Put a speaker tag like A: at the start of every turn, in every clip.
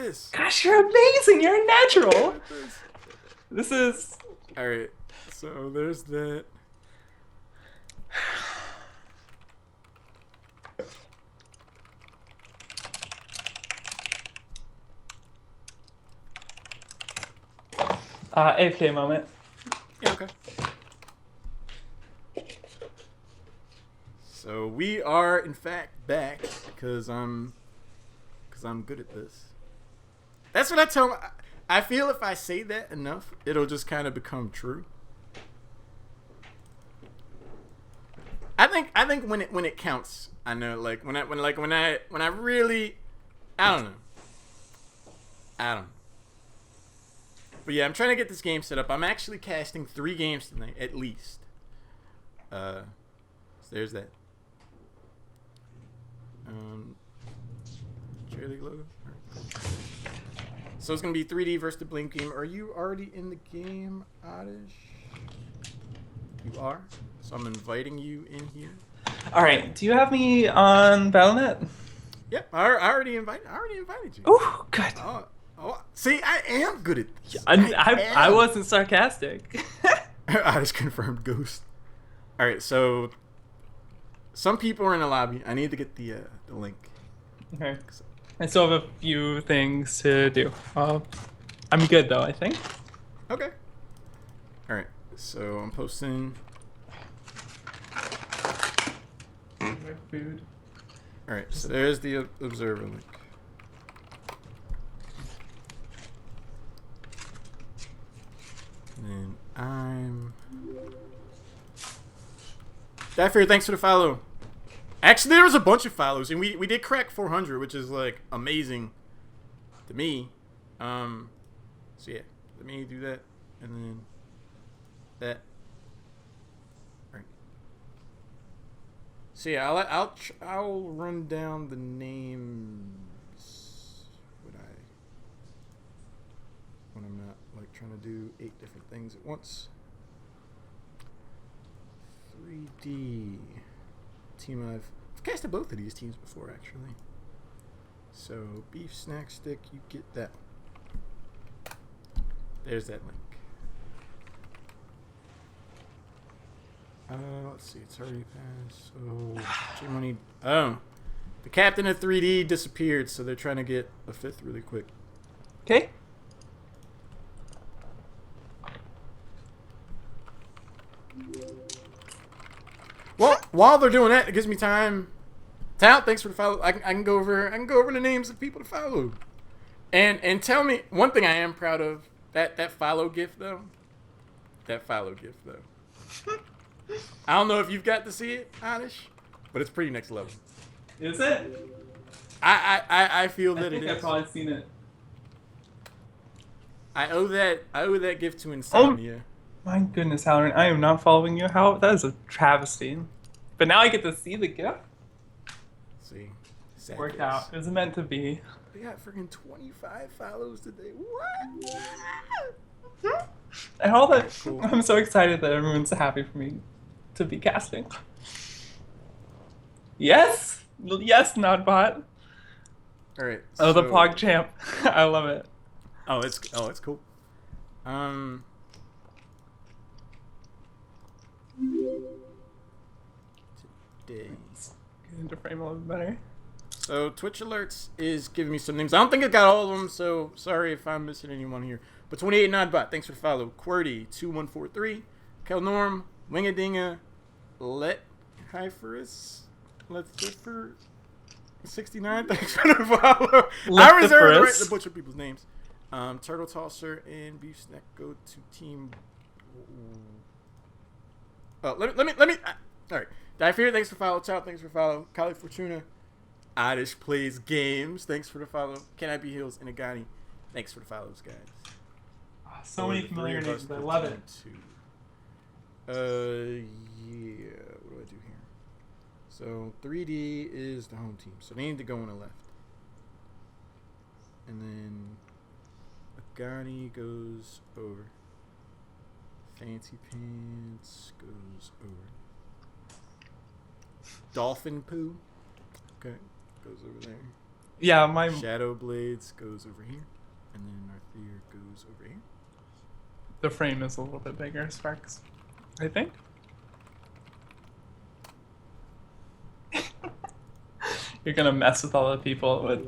A: this.
B: Gosh, you're amazing. You're a natural. This is...
A: All right. So there's that.
B: AFK moment.
A: Yeah, okay. So we are in fact back because I'm good at this. That's what I tell. I feel if I say that enough, it'll just kind of become true. I think when it counts, I know. Like when I really, I don't know. But yeah, I'm trying to get this game set up. I'm actually casting 3 games tonight, at least. So there's that. Cherry League logo. Right. So it's gonna be 3D versus the Blink game. Are you already in the game, Oddish? You are. So I'm inviting you in here.
B: All right. Do you have me on Battle.net?
A: Yep, I already invited you.
B: Oh, good.
A: See, I am good at this.
B: I wasn't sarcastic.
A: Oddish confirmed ghost. All right, so some people are in the lobby. I need to get the link.
B: Okay. I still have a few things to do. I'm good though, I think.
A: Okay. All right, so I'm posting.
B: Food.
A: All right, so there's the observer link. And I'm. Daffy, thanks for the follow. Actually, there was a bunch of follows, and we did crack 400, which is like amazing to me. So yeah, let me do that, and then that. All right. So yeah, I'll run down the names when I'm not like trying to do 8 different things at once. 3D team. I've casted both of these teams before actually. So beef snack stick, you get that. There's that link. Let's see, it's already passed. So J-Money. Oh, the captain of 3D disappeared, so they're trying to get a 5th really quick.
B: Okay.
A: Well, while they're doing that, it gives me time. Tout, thanks for the follow. I can go over the names of people to follow. And tell me one thing I am proud of. That follow gift though. That follow gift though. I don't know if you've got to see it, Oddish, but it's pretty next level.
B: Is it?
A: I feel that it
B: I think
A: is.
B: I've probably seen it.
A: I owe that gift to Insomnia.
B: My goodness, Halloran, I am not following you. How? That is a travesty. But now I get to see the gift.
A: See, sad
B: Worked
A: face.
B: out. It was meant to be.
A: They got freaking 25 follows today. What?
B: And all that.
A: Cool.
B: I'm so excited that everyone's happy for me to be casting. Yes, yes, Nodbot.
A: All right.
B: Oh, the
A: so-
B: Pog Champ. I love it.
A: Oh, it's cool. Today.
B: Get into frame a little bit better.
A: So Twitch alerts is giving me some names. I don't think I got all of them, so sorry if I'm missing anyone here. But 28 Nodbot, thanks for the follow. QWERTY 2143, Kel Norm, Wingadinga, Let Hyphorus, Let's Differ 69. Thanks for the follow. I reserve the right to butcher people's names. Turtle Tosser and Beef Snack go to team. Oh, let me. All right. Diafear, thanks for follow. Chow, thanks for follow. Kali Fortuna. Oddish plays games. Thanks for the follow. Can I Be Hills and Agani. Thanks for the follows, guys.
B: So many familiar names. I love it.
A: Yeah. What do I do here? So 3D is the home team, so they need to go on the left. And then Agani goes over. Fancy Pants goes over. Dolphin Poo. Okay, goes over there.
B: Yeah, my
A: Shadow Blades goes over here, and then our Fear goes over here.
B: the frame is a little bit bigger, Sparks. I think. You're gonna mess with all the people with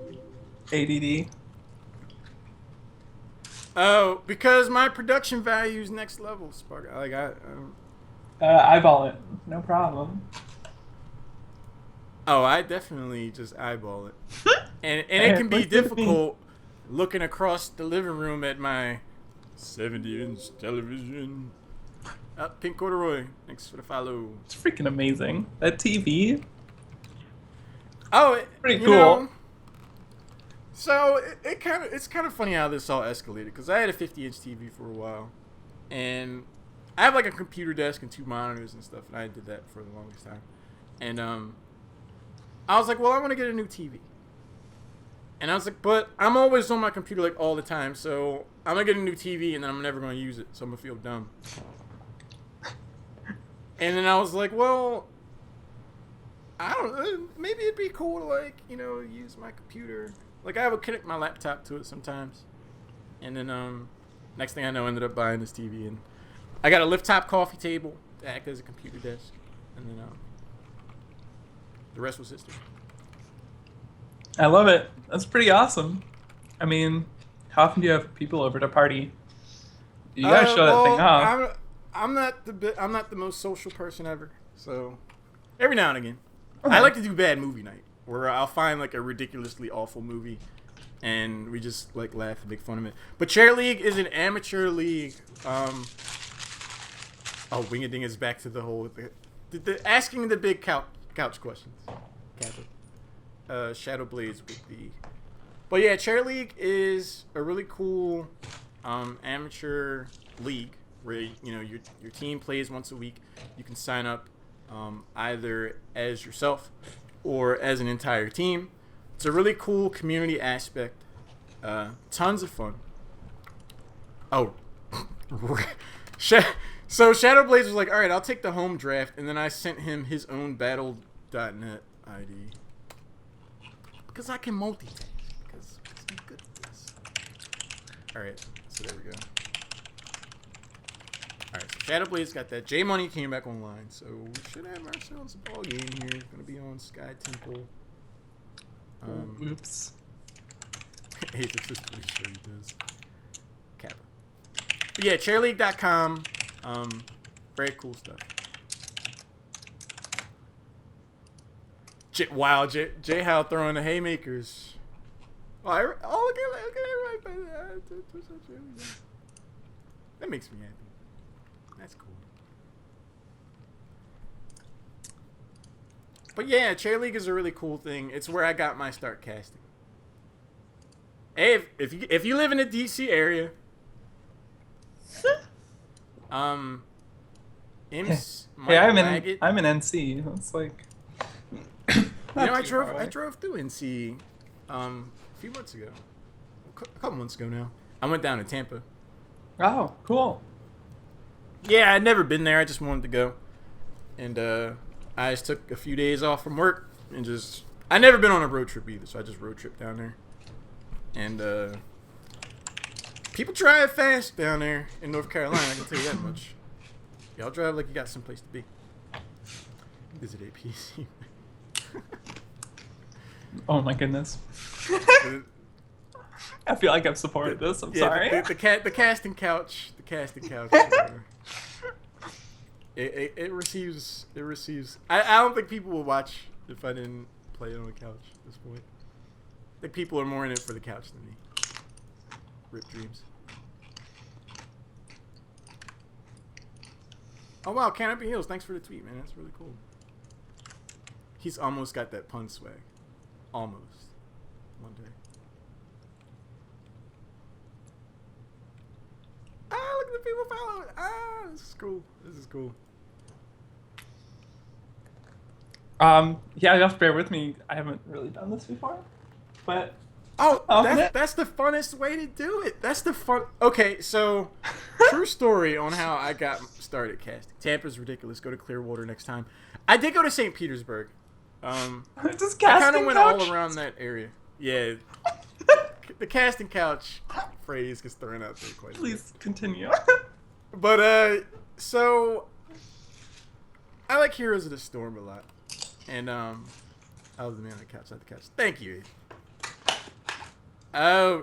B: ADD.
A: Oh, because my production value is next level, Spark. Like
B: Eyeball it. No problem.
A: oh, I definitely just eyeball it, and it
B: Hey,
A: can be
B: look at me.
A: difficult looking across the living room at my 70-inch television. Pink corduroy. Thanks for the follow.
B: It's freaking amazing. That TV.
A: Oh,
B: Pretty
A: you
B: cool.
A: know, so it's kind of funny how this all escalated because I had a 50-inch TV for a while, and I have like a computer desk and 2 monitors and stuff, and I did that for the longest time. And I was like, well, I want to get a new TV. And I was like, but I'm always on my computer like all the time, so I'm gonna get a new TV and then I'm never gonna use it, so I'm gonna feel dumb. And then I was like, well, I don't know, maybe it'd be cool to like, you know, use my computer. Like I would connect my laptop to it sometimes. And then next thing I know, I ended up buying this TV, and I got a lift top coffee table to act as a computer desk. And then the rest was history.
B: I love it. That's pretty awesome. I mean, how often do you have people over to party? You gotta show that thing off.
A: I'm not the most social person ever. So every now and again, I like to do bad movie night, where I'll find like a ridiculously awful movie, and we just like laugh and make fun of it. But Chair League is an amateur league. Oh, Wingeding is back to the whole the asking the big couch questions. Shadow Blades would be. But yeah, Chair League is a really cool amateur league where you know your team plays once a week. You can sign up either as yourself or as an entire team. It's a really cool community aspect. Tons of fun. Oh, so Shadow Blades was like, all right, I'll take the home draft, and then I sent him his own Battle.net ID. Because I can multitask. Because I'm good at this. Alright, so there we go. Alright, so Shadow Blade's got that. J Money came back online, so we should have ourselves a ball game here. It's going to be on Sky Temple.
B: Oops.
A: Apex is pretty sure he does. Kappa. But yeah, chairleague.com. Very cool stuff. Wow, J Howe throwing the haymakers. Oh, look at everybody. That makes me happy. That's cool. But yeah, Chair League is a really cool thing. It's where I got my start casting. Hey, if you live in the DC area, Imps,
B: Hey, I'm
A: Laggett,
B: in NC. It's like
A: you know, I
B: too far away.
A: drove through NC a few months ago. A couple months ago now. I went down to Tampa.
B: Oh, cool.
A: Yeah, I'd never been there. I just wanted to go. And I just took a few days off from work and just... I'd never been on a road trip either, so I just road tripped down there. And people drive fast down there in North Carolina, I can tell you that much. Y'all drive like you got someplace to be. Visit APC.
B: Oh my goodness. I feel like I've supported this. I'm sorry.
A: The casting couch. The casting couch. It receives. I don't think people will watch if I didn't play it on the couch at this point. I think people are more in it for the couch than me. Rip dreams. Oh wow, Canopy Hills. Thanks for the tweet, man. That's really cool. He's almost got that pun swag. Almost. One day. Ah, look at the people following. Ah, this is cool. This is cool.
B: Yeah, you have to bear with me. I haven't really done this before, but
A: That's the funnest way to do it. That's the fun. Okay, so true story on how I got started casting. Tampa's ridiculous. Go to Clearwater next time. I did go to St. Petersburg.
B: just
A: I
B: casting
A: kind of went
B: couch?
A: all around that area. Yeah. The casting couch phrase gets thrown out there quite a bit.
B: Please continue.
A: But, so, I like Heroes of the Storm a lot. And, I was the man on the couch, not the couch. Thank you. I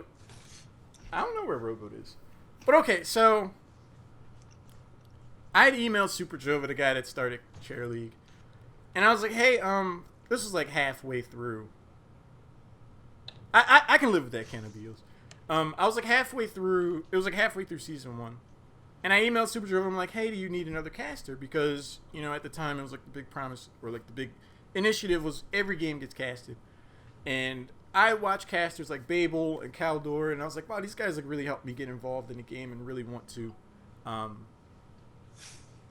A: don't know where Rowboat is. But, okay, so, I had emailed Super Jova, the guy that started Chair League. And I was like, hey, this was like halfway through. I can live with that can of beans. I was like halfway through. It was like halfway through season 1, and I emailed Super Jova. I'm like, hey, do you need another caster? Because at the time it was like the big promise or like the big initiative was every game gets casted, and I watched casters like Babel and Caldor, and I was like, wow, these guys like really helped me get involved in the game and really want to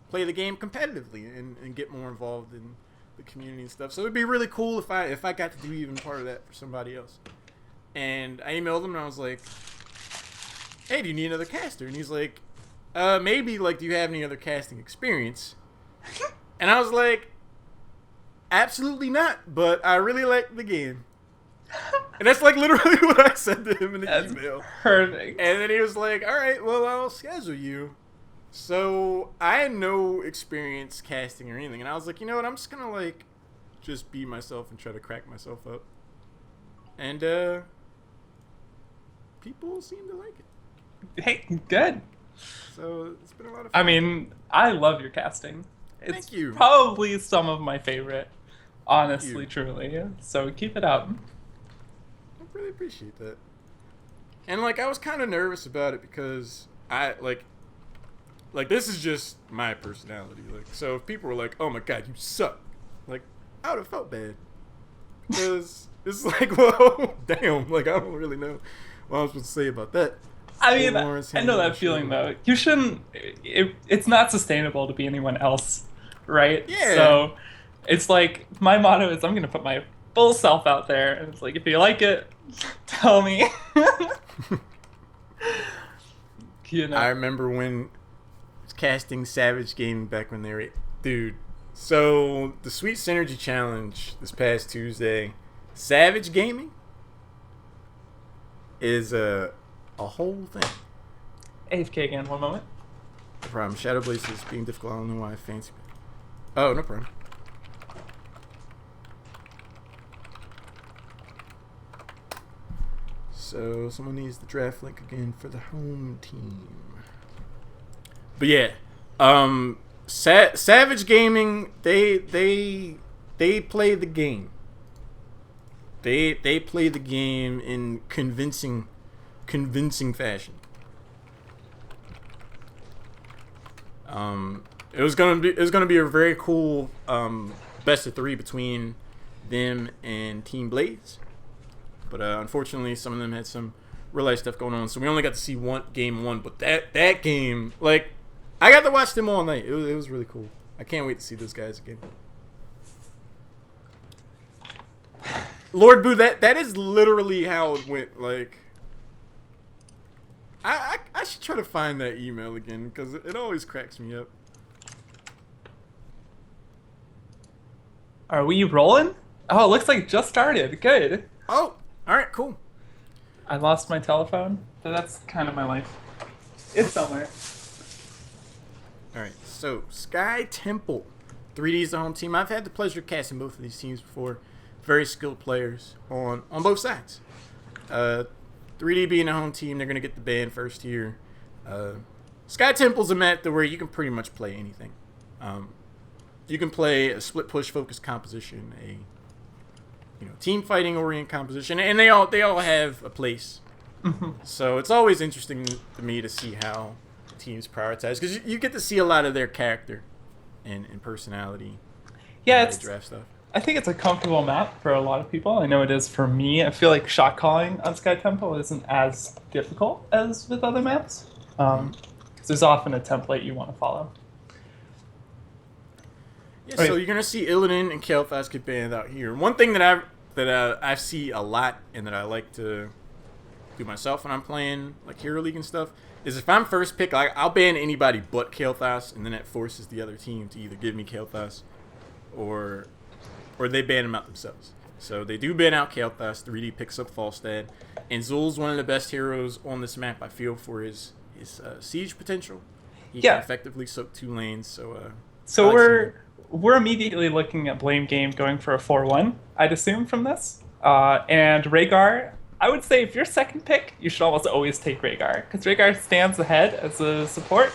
A: play the game competitively and get more involved in the community and stuff. So it'd be really cool if I got to do even part of that for somebody else. And I emailed him and I was like, hey, do you need another caster? And he's like, maybe, like, do you have any other casting experience? And I was like, absolutely not, but I really like the game. And that's like literally what I said to him in the email.
B: Perfect.
A: And then he was like, all right, well, I'll schedule you. So I had no experience casting or anything. And I was like, you know what? I'm just going to, like, just be myself and try to crack myself up. And, people seem to like it.
B: Hey, good.
A: So it's been a lot of fun.
B: I mean, I love your casting.
A: Thank you.
B: Probably some of my favorite, honestly, truly. So keep it up.
A: I really appreciate that. And like, I was kind of nervous about it because I like this is just my personality. Like, so if people were like, "Oh my god, you suck," like, I would have felt bad because it's like, well, damn. Like, I don't really know what I'm supposed to say about that.
B: I mean, I know that feeling though. You shouldn't. It's not sustainable to be anyone else, right?
A: Yeah.
B: So it's like my motto is I'm gonna put my full self out there, and it's like if you like it, tell me.
A: I remember when casting Savage Gaming back when they were, dude. So the Sweet Synergy Challenge this past Tuesday, Savage Gaming is a whole thing.
B: AFK again, one moment.
A: No problem. Shadow Blaze is being difficult. I don't know why I fancy. Oh, no problem. So someone needs the draft link again for the home team. But yeah, Savage Gaming, they play the game. They play the game in convincing fashion. It was gonna be a very cool best of 3 between them and Team Blaze, but unfortunately some of them had some real life stuff going on, so we only got to see game one. But that game, like, I got to watch them all night. It was really cool. I can't wait to see those guys again. Lord Boo, that is literally how it went. Like, I should try to find that email again because it always cracks me up.
B: Are we rolling? Oh, it looks like it just started. Good.
A: Oh, all right, cool.
B: I lost my telephone, so that's kind of my life. It's somewhere.
A: All right, so Sky Temple, 3D is the home team. I've had the pleasure of casting both of these teams before. Very skilled players on both sides. 3D being the home team, they're going to get the ban first here. Sky Temple's a map where you can pretty much play anything. You can play a split push focused composition, a team fighting orient composition, and they all have a place. So it's always interesting to me to see how teams prioritize, because you get to see a lot of their character and personality.
B: Yeah, it's
A: draft stuff.
B: I think it's a comfortable map for a lot of people. I know it is for me. I feel like shot calling on Sky Temple isn't as difficult as with other maps, because there's often a template you want to follow.
A: Yeah, so you're gonna see Illidan and Kael'thas get banned out here. One thing that I see a lot and that I like to do myself when I'm playing like Hero League and stuff is if I'm first pick, I'll ban anybody but Kael'thas, and then that forces the other team to either give me Kael'thas or they ban him out themselves. So they do ban out Kael'Thas. 3D picks up Falstad. And Zul's one of the best heroes on this map, I feel, for his siege potential. He can effectively soak 2 lanes. So
B: we're immediately looking at Blame Game going for a 4-1, I'd assume, from this. And Rhaegar, I would say if you're second pick, you should almost always take Rhaegar, because Rhaegar stands ahead as a support.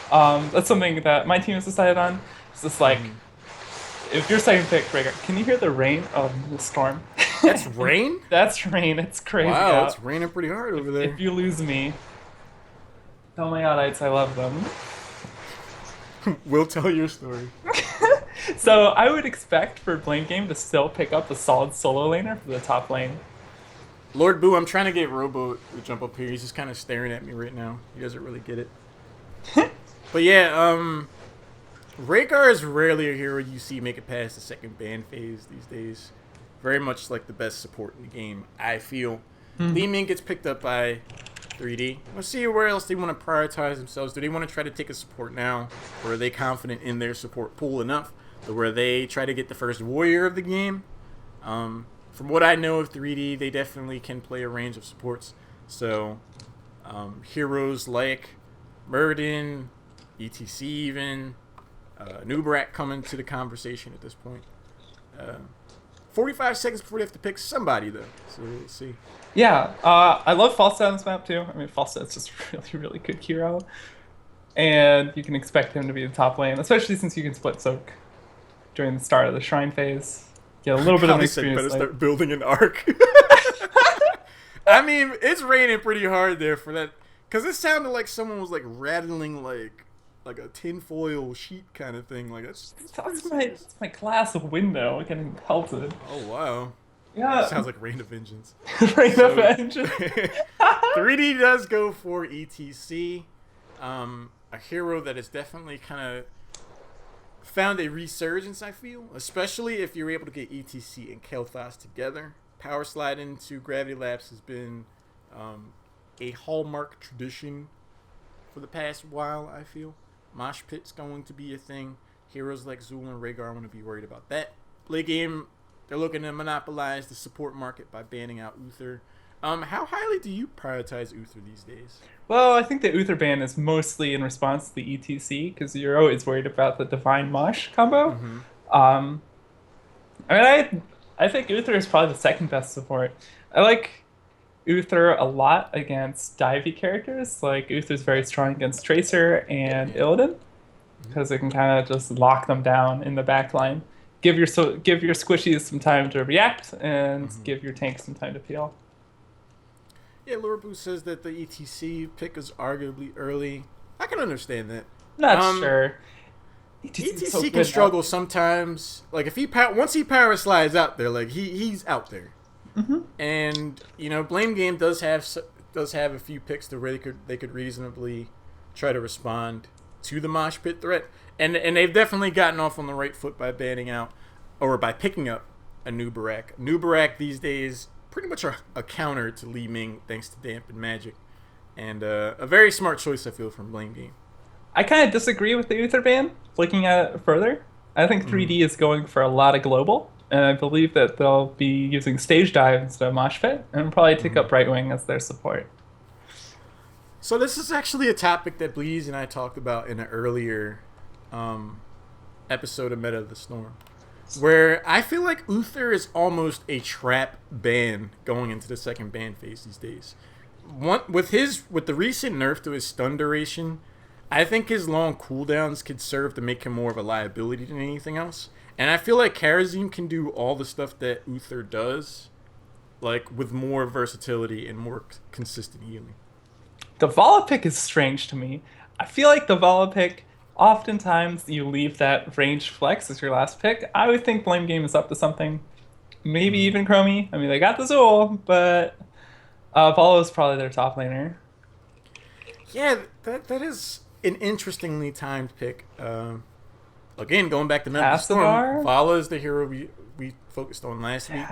B: That's something that my team has decided on. It's just like, if you're second pick, Rhaegar, can you hear the rain? Oh, the storm.
A: That's rain?
B: That's rain. It's crazy.
A: Wow,
B: out.
A: it's raining pretty hard over there.
B: If you lose me, tell my oddites I love them.
A: We'll tell your story.
B: So I would expect for Blame Game to still pick up a solid solo laner for the top lane.
A: Lord Boo, I'm trying to get Robo to jump up here. He's just kind of staring at me right now. He doesn't really get it. But yeah, Rhaegar is rarely a hero you see make it past the second ban phase these days. Very much like the best support in the game, I feel. Li Ming gets picked up by 3D. Let's see where else they want to prioritize themselves. Do they want to try to take a support now? Or are they confident in their support pool enough to where they try to get the first warrior of the game? From what I know of 3D, they definitely can play a range of supports. So, heroes like Murden, ETC even, Nubarak come into the conversation at this point. 45 seconds before they have to pick somebody, though. So we'll see.
B: Yeah, I love Falstad on this map, too. I mean, Falstad's just a really, really good hero. And you can expect him to be the top lane, especially since you can split soak during the start of the Shrine phase. Get a little bit of experience.
A: Better start building an arc. I mean, it's raining pretty hard there for that. Because it sounded like someone was, like, rattling, like a tinfoil sheet kind of thing. Like that's
B: my glass window getting pelted.
A: Oh wow.
B: Yeah.
A: That sounds like Rain of Vengeance.
B: Rain of Vengeance.
A: 3D does go for ETC. A hero that has definitely kind of found a resurgence, I feel. Especially if you're able to get ETC and Kael'Thas together. Power slide into Gravity Lapse has been a hallmark tradition for the past while, I feel. Mosh Pit's going to be a thing. Heroes like Zul and Rhaegar want to be worried about that. Late game, they're looking to monopolize the support market by banning out Uther. How highly do you prioritize Uther these days?
B: Well, I think the Uther ban is mostly in response to the ETC, because you're always worried about the Divine Mosh combo. I think Uther is probably the second best support. I like Uther a lot against divey characters. Like, Uther's very strong against Tracer and Illidan, because it can kind of just lock them down in the back line. Give your squishies some time to react, and give your tanks some time to peel.
A: Yeah, Lord Boo says that the ETC pick is arguably early. I can understand that.
B: Not sure.
A: ETC can struggle sometimes. Like, if once he power slides out there, like he's out there. And Blame Game does have a few picks to where they could reasonably try to respond to the Mosh Pit threat, and they've definitely gotten off on the right foot by banning out or by picking up a Nubarak. Nubarak these days pretty much a counter to Li Ming thanks to Damp and Magic, and a very smart choice I feel from Blame Game.
B: I kind of disagree with the Uther ban. Looking at it further, I think 3D is going for a lot of global. And I believe that they'll be using Stage Dive instead of Mosh Pit, and probably take up Right Wing as their support.
A: So this is actually a topic that Bleeze and I talked about in an earlier episode of Meta of the Storm, where I feel like Uther is almost a trap ban going into the second ban phase these days. With the recent nerf to his stun duration, I think his long cooldowns could serve to make him more of a liability than anything else. And I feel like Karazim can do all the stuff that Uther does, like with more versatility and more consistent healing.
B: The Vala pick is strange to me. I feel like the Vala pick, oftentimes you leave that ranged flex as your last pick. I would think Blame Game is up to something. Maybe even Chromie. I mean, they got the Zul, but Vala is probably their top laner.
A: Yeah, that is an interestingly timed pick. Again, going back to Memphis Storm, Vala is the hero we focused on last week.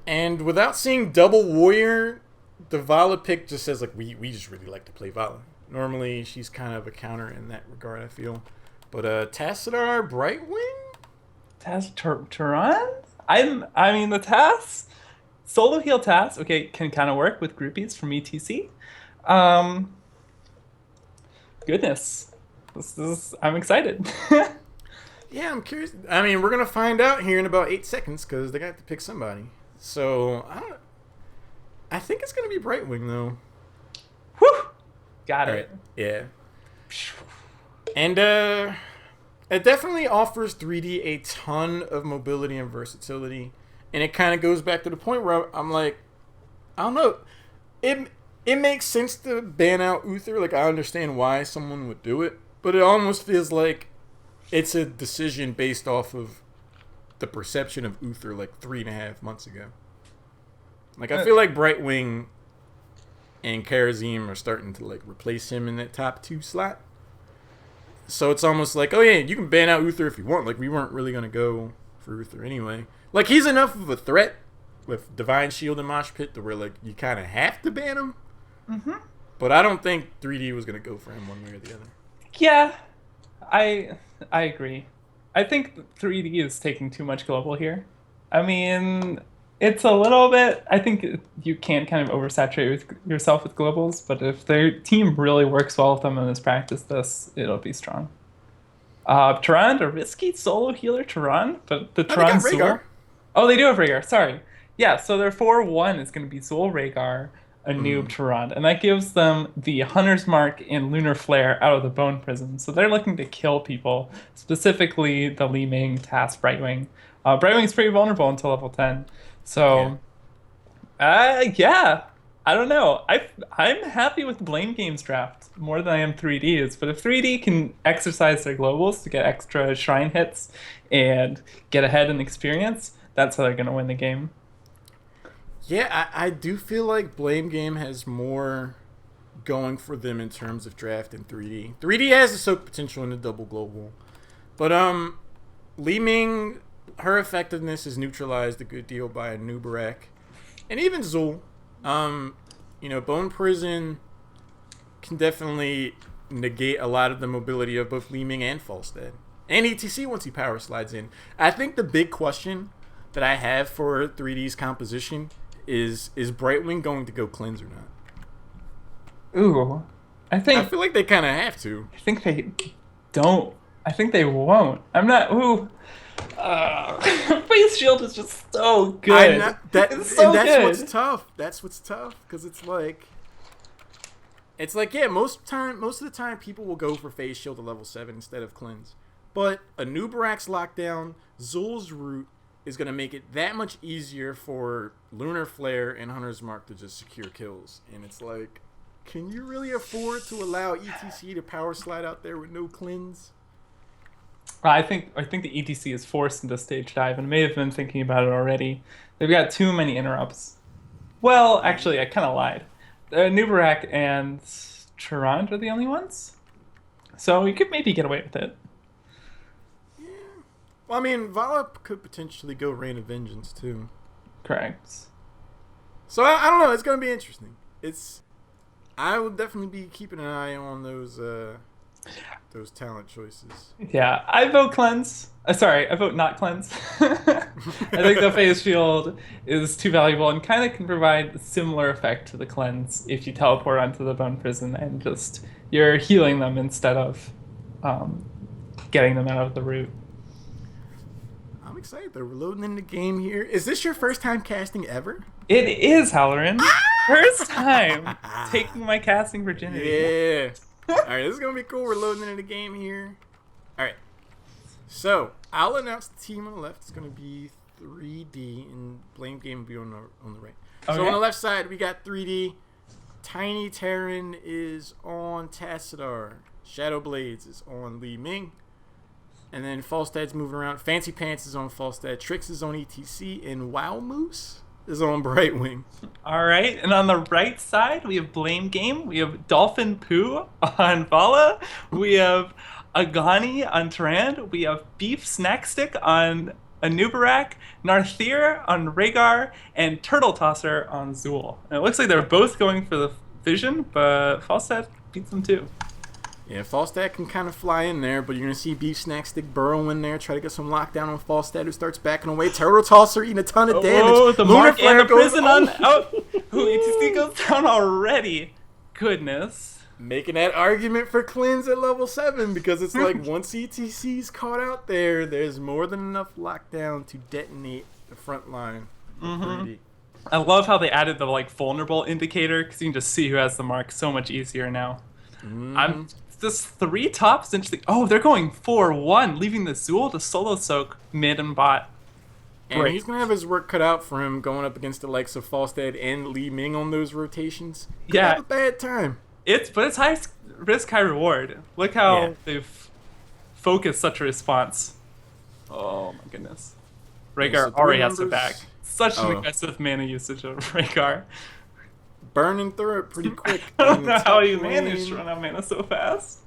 A: And without seeing double warrior, the Vala pick just says, like, we just really like to play Vala. Normally, she's kind of a counter in that regard, I feel. But Tassadar, Brightwing?
B: Turan? I mean, the tasks, solo heal tasks, okay, can kind of work with groupies from ETC. Um, Goodness, I'm excited.
A: Yeah, I'm curious. I mean, we're gonna find out here in about 8 seconds because they got to pick somebody. So I don't. I think it's gonna be Brightwing though.
B: Whew, got
A: All
B: it.
A: right. Yeah. And it definitely offers 3D a ton of mobility and versatility, and it kind of goes back to the point where I'm like, I don't know. It makes sense to ban out Uther. Like I understand why someone would do it, but it almost feels like it's a decision based off of the perception of Uther like 3.5 months ago. Like I feel like Brightwing and Karazim are starting to like replace him in that top 2 slot. So it's almost like, oh yeah, you can ban out Uther if you want. Like we weren't really gonna go for Uther anyway. Like he's enough of a threat with Divine Shield and Mosh Pit to where like you kind of have to ban him.
B: Mm-hmm.
A: But I don't think 3D was gonna go for him one way or the other.
B: Yeah, I agree. I think 3D is taking too much global here. I mean, it's a little bit. I think you can kind of oversaturate yourself with globals, but if their team really works well with them and has practiced this, it'll be strong. Turan, a risky solo healer Turan, but the
A: Oh, they got
B: Turan Zool.
A: Rhaegar.
B: Oh, they do have Rhaegar. Sorry. Yeah, so their 4-1 is going to be Zool Rhaegar, a noob Turan, and that gives them the Hunter's Mark and Lunar Flare out of the Bone Prison. So they're looking to kill people, specifically the Li Ming task Brightwing. Brightwing's pretty vulnerable until level 10. So, yeah, I don't know. I'm happy with the Blame Games draft more than I am 3D's. But if 3D can exercise their globals to get extra shrine hits and get ahead in experience, that's how they're going to win the game.
A: Yeah, I do feel like Blame Game has more going for them in terms of draft than 3D. 3D has the soak potential in the double global. But Li Ming, her effectiveness is neutralized a good deal by a Nubarak. And even Zul. Bone Prison can definitely negate a lot of the mobility of both Li Ming and Falstad. And ETC once he power slides in. I think the big question that I have for 3D's composition is Brightwing going to go cleanse or not?
B: Ooh, I
A: feel like they kind of have to.
B: I think they don't. I think they won't. I'm not. Ooh. Face Shield is just so good. It's so
A: that's
B: good.
A: what's tough. That's what's tough because it's like yeah, most of the time people will go for Face Shield to level 7 instead of cleanse. But a Nubarak's lockdown, Zul's root is going to make it that much easier for Lunar Flare and Hunter's Mark to just secure kills. And it's like, can you really afford to allow ETC to power slide out there with no cleanse?
B: I think the ETC is forced into stage dive and may have been thinking about it already. They've got too many interrupts. Well, actually, I kind of lied. Nubarak and Charand are the only ones. So you could maybe get away with it.
A: Well, I mean, Vala could potentially go Reign of Vengeance, too.
B: Correct.
A: So, I don't know. It's going to be interesting. I will definitely be keeping an eye on those talent choices.
B: Yeah, I vote cleanse. I vote not cleanse. I think the Phase Shield is too valuable and kind of can provide a similar effect to the cleanse if you teleport onto the Bone Prison and just you're healing them instead of getting them out of the root.
A: I'm excited. They're reloading in the game here. Is this your first time casting ever?
B: It is, Halloran. First time taking my casting virginity.
A: Yeah. Alright, this is going to be cool. We're loading into the game here. Alright. So, I'll announce the team on the left. It's going to be 3D, and Blame Game will be on the right. Okay. So, on the left side, we got 3D. Tiny Terran is on Tassadar. Shadow Blades is on Li Ming. And then Falstad's moving around. Fancy Pants is on Falstad. Trix is on ETC. And Wow Moose is on Brightwing.
B: All right. And on the right side, we have Blame Game. We have Dolphin Poo on Vala. We have Agani on Tarand. We have Beef Snack Stick on Anubarak. Narthir on Rhaegar. And Turtle Tosser on Zool. And it looks like they're both going for the Vision, but Falstad beats them too.
A: Yeah, Falstad can kind of fly in there, but you're going to see Beef Snack Stick burrow in there, try to get some lockdown on Falstad, who starts backing away. Turtle Tosser eating a ton of damage.
B: Oh, the
A: Lunar
B: mark and the
A: Flare goes,
B: prison on... Oh, ETC goes down already. Goodness.
A: Making that argument for cleanse at level 7, because it's like once ETC's caught out there, there's more than enough lockdown to detonate the front line.
B: I love how they added the like vulnerable indicator, because you can just see who has the mark so much easier now. I'm just 3 tops. Interesting. Oh, they're going 4-1, leaving the Zool to solo soak mid and bot.
A: And he's going to have his work cut out for him going up against the likes of Falstad and Li Ming on those rotations. Could have a bad time.
B: But it's high risk, high reward. Look how they've focused such a response. Oh my goodness. Rhaegar already has to back. Such an aggressive mana usage of Rhaegar.
A: Burning through it pretty quick.
B: I don't know how you managed to run out of mana so fast.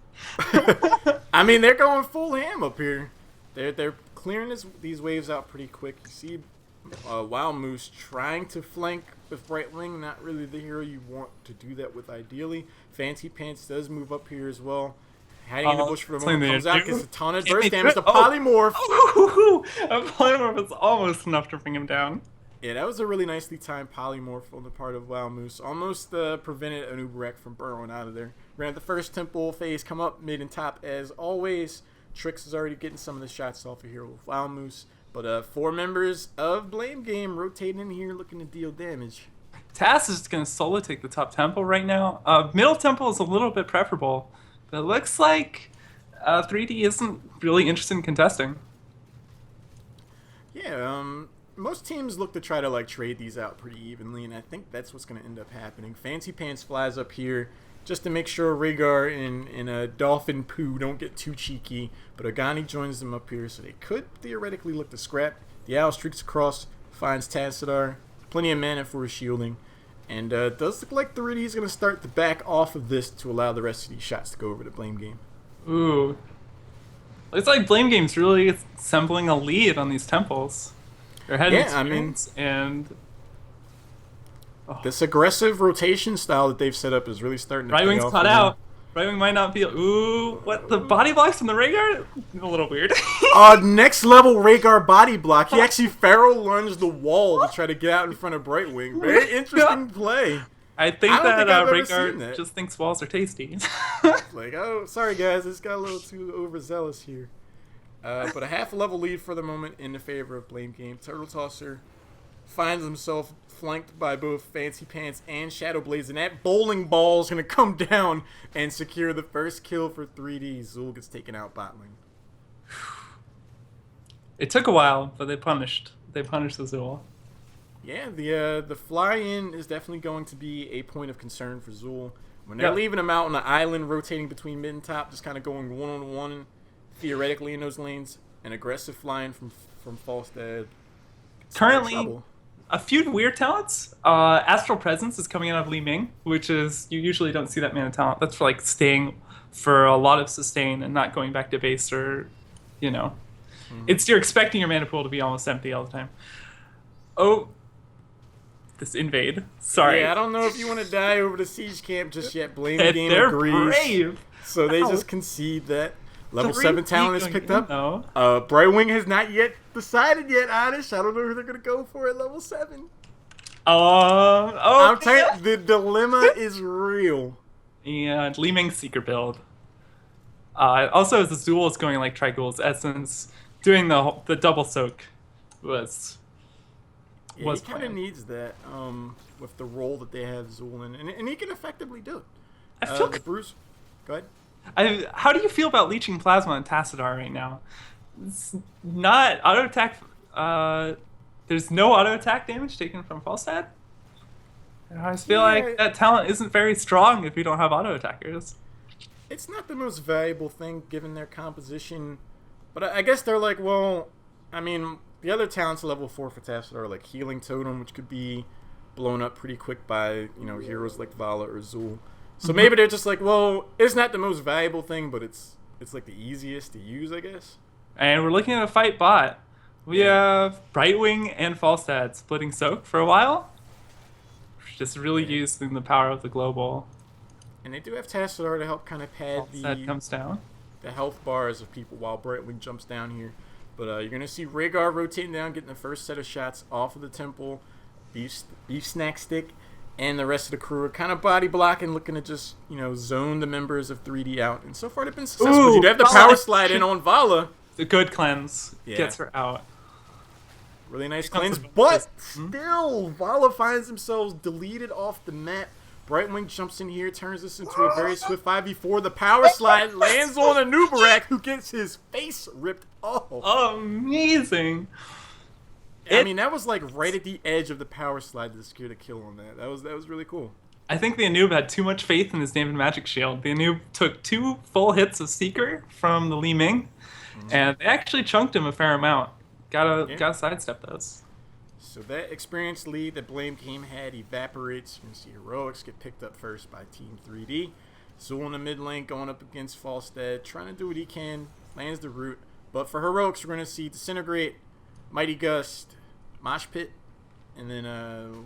A: I mean, they're going full ham up here. They're clearing these waves out pretty quick. You see Wild Moose trying to flank with Bright Wing. Not really the hero you want to do that with ideally. Fancy Pants does move up here as well. Hiding in the bush for the moment. Comes out, gets a ton of burst damage. The Polymorph.
B: A Polymorph is almost enough to bring him down.
A: Yeah, that was a really nicely timed Polymorph on the part of Wild Moose. Almost prevented an Uberek from burrowing out of there. We're going to have the first Temple phase come up mid and top as always. Trix is already getting some of the shots off of here with Wild Moose. But 4 members of Blame Game rotating in here looking to deal damage.
B: Tass is going to solo take the top temple right now. Middle temple is a little bit preferable. But it looks like 3D isn't really interested in contesting.
A: Yeah, most teams look to try to like trade these out pretty evenly, and I think that's what's going to end up happening. Fancy Pants flies up here just to make sure Rhaegar and Dolphin Poo don't get too cheeky, but Agani joins them up here, so they could theoretically look to scrap. The Owl streaks across, finds Tassadar, plenty of mana for his shielding, and does look like 3D is going to start to back off of this to allow the rest of these shots to go over to Blame Game.
B: Ooh. Looks like Blame Game's really assembling a lead on these temples. They're heading and
A: this aggressive rotation style that they've set up is really starting to
B: Right
A: pay
B: Wing's
A: off
B: cut out. Right Wing might not be... Ooh, what? The body blocks from the Rhaegar? A little weird.
A: Next level Rhaegar body block. He actually Pharaoh lunged the wall to try to get out in front of Bright Wing. Very interesting play.
B: I think that Rhaegar just thinks walls are tasty.
A: Like, oh, sorry guys, this got a little too overzealous here. But a half level lead for the moment in the favor of Blame Game. Turtle Tosser finds himself flanked by both Fancy Pants and Shadow Blaze, and that bowling ball is going to come down and secure the first kill for 3D. Zool gets taken out bot lane.
B: It took a while, but they punished the Zool.
A: Yeah, the fly-in is definitely going to be a point of concern for Zool. When they're leaving him out on the island, rotating between mid and top, just kind of going one-on-one, theoretically in those lanes, an aggressive flying from Falstad.
B: Currently, a few weird talents. Astral Presence is coming out of Li Ming, which is, you usually don't see that mana talent. That's for like staying for a lot of sustain and not going back to base or, you know. It's, you're expecting your mana pool to be almost empty all the time. Oh, this invade. Sorry.
A: Yeah, I don't know if you want to die over the siege camp just yet. Blame Game
B: they're
A: agrees.
B: Brave.
A: So they just concede that. Level 7 talent is picked up.
B: No.
A: Bright Wing has not yet decided yet, Oddish. I don't know who they're going to go for at level 7. I'm telling you, the dilemma is real.
B: Yeah, Li Ming's Seeker build. Also, as the Zool is going like Trigul's Essence, doing the double soak was
A: he kind of needs that with the role that they have Zool in, and he can effectively do it.
B: I feel
A: Bruce, go ahead.
B: How do you feel about leeching plasma in Tassadar right now? It's not auto attack. There's no auto attack damage taken from Falstad. I just feel like that talent isn't very strong if you don't have auto attackers.
A: It's not the most valuable thing given their composition, but I guess they're like, well, I mean, the other talents level 4 for Tassadar are like Healing Totem, which could be blown up pretty quick by heroes like Vala or Zool. So maybe they're just like, well, it's not the most valuable thing, but it's like the easiest to use, I guess.
B: And we're looking at a fight bot. We have Brightwing and Falstad splitting soak for a while. Just really using the power of the global.
A: And they do have Tassadar to help kind of pad
B: That comes down.
A: the health bars of people while Brightwing jumps down here. But you're going to see Rhaegar rotating down, getting the first set of shots off of the temple. Beef Snack Stick and the rest of the crew are kind of body blocking, looking to just, zone the members of 3D out. And so far they've been successful. You have the power slide in on Vala.
B: The good cleanse gets her out.
A: Really nice cleanse, but still, Vala finds themselves deleted off the map. Brightwing jumps in here, turns this into a very swift 5v4. The power slide lands on a Nubarak, who gets his face ripped off.
B: Amazing.
A: I mean, that was like right at the edge of the power slide to secure the kill on that. That was really cool.
B: I think the Anub had too much faith in his David Magic Shield. The Anub took 2 full hits of Seeker from the Li Ming, and they actually chunked him a fair amount. Gotta sidestep those.
A: So that experienced lead that Blame Game had evaporates. You can see Heroics get picked up first by Team 3D. Zool in the mid lane going up against Falstad, trying to do what he can, lands the root. But for Heroics, we're going to see Disintegrate, Mighty Gust, Mosh Pit, and then,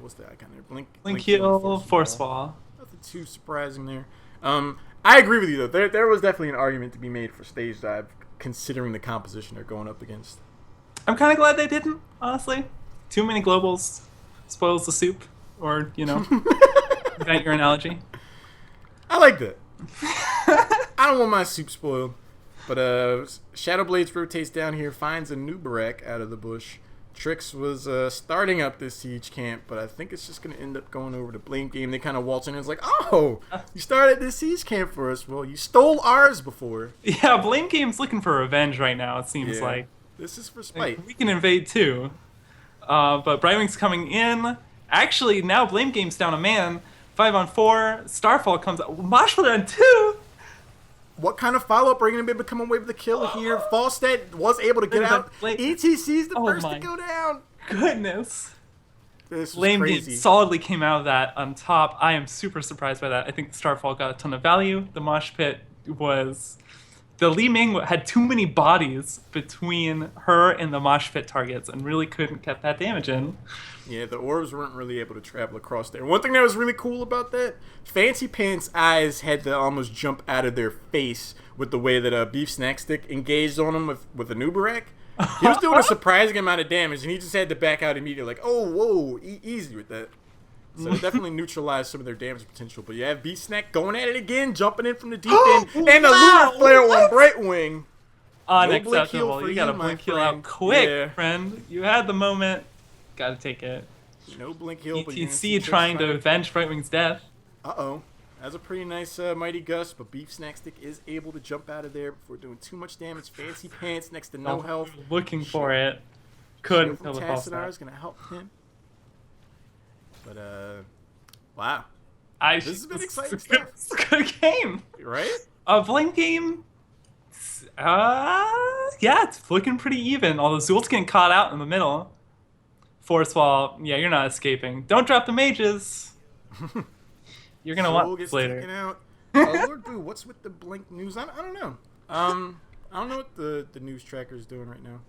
A: what's that icon there?
B: Blink Heal, Force Fall.
A: Nothing too surprising there. I agree with you, though. There was definitely an argument to be made for Stage Dive, considering the composition they're going up against.
B: I'm kind of glad they didn't, honestly. Too many globals spoils the soup, or, invent your analogy.
A: I like that. I don't want my soup spoiled. But Shadowblades rotates down here, finds a Nubarak out of the bush. Trix was starting up this siege camp, but I think it's just going to end up going over to Blame Game. They kind of waltz in and it's like, oh, you started this siege camp for us. Well, you stole ours before.
B: Yeah, Blame Game's looking for revenge right now, it seems like.
A: This is for spite.
B: Like, we can invade too. But Brightwing's coming in. Actually, now Blame Game's down a man. 5-on-4. Starfall comes out. Marshall on 2.
A: What kind of follow-up are you going to be able to come away with the kill here? Falstad was able to get out. ETC's the first to go down.
B: Goodness.
A: This was
B: Blame
A: crazy.
B: Game solidly came out of that on top. I am super surprised by that. I think Starfall got a ton of value. The Mosh Pit was... The Li Ming had too many bodies between her and the Mosh Pit targets and really couldn't get that damage in.
A: Yeah, the orbs weren't really able to travel across there. One thing that was really cool about that, Fancy Pants' eyes had to almost jump out of their face with the way that Beef Snack Stick engaged on him with a Nubarak. He was doing a surprising amount of damage, and he just had to back out immediately, like, oh, whoa, easy with that. So it definitely neutralized some of their damage potential. But you have Beef Snack going at it again, jumping in from the deep end, and a Lunar Flare on Brightwing.
B: Unacceptable. You gotta blink heal out quick, friend. You had the moment. Gotta take it.
A: No blink heal,
B: ETC trying to avenge Brightwing's death.
A: Uh-oh. That's a pretty nice Mighty Gust, but Beef Snack Stick is able to jump out of there before doing too much damage. Fancy Pants next to no health.
B: Looking for it. Couldn't
A: kill the Tassadar is going to help him. But, wow. This has been exciting stuff.
B: It's a good game.
A: Right?
B: Blink Game, yeah, it's looking pretty even. Although Zool's getting caught out in the middle. Force Wall, yeah, you're not escaping. Don't drop the mages. You're going to want this later.
A: Out. Lord Boo, what's with the Blink news? I don't know. I don't know what the news tracker is doing right now.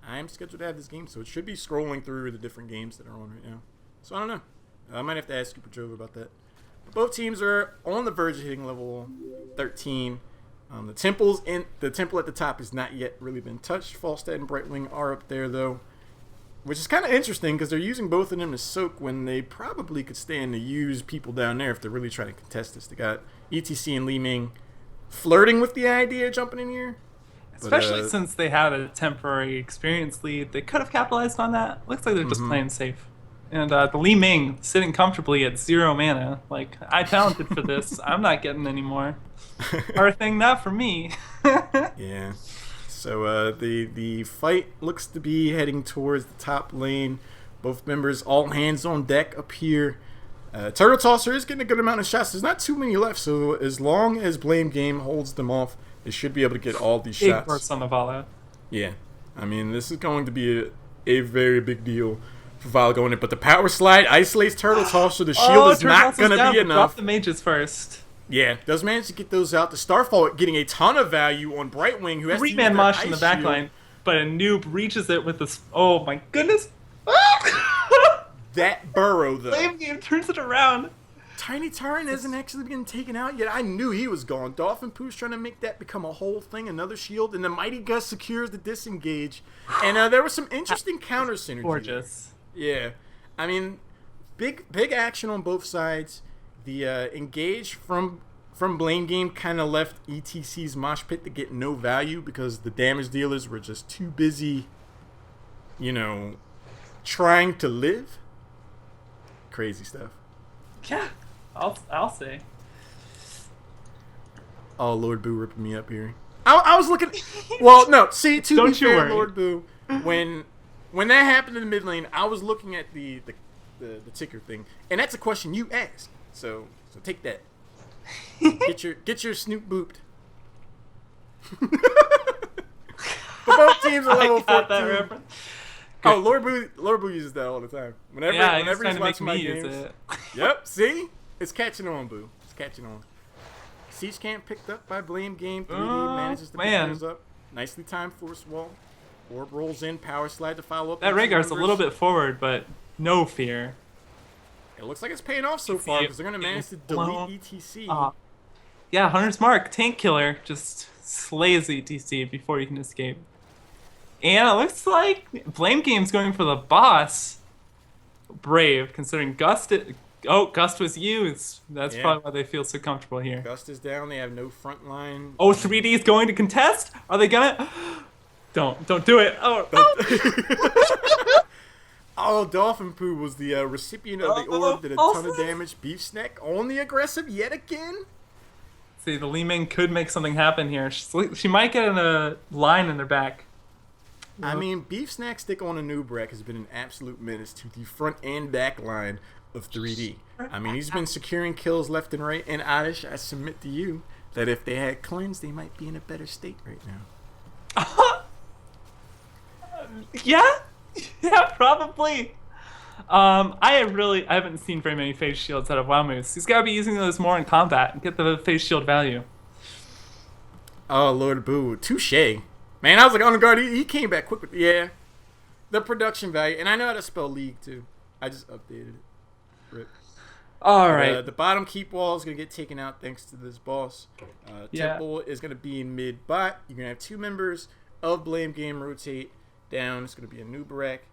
A: I am scheduled to have this game, so it should be scrolling through the different games that are on right now. So I don't know. I might have to ask Super Joe about that. But both teams are on the verge of hitting level 13. The temple at the top has not yet really been touched. Falstad and Brightwing are up there, though. Which is kind of interesting because they're using both of them to soak when they probably could stand to use people down there if they're really trying to contest this. They got ETC and Li Ming flirting with the idea of jumping in here.
B: Especially since they had a temporary experience lead. They could have capitalized on that. Looks like they're just playing safe. And the Li Ming sitting comfortably at 0 mana. Like, I talented for this. I'm not getting any more. Hard thing, not for me.
A: Yeah. So the fight looks to be heading towards the top lane. Both members all hands on deck up here. Turtle Tosser is getting a good amount of shots. There's not too many left, so as long as Blame Game holds them off, they should be able to get all these shots.
B: Big burst on the Vala.
A: Yeah. I mean, this is going to be a very big deal for Vala going in. But the power slide isolates Turtle Tosser. The shield is not going to be enough.
B: Drop the mages first.
A: Yeah, does manage to get those out. The Starfall getting a ton of value on Brightwing, who has
B: 3-man mosh in the backline, but a noob reaches it with this. Oh my goodness!
A: That burrow, though.
B: Blame Game turns it around.
A: Tiny Tyrant isn't actually getting taken out yet. I knew he was gone. Dolphin Pooh's trying to make that become a whole thing, another shield, and the Mighty Gus secures the disengage. And there was some interesting counter synergy.
B: Gorgeous.
A: Yeah. I mean, big action on both sides. The engage from Blame Game kind of left ETC's Mosh Pit to get no value because the damage dealers were just too busy, trying to live. Crazy stuff.
B: Yeah, I'll say.
A: Oh, Lord Boo ripping me up here. I was looking. Well, no. See, to be fair, Lord Boo, when that happened in the mid lane, I was looking at the ticker thing, and that's a question you asked. So take that. Get your Snoop booped. But both teams are level 14. Oh, Lord Boo uses that all the time. Whenever he's watching my games. Yep, see? It's catching on, Boo. It's catching on. Siege Camp picked up by Blame Game. 3D manages to pick those up. Nicely timed Force Wall. Orb rolls in, Power Slide to follow up.
B: That Rhaegar's a little bit forward, but no fear.
A: It looks like it's paying off so far because they're going to manage to delete ETC.
B: Yeah, Hunter's Mark, Tank Killer, just slays ETC before you can escape. And it looks like Blame Game's going for the boss. Brave, considering Gust was used. That's probably why they feel so comfortable here.
A: Gust is down. They have no front line.
B: Oh, 3D is going to contest? Are they gonna? Don't do it. Oh.
A: Oh, Dolphin Poo was the recipient of the orb, did a ton of damage. Beef Snack on the aggressive yet again.
B: See, the Li Ming could make something happen here. She might get in a line in their back.
A: I mean, Beef Snack stick on a noob wreck has been an absolute menace to the front and back line of 3D. I mean, he's been securing kills left and right. And Oddish, I submit to you that if they had cleanse, they might be in a better state right now.
B: Yeah, probably. I haven't seen very many face shields out of WoW Moose. He's got to be using those more in combat and get the face shield value.
A: Oh, Lord Boo. Touche. Man, I was like on the guard. He came back quick with the production value. And I know how to spell league, too. I just updated it. Rip.
B: All right.
A: The bottom keep wall is going to get taken out thanks to this boss. Temple is going to be in mid bot. You're going to have 2 members of Blame Game rotate down. It's going to be a new Barak.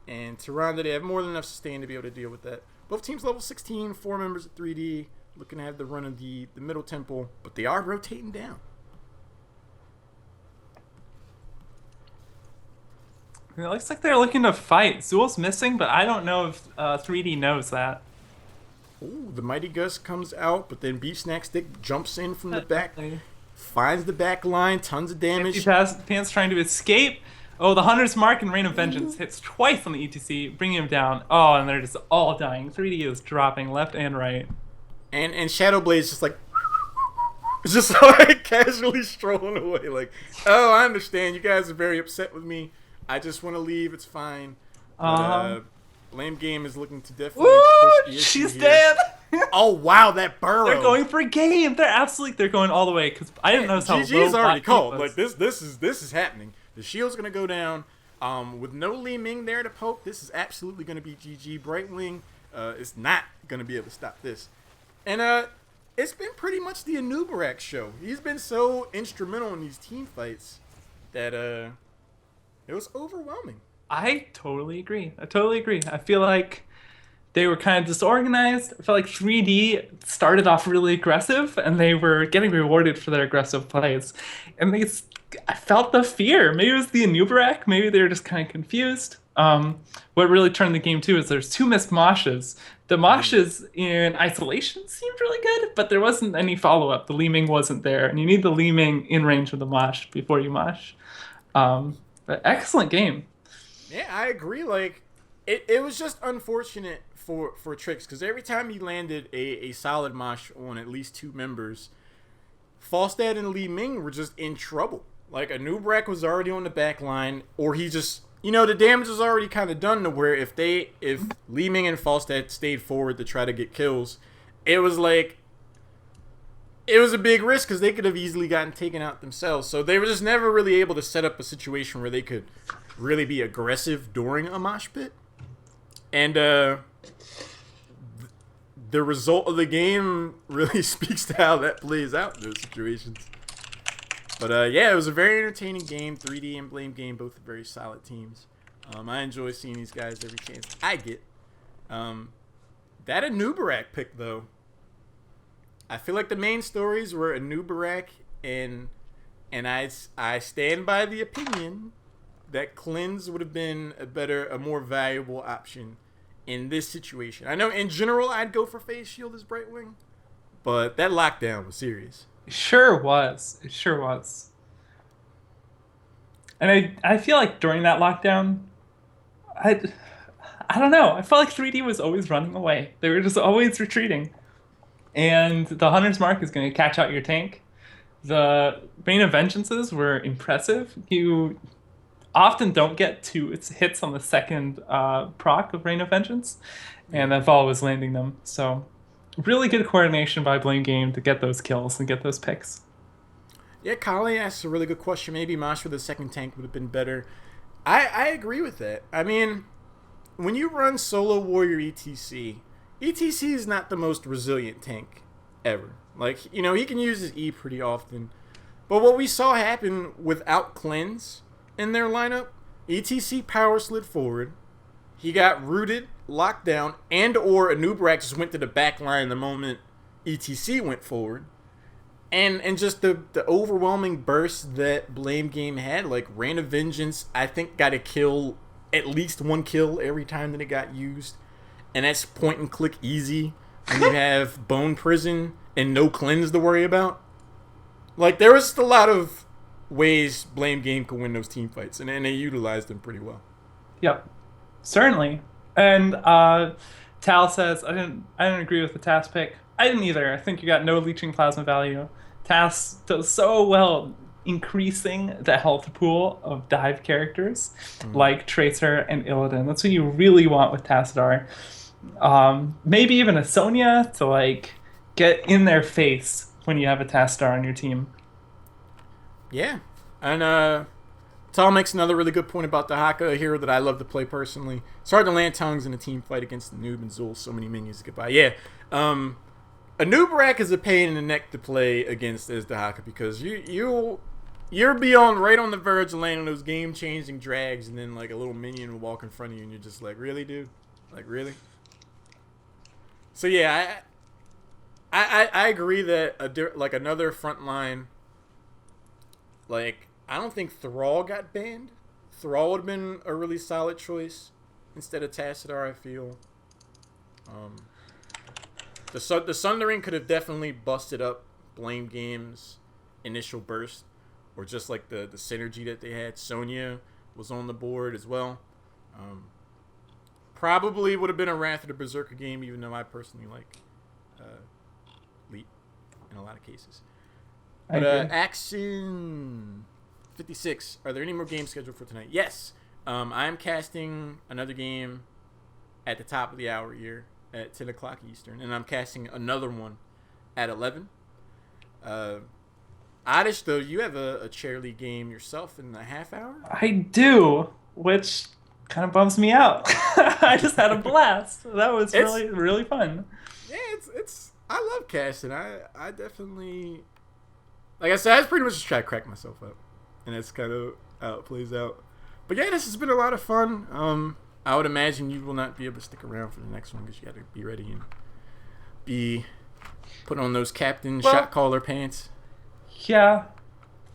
A: And Tyrande, they have more than enough sustain to be able to deal with that. Both teams level 16, 4 members of 3D. Looking to have the run of the middle temple. But they are rotating down.
B: It looks like they're looking to fight. Zool's missing, but I don't know if 3D knows that.
A: Ooh, the Mighty Gus comes out, but then Beef Snack Stick jumps in from the back. Finds the back line, tons of damage.
B: Pants trying to escape. Oh, the Hunter's Mark and Rain of Vengeance hits twice on the ETC, bringing him down. Oh, and they're just all dying. 3D is dropping left and right.
A: And Shadow Blade's just like... just like casually strolling away. Like, oh, I understand. You guys are very upset with me. I just want to leave. It's fine. But, Blame Game is looking to definitely push the issue
B: she's
A: here.
B: dead.
A: Oh wow, that burrow!
B: They're going for a game. They're going all the way because I didn't notice how low
A: GG's already called.
B: was.
A: Like this is happening. The shield's gonna go down. With no Li Ming there to poke, this is absolutely gonna be GG. Brightwing is not gonna be able to stop this. And it's been pretty much the Anubarak show. He's been so instrumental in these team fights that it was overwhelming.
B: I totally agree. I feel like they were kind of disorganized. I felt like 3D started off really aggressive, and they were getting rewarded for their aggressive plays. And I felt the fear. Maybe it was the Anubarak. Maybe they were just kind of confused. What really turned the game too is there's 2 missed moshes. The moshes in isolation seemed really good, but there wasn't any follow-up. The Li Ming wasn't there, and you need the Li Ming in range of the mosh before you mosh. But excellent game.
A: Yeah, I agree. Like, it was just unfortunate for Tricks, because every time he landed a solid mosh on at least 2 members, Falstad and Li Ming were just in trouble. Like, Anubarak was already on the back line, or he just, the damage was already kind of done to where if Li Ming and Falstad stayed forward to try to get kills, it was like, it was a big risk because they could have easily gotten taken out themselves. So they were just never really able to set up a situation where they could really be aggressive during a mosh pit. And the result of the game really speaks to how that plays out in those situations. But yeah, it was a very entertaining game. 3D and Blame Game, both very solid teams. I enjoy seeing these guys every chance I get. That Anubarak pick, though, I feel like the main stories were Anubarak, and I stand by the opinion that Cleanse would have been a more valuable option in this situation. I know in general I'd go for Face Shield as Brightwing, but that lockdown was serious.
B: It sure was. It sure was. And I feel like during that lockdown, I don't know. I felt like 3D was always running away. They were just always retreating. And the Hunter's Mark is going to catch out your tank. The Rain of Vengeances were impressive. You often don't get two hits on the second proc of Rain of Vengeance, and that Vol was landing them. So really good coordination by Blame Game to get those kills and get those picks.
A: Yeah, Kali asked a really good question. Maybe Mosh for the second tank would have been better. I agree with that. I mean, when you run Solo Warrior ETC is not the most resilient tank ever. Like, you know, he can use his E pretty often. But what we saw happen without Cleanse in their lineup, ETC power slid forward. He got rooted, locked down, and or Anubarak just went to the back line the moment ETC went forward. And just the overwhelming burst that Blame Game had, like Rain of Vengeance, I think got a kill, at least one kill every time that it got used. And that's point and click easy when you have Bone Prison and no Cleanse to worry about. Like, there was a lot of ways Blame Game could win those team fights, and they utilized them pretty well.
B: Yep, certainly. And Tal says, I didn't agree with the TAS pick. I didn't either. I think you got no leeching plasma value. TAS does so well increasing the health pool of dive characters like Tracer and Illidan. That's what you really want with Tassadar. Maybe even a Sonya to like get in their face when you have a Tassadar on your team.
A: Yeah, and Tal makes another really good point about the Haka, a hero that I love to play personally. It's hard to land tongues in a team fight against the noob and Zul. So many minions to get by. Yeah, Anubarak is a pain in the neck to play against as the Haka because you're right on the verge of landing those game-changing drags, and then like a little minion will walk in front of you, and you're just like, really, dude? Like, really? So yeah, I agree that like another frontline, like I don't think Thrall got banned. Thrall would have been a really solid choice instead of Tassadar, I feel. The Sundering could have definitely busted up Blame Game's initial burst, or just like the synergy that they had. Sonya was on the board as well. Probably would have been a Wrath of the Berserker game, even though I personally like Leap in a lot of cases. But Action 56, are there any more games scheduled for tonight? Yes. I'm casting another game at the top of the hour here at 10 o'clock Eastern, and I'm casting another one at 11. Oddish, though, you have a chair league game yourself in a half hour?
B: I do, which kind of bums me out. I just had a blast. That was really, really fun.
A: Yeah, it's I love casting. I definitely, like I said, I just pretty much just try to crack myself up, and that's kind of how it plays out. But yeah, this has been a lot of fun. I would imagine you will not be able to stick around for the next one because you got to be ready and be put on ththose captain shot caller pants.
B: Yeah,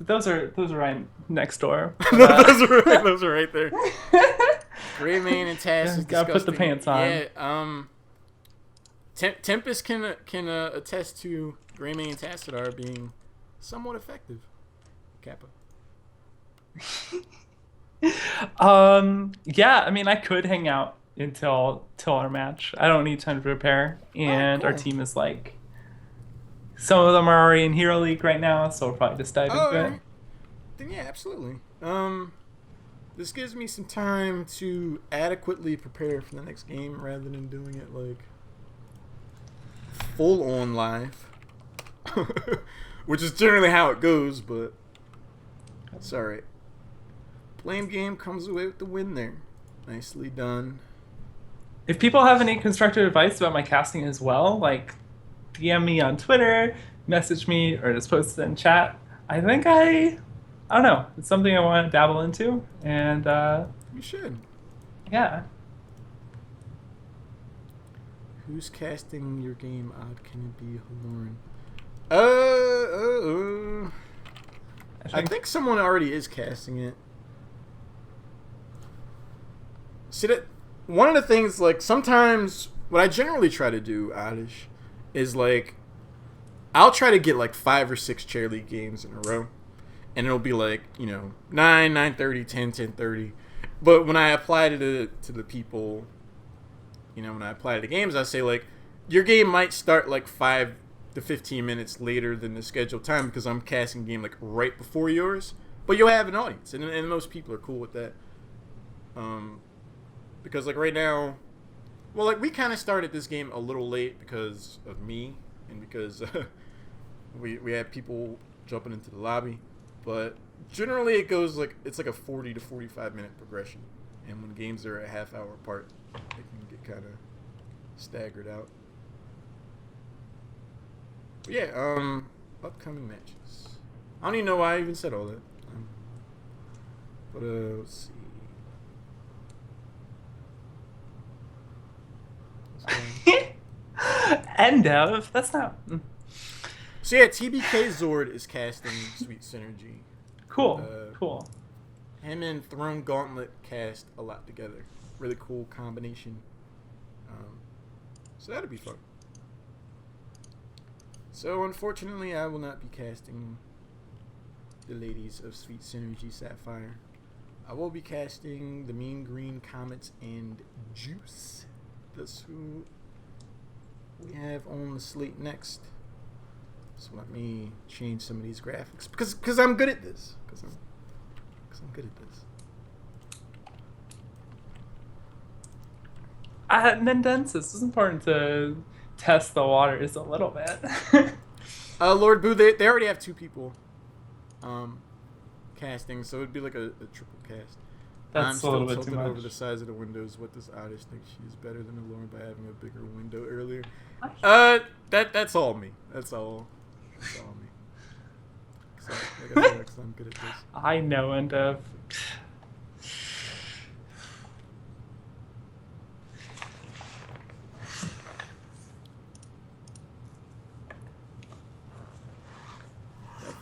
B: those are right next door.
A: those are right there. Greymane and Tass is
B: gotta put the pants on.
A: Yeah, Tempest can attest to Greymane and Tassadar being somewhat effective. Kappa.
B: Yeah, I mean, I could hang out until our match. I don't need time to prepare, and
A: cool.
B: Our team is like, some of them are already in Hero League right now, so we'll probably just dive into it.
A: Right. Then yeah, absolutely. This gives me some time to adequately prepare for the next game rather than doing it like full on live, which is generally how it goes. But that's all right. Blame Game comes away with the win there. Nicely done.
B: If people have any constructive advice about my casting as well, like DM me on Twitter, message me, or just post it in chat. I think I don't know. It's something I want to dabble into, and
A: You should.
B: yeah.
A: Who's casting your game? Odd can it be Lauren? I think someone already is casting it. See that one of the things, like, sometimes what I generally try to do, Oddish, is like I'll try to get like 5 or 6 chair league games in a row, and it'll be like 9, 9:30, 10, 10:30. But when I apply to the people, when I apply to the games, I say like your game might start like 5 to 15 minutes later than the scheduled time because I'm casting the game like right before yours, but you'll have an audience, and most people are cool with that. Because like right now, well, like we kind of started this game a little late because of me and because we had people jumping into the lobby, but generally it goes like it's like a 40 to 45 minute progression, and when games are a half hour apart, it can get kind of staggered out. But yeah, upcoming matches. I don't even know why I even said all that. But let's see.
B: End of. That's not
A: So yeah, TBK Zord is casting Sweet Synergy.
B: cool. Cool.
A: Him and Throne Gauntlet cast a lot together. Really cool combination. So that'll be fun. So unfortunately, I will not be casting the ladies of Sweet Synergy Sapphire. I will be casting the Mean Green Comets and Juice. That's who we have on the slate next. So let me change some of these graphics because I'm good at this. Because I'm good at this.
B: Nendensis, it's important to test the waters a little bit.
A: Lord Boo, they already have 2 people casting, so it'd be like a triple cast.
B: That's
A: I'm
B: a
A: still
B: little bit too
A: tilted
B: much.
A: over the size of the windows. What does Oddish think she's better than Lauren by having a bigger window earlier? That's all me. That's all me. So, like I said, I'm good at this.
B: I know, and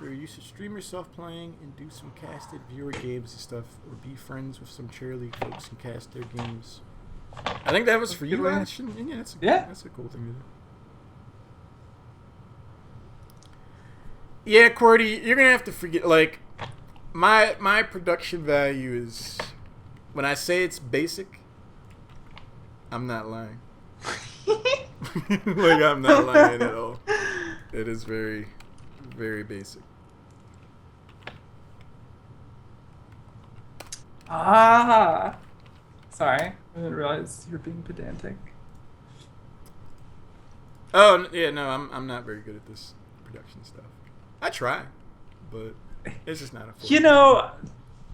A: You should stream yourself playing and do some casted viewer games and stuff, or be friends with some chair league folks and cast their games. I think that was for you, Ash. Yeah, that's a cool thing to do. Yeah, QWERTY, you're gonna have to forget. Like, my production value is, when I say it's basic, I'm not lying. Like, I'm not lying at all. It is very, very basic.
B: Sorry, I didn't realize you're being pedantic.
A: Oh yeah, no, I'm not very good at this production stuff. I try, but it's just not a full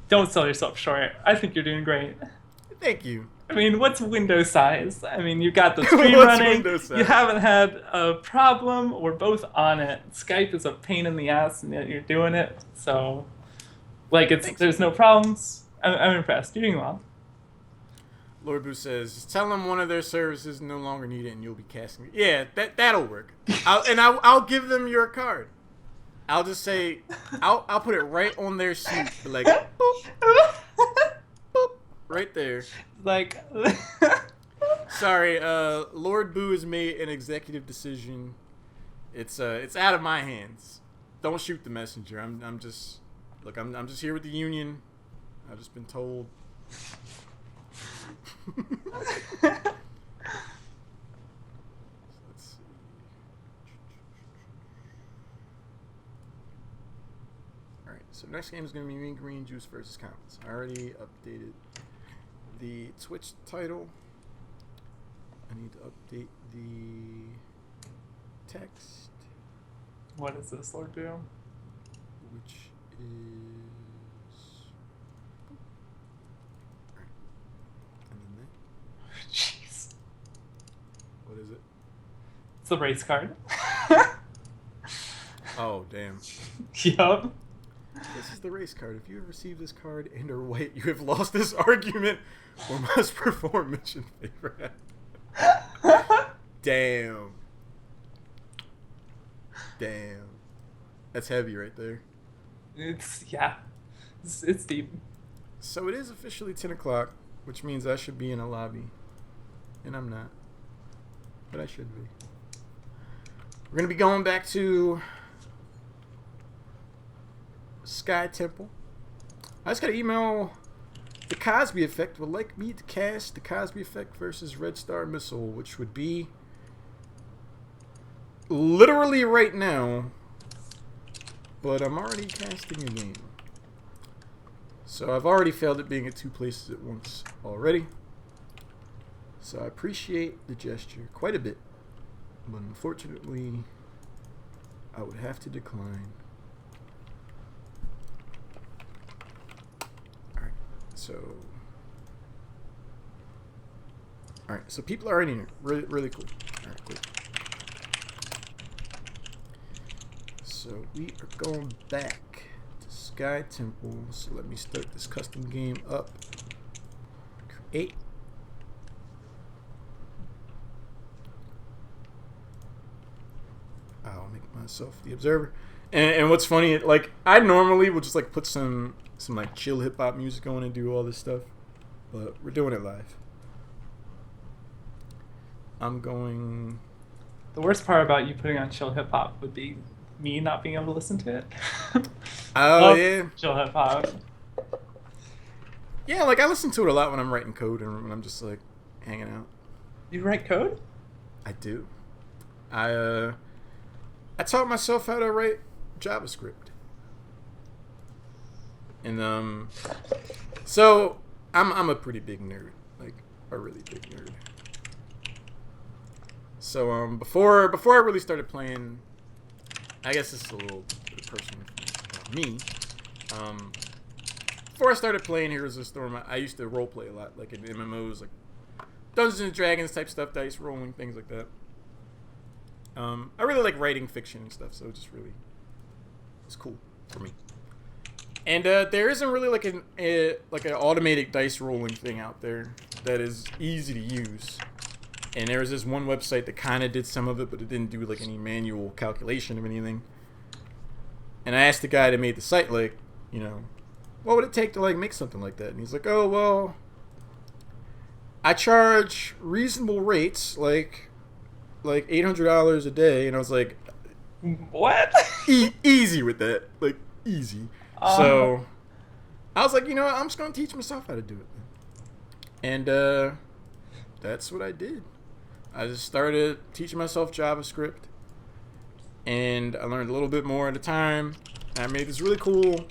B: Don't sell yourself short. I think you're doing great.
A: Thank you.
B: I mean, what's window size? I mean, you got the screen running. You haven't had a problem. We're both on it. Skype is a pain in the ass, and yet you're doing it. So, like, there's no problems. I'm impressed. You're doing well.
A: Lord Boo says, just tell them one of their services no longer needed, and you'll be casting it. Yeah, that'll work. I'll give them your card. I'll just say, I'll put it right on their sheet, like, boop, boop, right there.
B: Like,
A: sorry, Lord Boo has made an executive decision. It's out of my hands. Don't shoot the messenger. I'm just here with the union. I've just been told. Let's see. Alright, so next game is going to be Mean Green Juice versus Comets. I already updated the Twitch title. I need to update the text.
B: What is this, Lord Boo?
A: Which is...
B: Jeez.
A: is it?
B: It's the race card.
A: Oh, damn.
B: Yup.
A: This is the race card. If you have received this card and are white, you have lost this argument or must perform mission favor. Damn. Damn. That's heavy right there.
B: It's deep.
A: So it is officially 10 o'clock, which means I should be in a lobby. And I'm not. But I should be. We're going to be going back to Sky Temple. I just got an email. The Cosby Effect would like me to cast the Cosby Effect versus Red Star Missile, which would be literally right now. But I'm already casting a game. So I've already failed at being at 2 places at once already. So I appreciate the gesture quite a bit. But unfortunately, I would have to decline. Alright, so people are in here. Really, really cool. Alright, cool. So we are going back to Sky Temple. So let me start this custom game up. Create. I'll make myself the observer. And what's funny, like, I normally would just like put some like chill hip hop music on and do all this stuff, but we're doing it live. I'm going.
B: The worst part about you putting on chill hip hop would be me not being able to listen to it.
A: Oh yeah,
B: chill hip hop.
A: Yeah, like I listen to it a lot when I'm writing code and when I'm just like hanging out.
B: You write code?
A: I do. I taught myself how to write JavaScript. And so I'm a pretty big nerd, like a really big nerd. So before I really started playing, I guess this is a little bit personal about me. Before I started playing Heroes of the Storm, I used to roleplay a lot, like in MMOs, like Dungeons and Dragons type stuff, dice rolling, things like that. I really like writing fiction and stuff, so it's cool for me. And there isn't really like an automated dice rolling thing out there that is easy to use. And there was this one website that kind of did some of it, but it didn't do like any manual calculation of anything. And I asked the guy that made the site, like, you know, what would it take to like make something like that? And he's like, oh well, I charge reasonable rates, like $800 a day. And I was like,
B: what?
A: Easy with that, like easy. So I was like, you know what? I'm just gonna teach myself how to do it. And that's what I did. I just started teaching myself JavaScript, and I learned a little bit more at a time. And I made this really cool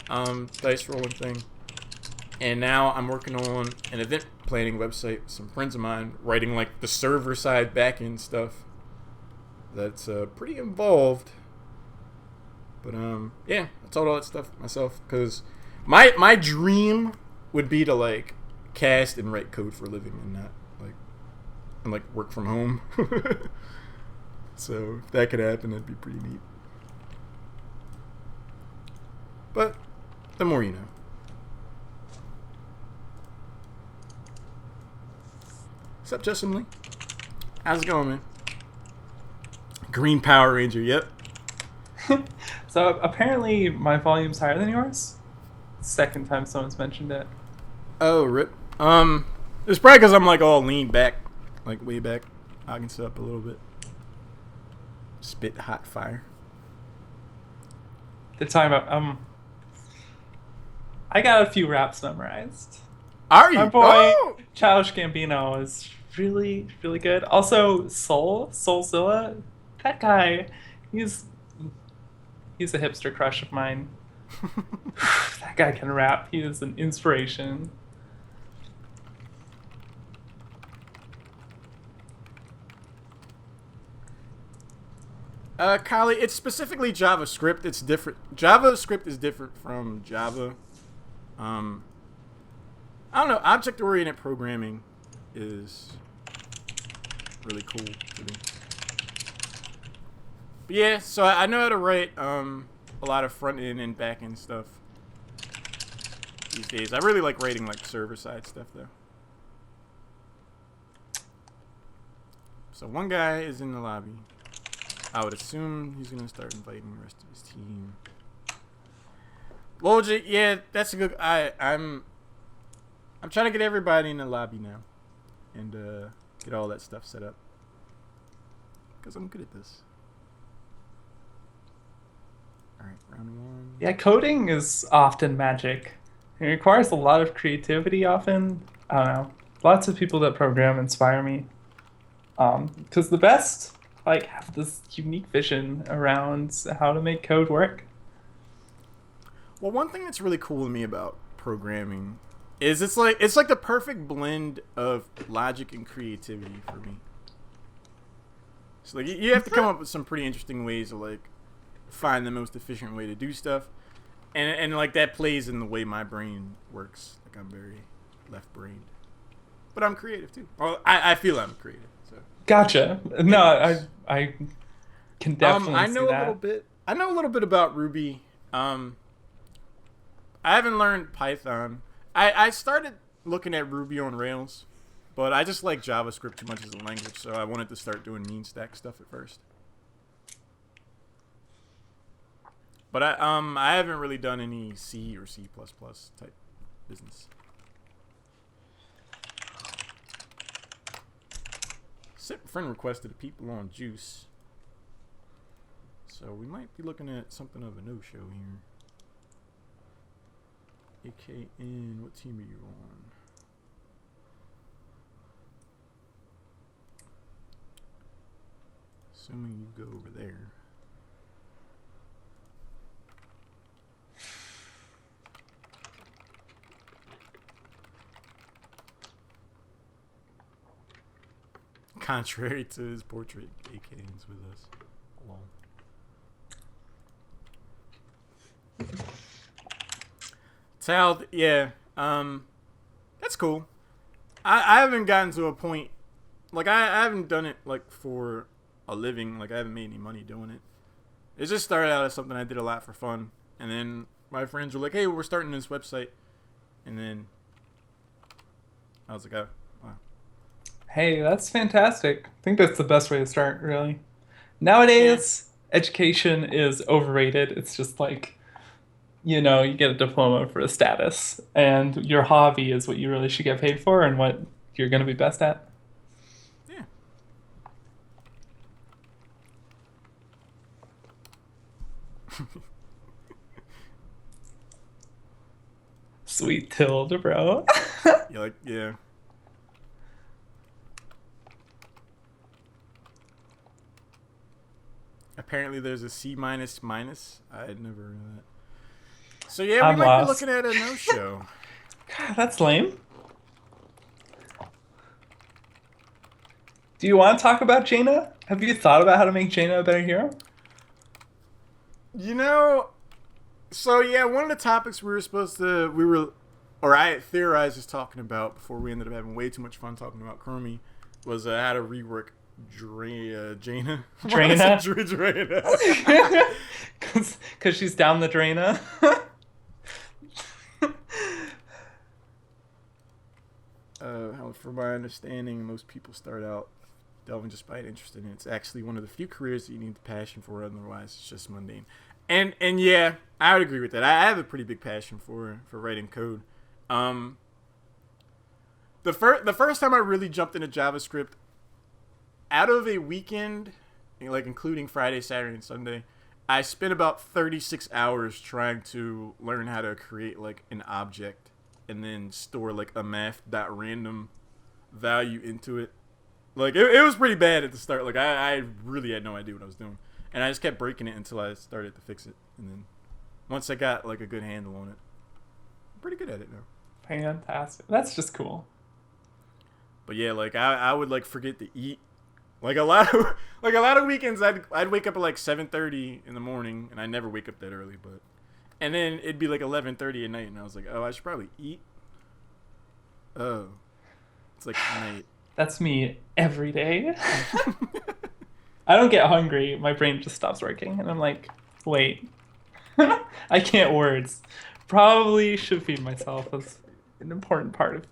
A: dice rolling thing. And now I'm working on an event planning website with some friends of mine, writing like the server side backend stuff. That's pretty involved. But yeah, I taught all that stuff myself because my dream would be to like cast and write code for a living and not like work from home. So if that could happen, that'd be pretty neat. But the more you know. What's up, Justin Lee? How's it going, man? Green Power Ranger, yep.
B: So apparently my volume's higher than yours. Second time someone's mentioned it.
A: Oh, rip. It's probably because I'm like all leaned back, like way back. I can sit up a little bit. Spit hot fire.
B: The time I got a few raps memorized.
A: Are you?
B: My boy Childish Gambino is really, really good. Also, Soulzilla, that guy, he's a hipster crush of mine. That guy can rap. He is an inspiration.
A: Kylie, it's specifically JavaScript. It's different. JavaScript is different from Java. I don't know. Object-oriented programming is really cool to me. But yeah, so I know how to write a lot of front end and back end stuff these days. I really like writing like server side stuff though. So one guy is in the lobby. I would assume he's gonna start inviting the rest of his team. Logic, yeah, that's a good. I'm trying to get everybody in the lobby now, and get all that stuff set up because I'm good at this. All right, round one.
B: Yeah, coding is often magic. It requires a lot of creativity often. I don't know. Lots of people that program inspire me. Because the best like have this unique vision around how to make code work.
A: Well, one thing that's really cool to me about programming is it's like the perfect blend of logic and creativity for me. So like you have to come up with some pretty interesting ways to like find the most efficient way to do stuff, and like that plays in the way my brain works. Like I'm very left-brained, but I'm creative too. Well, I feel I'm creative. So
B: Gotcha. No, I can definitely
A: I
B: see
A: know
B: that.
A: a little bit. I know a little bit about Ruby. I haven't learned Python. I started looking at Ruby on Rails, but I just like JavaScript too much as a language, so I wanted to start doing mean stack stuff at first. But I haven't really done any C or C++ type business. Friend requested people on Juice, so we might be looking at something of a no-show here. AKN, what team are you on? Assuming you go over there. Contrary to his portrait, AKN's with us. Alone. Tal, yeah, that's cool. I haven't gotten to a point, like I haven't done it like for a living, like I haven't made any money doing it. It just started out as something I did a lot for fun, and then my friends were like, "Hey, we're starting this website," and then I was like, "Oh, wow."
B: Hey, that's fantastic. I think that's the best way to start, really.
A: Yeah.
B: Nowadays, education is overrated. It's just like, you get a diploma for a status, and your hobby is what you really should get paid for and what you're going to be best at.
A: Yeah.
B: Sweet tilde, bro.
A: Yeah, like, yeah. Apparently there's a C minus minus. I had never heard of that. So yeah, we
B: I'm
A: might be
B: lost.
A: looking at a no-show.
B: God, that's lame. Do you want to talk about Jaina? Have you thought about how to make Jaina a better hero?
A: You know, so yeah, one of the topics I theorized was talking about before we ended up having way too much fun talking about Chromie was how to rework Jaina.
B: Draina?
A: Draina.
B: Because she's down the Draina.
A: From my understanding, most people start out delving just by interest in it. It's actually one of the few careers that you need the passion for. Otherwise, it's just mundane. And yeah, I would agree with that. I have a pretty big passion for writing code. The first time I really jumped into JavaScript, out of a weekend, like including Friday, Saturday, and Sunday, I spent about 36 hours trying to learn how to create like an object and then store like a math.random value into it. Like it was pretty bad at the start. Like I really had no idea what I was doing, and I just kept breaking it until I started to fix it. And then once I got like a good handle on it, I'm pretty good at it now.
B: Fantastic. That's just cool.
A: But yeah, like I would like forget to eat. Like a lot of weekends, I'd wake up at like 7:30 in the morning, and I never wake up that early. But and then it'd be like 11:30 at night, and I was like, oh, I should probably eat. Oh, it's like night.
B: That's me every day. I don't get hungry. My brain just stops working, and I'm like, wait, I can't words. Probably should feed myself as an important part of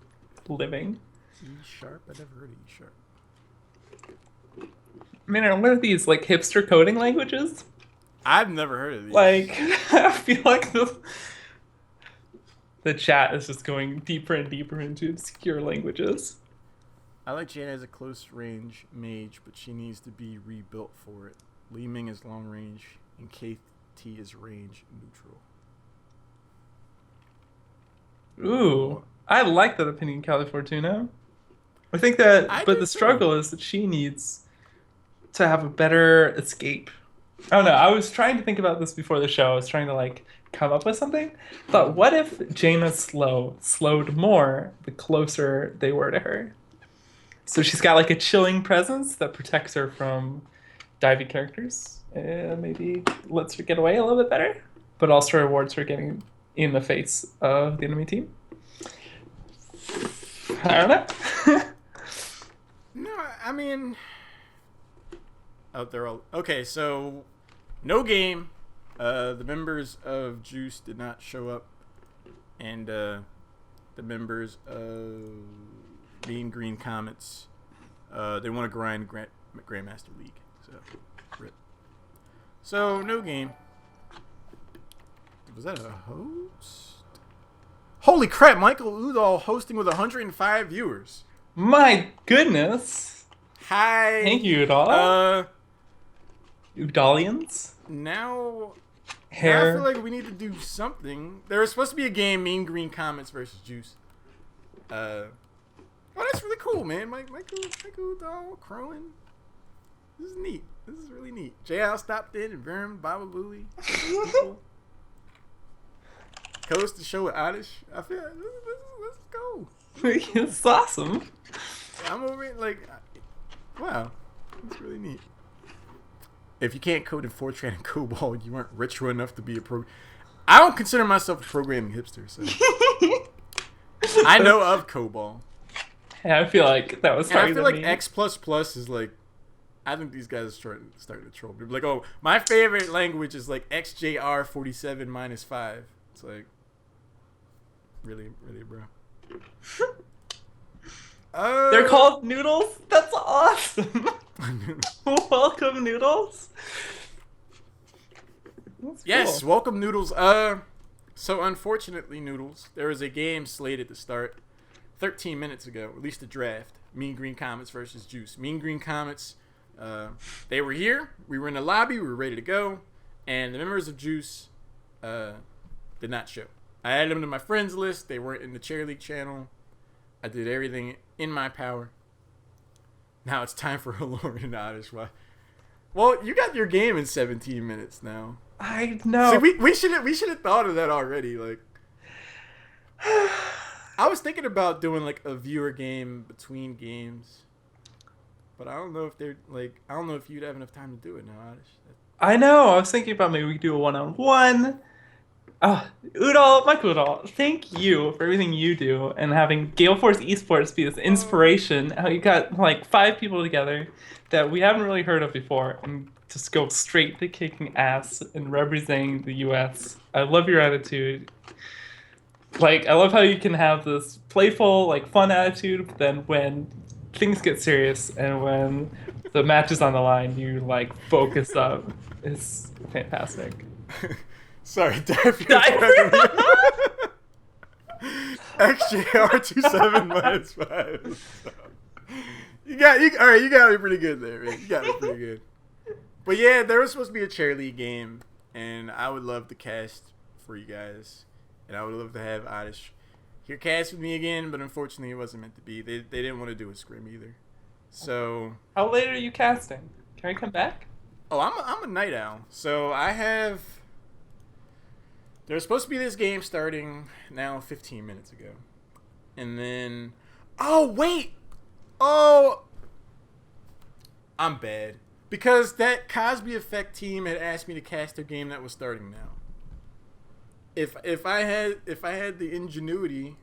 B: living.
A: E sharp? I never heard of E sharp.
B: I mean, what are these like hipster coding languages?
A: I've never heard of
B: Like,
A: these.
B: I feel like the chat is just going deeper and deeper into obscure languages.
A: I like Jaina as a close range mage, but she needs to be rebuilt for it. Li Ming is long range, and KT is range neutral.
B: Ooh,
A: What?
B: I like that opinion, Cali Fortuna. I think
A: I
B: that, but
A: do
B: the
A: too.
B: struggle is that she needs to have a better escape. I don't know. I was trying to think about this before the show. I was trying to like come up with something. Thought,
A: Mm.
B: what if Jaina's slowed more the closer they were to her? So she's got like a chilling presence that protects her from divey characters. Maybe lets her get away a little bit better, but also rewards her getting in the face of the enemy team. I don't know.
A: No, I mean, out there all okay. So, no game. The members of Juice did not show up, and the members of Mean Green Comets, they want to grind Grandmaster League. So, rip. So no game. Was that a host? Holy crap! Michael Udall hosting with 105 viewers.
B: My goodness.
A: Hi.
B: Thank you, Udall.
A: Uh,
B: Udallians?
A: now Now I feel
B: Hair.
A: like we need to do something. There was supposed to be a game, Mean Green Comets versus Juice. Oh, that's really cool, man. Michael Dahl, Crowan. This is neat. This is really neat. JL stopped in and Vern, Baba Booey. People. Coast to show with Oddish. I feel like let's go.
B: It's awesome.
A: I'm over it like, wow. That's really neat. If you can't code in Fortran and COBOL, you aren't retro enough to be a pro. I don't consider myself a programming hipster, so I know of COBOL.
B: Yeah, I feel like that was
A: And I
B: probably
A: feel
B: the
A: like
B: meme.
A: X is like, I think these guys are starting to troll. They're like, oh, my favorite language is like XJR47 minus 5. It's like, really, bro.
B: They're called noodles? That's awesome. Welcome, noodles. That's
A: Yes,
B: cool.
A: welcome, Noodles. So unfortunately, Noodles, there was a game slated to start 13 minutes ago, at least the draft. Mean Green Comets versus Juice. Mean Green Comets, they were here. We were in the lobby. We were ready to go. And the members of Juice did not show. I added them to my friends list. They weren't in the Chair League channel. I did everything in my power. Now it's time for Lauren and Oddish. Well, you got your game in 17 minutes now.
B: I
A: See,
B: know.
A: we should have thought of that already. Like, I was thinking about doing like a viewer game between games, but I don't know if they're like, I don't know if you'd have enough time to do it now, Oddish.
B: I know. I was thinking about maybe we could do a one-on-one. Oh, Udall, Mike Udall, thank you for everything you do and having Gale Force Esports be this inspiration. How you got like 5 people together that we haven't really heard of before and just go straight to kicking ass and representing the US. I love your attitude. Like, I love how you can have this playful, like fun attitude, but then when things get serious and when the match is on the line, you like focus up. It's fantastic.
A: Sorry, Dave.
B: Diarrhea!
A: XJR27 minus 5. All right. You got me pretty good there, man. You got me pretty good. But yeah, there was supposed to be a Chair League game, and I would love to cast for you guys, and I would love to have Oddish here cast with me again, but unfortunately it wasn't meant to be. They didn't want to do a scrim either. So,
B: How late are you casting? Can I come back?
A: oh, I'm a night owl. So I have. There's supposed to be this game starting now 15 minutes ago, and then, oh wait, oh, I'm bad. Because that Cosby Effect team had asked me to cast their game that was starting now. If I had the ingenuity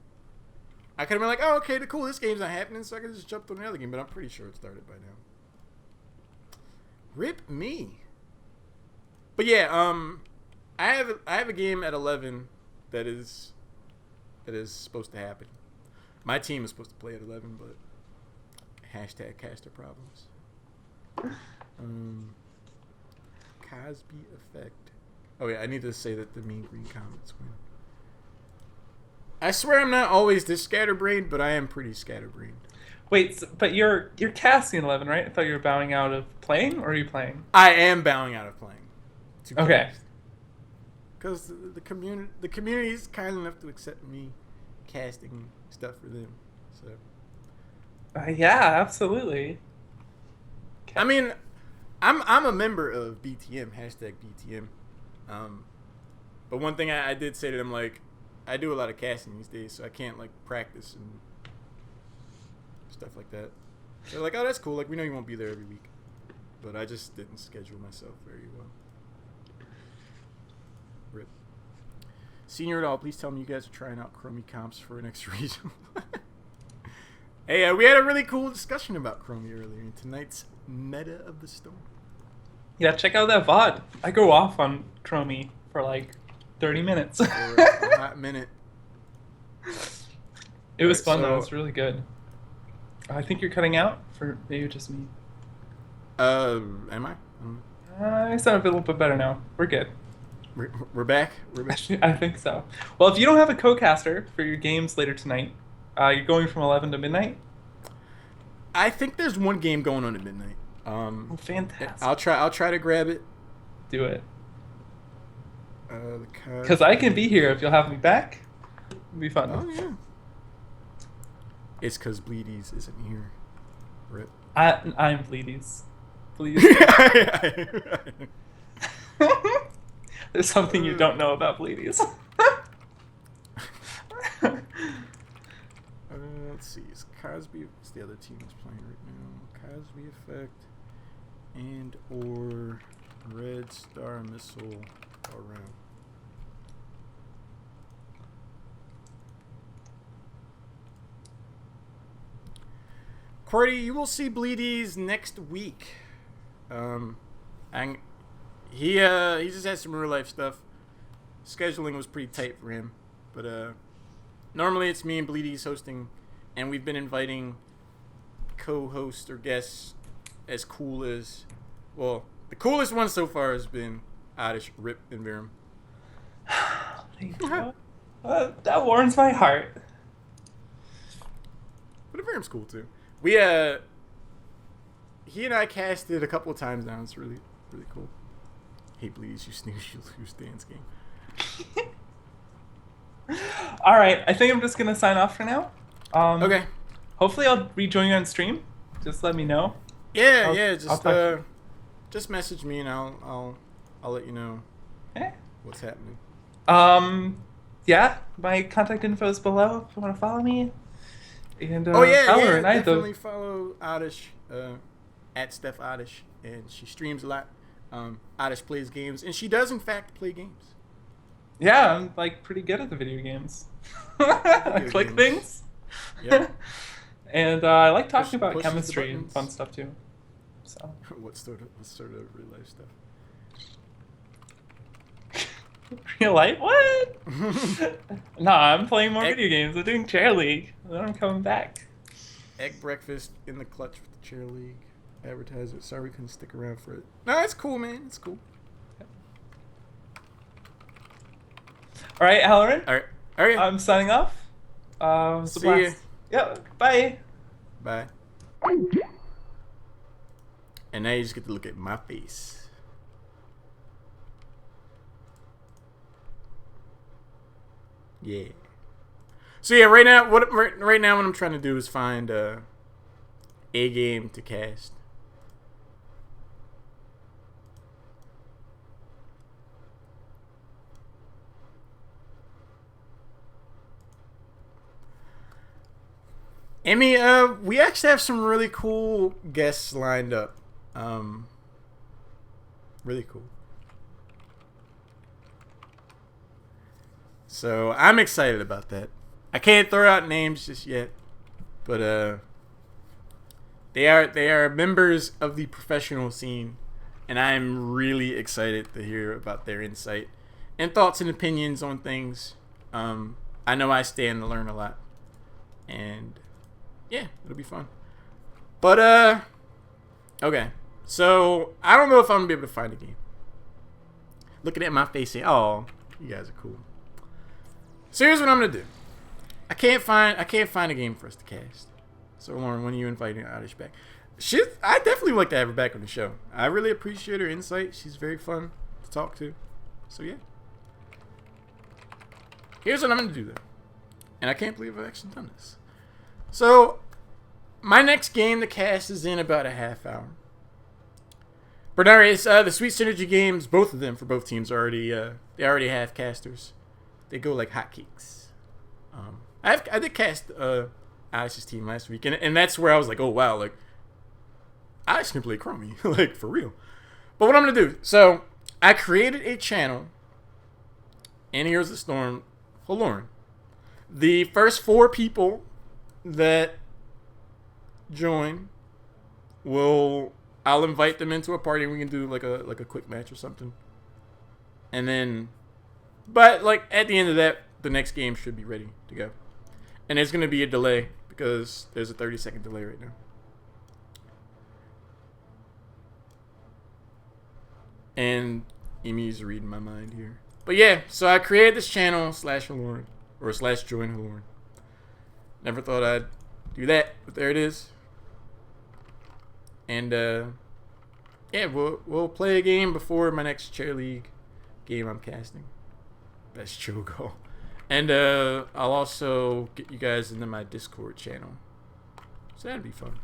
A: I could have been like, oh, okay, cool, this game's not happening, so I could just jump to another game. But I'm pretty sure it started by now. Rip me. But yeah, I have a game at 11 that is supposed to happen. My team is supposed to play at 11, but hashtag caster problems. Cosby effect. Oh yeah, I need to say that the mean green comments win. I swear I'm not always this scatterbrained, but I am pretty scatterbrained.
B: Wait, but you're casting 11, right? I thought you were bowing out of playing, or are you playing?
A: I am bowing out of playing.
B: Okay.
A: Because the community is kind enough to accept me casting stuff for them. So.
B: Yeah, absolutely.
A: I mean, I'm a member of BTM, hashtag BTM. But one thing I did say to them, like, I do a lot of casting these days, so I can't, like, practice and stuff like that. They're like, oh, that's cool. Like, we know you won't be there every week. But I just didn't schedule myself very well. Rip. Senior at all, please tell me you guys are trying out Chromie comps for next reason. Hey, we had a really cool discussion about Chromie earlier in tonight's Meta of the Storm.
B: Yeah, check out that VOD. I go off on Chromie for like 30 minutes.
A: For a hot minute.
B: It was fun, though. It was really good. I think you're cutting out, for maybe just me.
A: Am I?
B: I sound a little bit better now. We're good.
A: We're back? We're back?
B: I think so. Well, if you don't have a co-caster for your games later tonight, you're going from 11 to midnight?
A: I think there's one game going on at midnight.
B: Oh, fantastic.
A: I'll try to grab it.
B: Do it. Because I can be here if you'll have me back. It'll be fun.
A: Oh, yeah. It's because Bleedies isn't here. Rip.
B: I'm Bleedies. Please. There's something you don't know about Bleedies.
A: Let's see. Is Cosby? What's the other team that's playing right now? Cosby effect and or Red Star Missile around. Cordy, you will see Bleedies next week. He just had some real life stuff. Scheduling was pretty tight for him, but normally it's me and Bleedies hosting, and we've been inviting co-hosts or guests as cool as, well, the coolest one so far has been Oddish, Rip, and Virum.
B: Thank you. That warms my heart.
A: But Virum's cool too. He and I casted a couple of times now. It's really, really cool. Hey, please, you snooze, you lose dance game.
B: All right, I think I'm just gonna sign off for now.
A: Okay.
B: Hopefully, I'll rejoin you on stream. Just let me know.
A: Yeah, just message me and I'll let you know what's happening.
B: Yeah, my contact info is below if you want to follow me. And
A: definitely follow Oddish at Steph Oddish, and she streams a lot. Oddish plays games, and she does in fact play games.
B: Yeah, I'm like pretty good at the video games. I click things.
A: Yeah.
B: And I like talking about chemistry and fun stuff too. So.
A: What sort of real life stuff?
B: Real life? What? Nah, I'm playing more video games. I'm doing chair league. Then I'm coming back.
A: Egg breakfast in the clutch with the chair league. Advertiser. Sorry we couldn't stick around for it. No, it's cool, man. It's cool.
B: All right, Halloran.
A: All right.
B: I'm signing off.
A: See you.
B: Yeah. Bye.
A: Bye. And now you just get to look at my face. Yeah. So yeah, right now what I'm trying to do is find a game to cast. Emmy, we actually have some really cool guests lined up. Really cool. So I'm excited about that. I can't throw out names just yet, but they are members of the professional scene, and I'm really excited to hear about their insight and thoughts and opinions on things. I know I stand to learn a lot, and yeah, it'll be fun. But okay, so I don't know if I'm gonna be able to find a game. Looking at my face saying, "Oh, you guys are cool." So here's what I'm gonna do. I can't find a game for us to cast. So Lauren, when are you inviting Oddish back? I definitely would like to have her back on the show. I really appreciate her insight. She's very fun to talk to. So yeah. Here's what I'm gonna do though. And I can't believe I've actually done this. So my next game to cast is in about a half hour. Bernarius, the Sweet Synergy games, both of them for both teams are already they already have casters. They go like hotcakes. I did cast Alex's team last week, and that's where I was like, oh wow, like Alex can play Chromie, like for real. But what I'm gonna do, so I created a channel, and here's the storm. Hold on. The first 4 people that join I'll invite them into a party, and we can do like a quick match or something. And then, but like at the end of that, the next game should be ready to go. And there's going to be a delay because there's a 30-second delay right now. And Amy's reading my mind here. But yeah, so I created this channel /Halorn or /join Halorn. Never thought I'd do that, but there it is. And yeah, we'll play a game before my next chair league game I'm casting. Best Chogo. And I'll also get you guys into my Discord channel. So that'd be fun.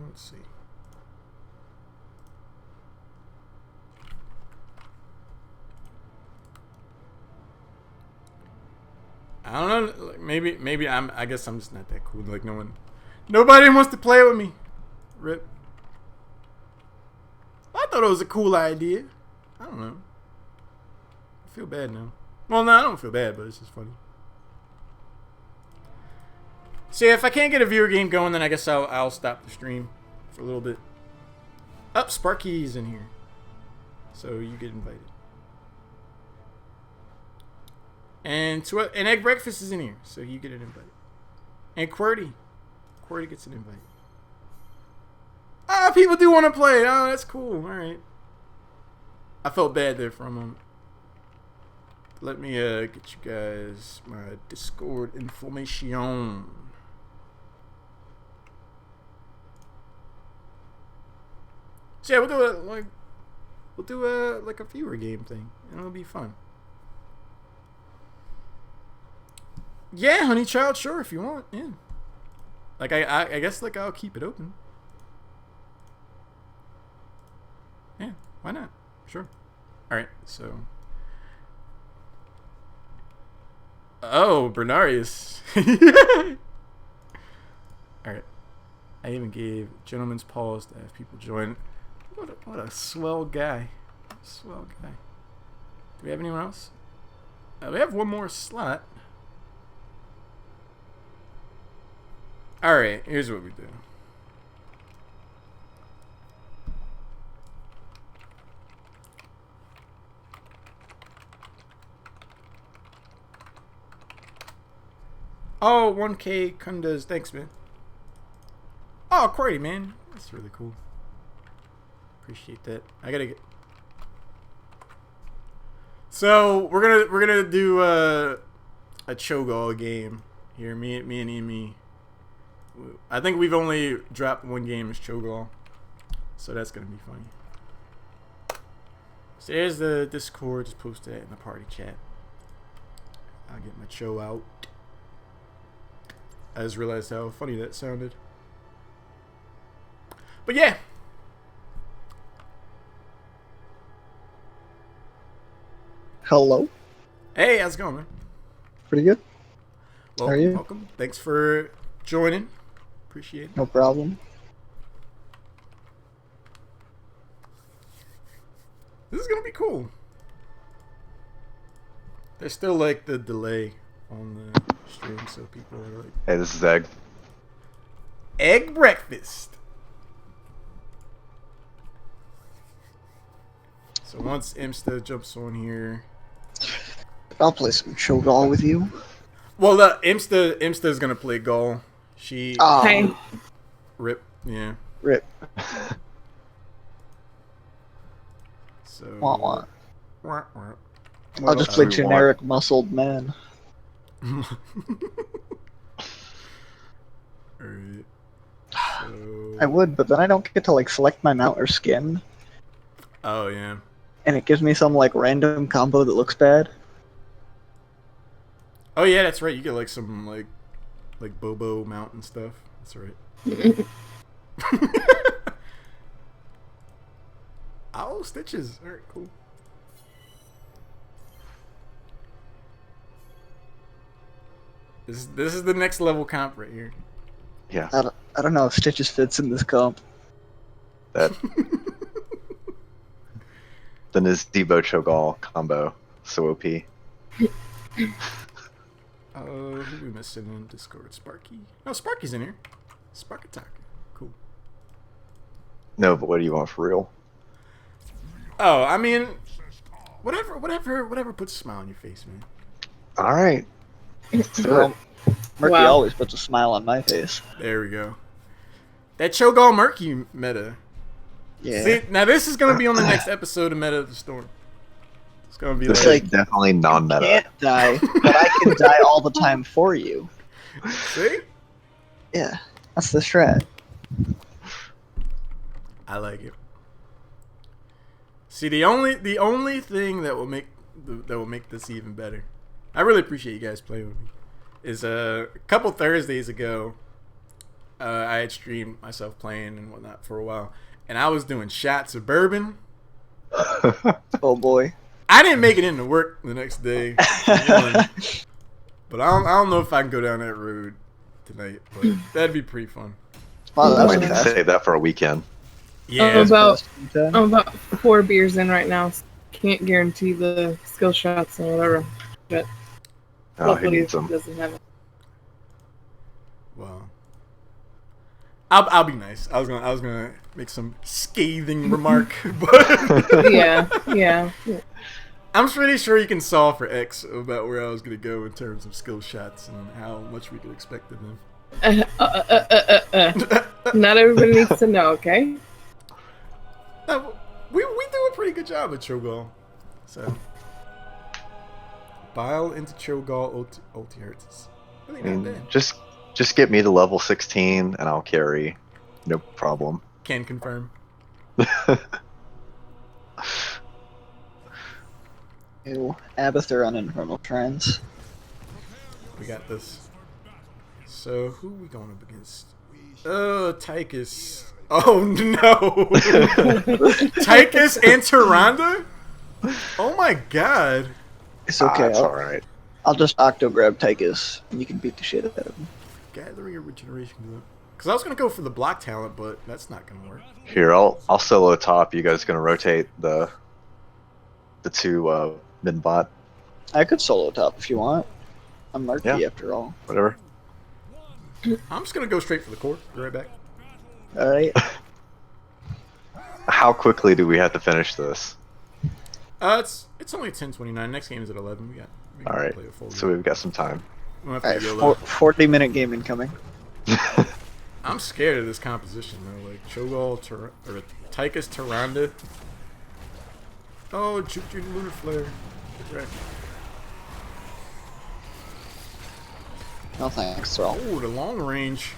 A: Let's see. I don't know. Like maybe I guess I'm just not that cool. Like nobody wants to play with me. Rip. I thought it was a cool idea. I don't know. I feel bad now. Well, no, I don't feel bad, but it's just funny. See, if I can't get a viewer game going, then I guess I'll stop the stream for a little bit. Sparky's in here, so you get invited. And Egg Breakfast is in here, so you get an invite. And QWERTY gets an invite. People do want to play. Oh, that's cool. All right. I felt bad there for a moment. Let me get you guys my Discord information. So yeah, we'll do a viewer game thing, and it'll be fun. Yeah, honey child, sure, if you want. Yeah. Like I guess like I'll keep it open. Yeah, why not? Sure. Alright, so oh, Bernarius. Alright. I even gave Gentleman's Pause to have people join. What a swell guy. Swell guy. Do we have anyone else? We have one more slot. Alright, here's what we do. Oh, 1K Kundas. Thanks, man. Oh, QWERTY, man. That's really cool. Appreciate that. I gotta get... So, we're gonna do a Cho'Gall game here. Me and Amy. I think we've only dropped one game as Cho'Gall, so that's gonna be funny. So there's the Discord. Just post that in the party chat. I'll get my Cho out. I just realized how funny that sounded. But yeah.
C: Hello.
A: Hey, how's it going, man?
C: Pretty good. How are
A: Welcome,
C: you?
A: welcome. Thanks for joining. Appreciate it.
C: No problem.
A: This is gonna be cool. There's still like the delay on the stream, so people are like,
D: Hey, this is Egg.
A: egg breakfast. So once Imsta jumps on here,
C: I'll play some Shogal with you.
A: well, Imsta's gonna play Gaul. She
C: Ah,
E: Hey.
A: rip, yeah.
C: rip.
A: So
C: Wah, wah.
A: Wah, wah.
C: I'll just
D: else
C: play
D: do we
C: generic muscled man.
A: Alright.
C: I would, but then I don't get to like select my mount or skin,
A: Oh yeah.
C: and it gives me some like random combo that looks bad.
A: Oh yeah, that's right. You get like some like Bobo mount and stuff. That's right. Oh, stitches. All right, cool. This is the next level comp right here.
D: Yeah,
C: I don't know if Stitches fits in this comp.
D: that the Nazebo Cho'Gall combo. So OP.
A: Who we missing in Discord? Sparky. Oh, Sparky's in here. Spark attack. Cool.
D: No, but what do you want for real?
A: Oh, I mean, whatever puts a smile on your face, man.
D: All right. Let's do it.
C: Well, Murky
E: Wow.
C: always puts a smile on my face.
A: There we go. That Cho'Gall Murky meta.
C: Yeah.
A: See, now this is gonna be on the next episode of Meta of the Storm. It's gonna be
D: This
A: like,
D: is definitely non-meta.
C: Can't die, but I can die all the time for you.
A: see,
C: Yeah, that's the strat.
A: I like it. See, the only thing that will make this even better, I really appreciate you guys playing with me, is a couple Thursdays ago, I had streamed myself playing and whatnot for a while, and I was doing shots of bourbon.
C: Oh boy.
A: I didn't make it into work the next day, but I don't know if I can go down that road tonight. But that'd be pretty fun.
C: Wow, that
D: I
C: was
D: might
C: fast.
D: save that for a weekend.
A: Yeah,
E: I'm about 4 beers in right now. So can't guarantee the skill shots or whatever. But
D: Oh, he
E: hopefully
D: needs
E: it
D: them.
E: doesn't have it.
A: well, I'll be nice. I was gonna make some scathing remark, but
E: Yeah.
A: I'm pretty sure you can solve for X about where I was gonna go in terms of skill shots and how much we could expect of them.
E: Not everybody needs to know, okay?
A: No, we do a pretty good job at Cho'Gall. So, Bile into Cho'Gall ulti hurts. It's really
D: I
A: not
D: mean,
A: bad.
D: just get me to level 16 and I'll carry. No problem.
A: Can confirm.
C: Ew, Abathur on Infernal Shrines.
A: We got this. So who we going up against? Tychus. Oh no! Tychus and Tyrande? Oh my god!
C: It's okay.
D: It's alright.
C: I'll just octo grab Tychus, and you can beat the shit out of him.
A: Gathering a regeneration glove. Because I was gonna go for the block talent, but that's not gonna work.
D: Here, I'll solo top. You guys gonna rotate the two mid and bot,
C: I could solo top if you want. I'm Murky
D: Yeah.
C: after all.
D: whatever.
A: I'm just gonna go straight for the core. Be right back.
C: Alright.
D: How quickly do we have to finish this?
A: It's only 10:29. Next game is at 11. We can
D: All right,
A: play a full
D: so
A: game.
D: we've got some time.
A: We don't have
C: Alright,
A: to go low.
C: 40-minute game incoming.
A: I'm scared of this composition though. Like Cho'Gall or Tychus Tyrande. Oh, juke your lunar flare. Get wrecked.
C: No thanks, Thrall.
A: Oh, the long range.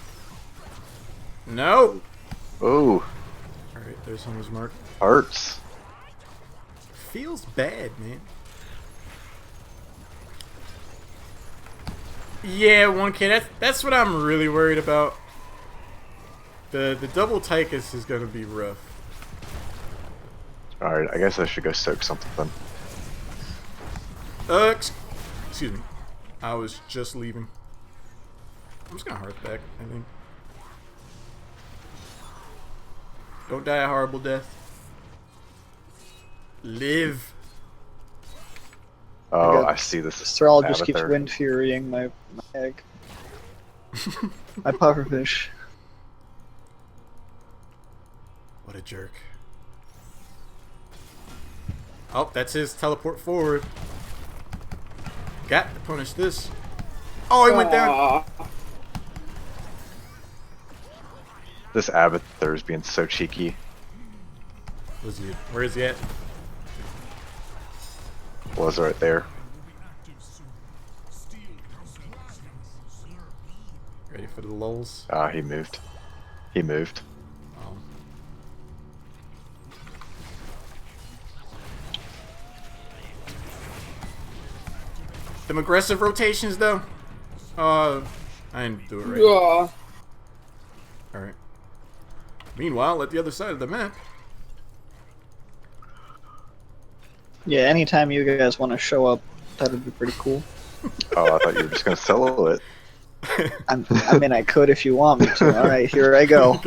A: No.
D: Oh,
A: All right, there's Hunter's mark.
D: hurts.
A: Feels bad, man. Yeah, 1K. That's what I'm really worried about. The double Tychus is gonna be rough.
D: Alright, I guess I should go soak something.
A: Excuse me. I was just leaving. I'm just gonna hearth back, I think. Don't die a horrible death. Live.
D: Oh, I see this.
C: This thrall just keeps
D: Avatar.
C: wind furying my egg. My pufferfish.
A: What a jerk. Oh, that's his teleport forward. Got to punish this. Oh, he went down.
E: Aw.
D: This Avatar is being so cheeky.
A: Where is he at?
D: Was right there.
A: Ready for the lulls?
D: Ah, he moved. He moved.
A: Oh. Them aggressive rotations, though. I didn't do it right.
E: Aw.
A: Alright. Meanwhile, at the other side of the map.
C: Yeah, anytime you guys want to show up, that'd be pretty cool.
D: Oh, I thought you were just gonna solo it.
C: I mean, I could if you want me to. Alright, here I go.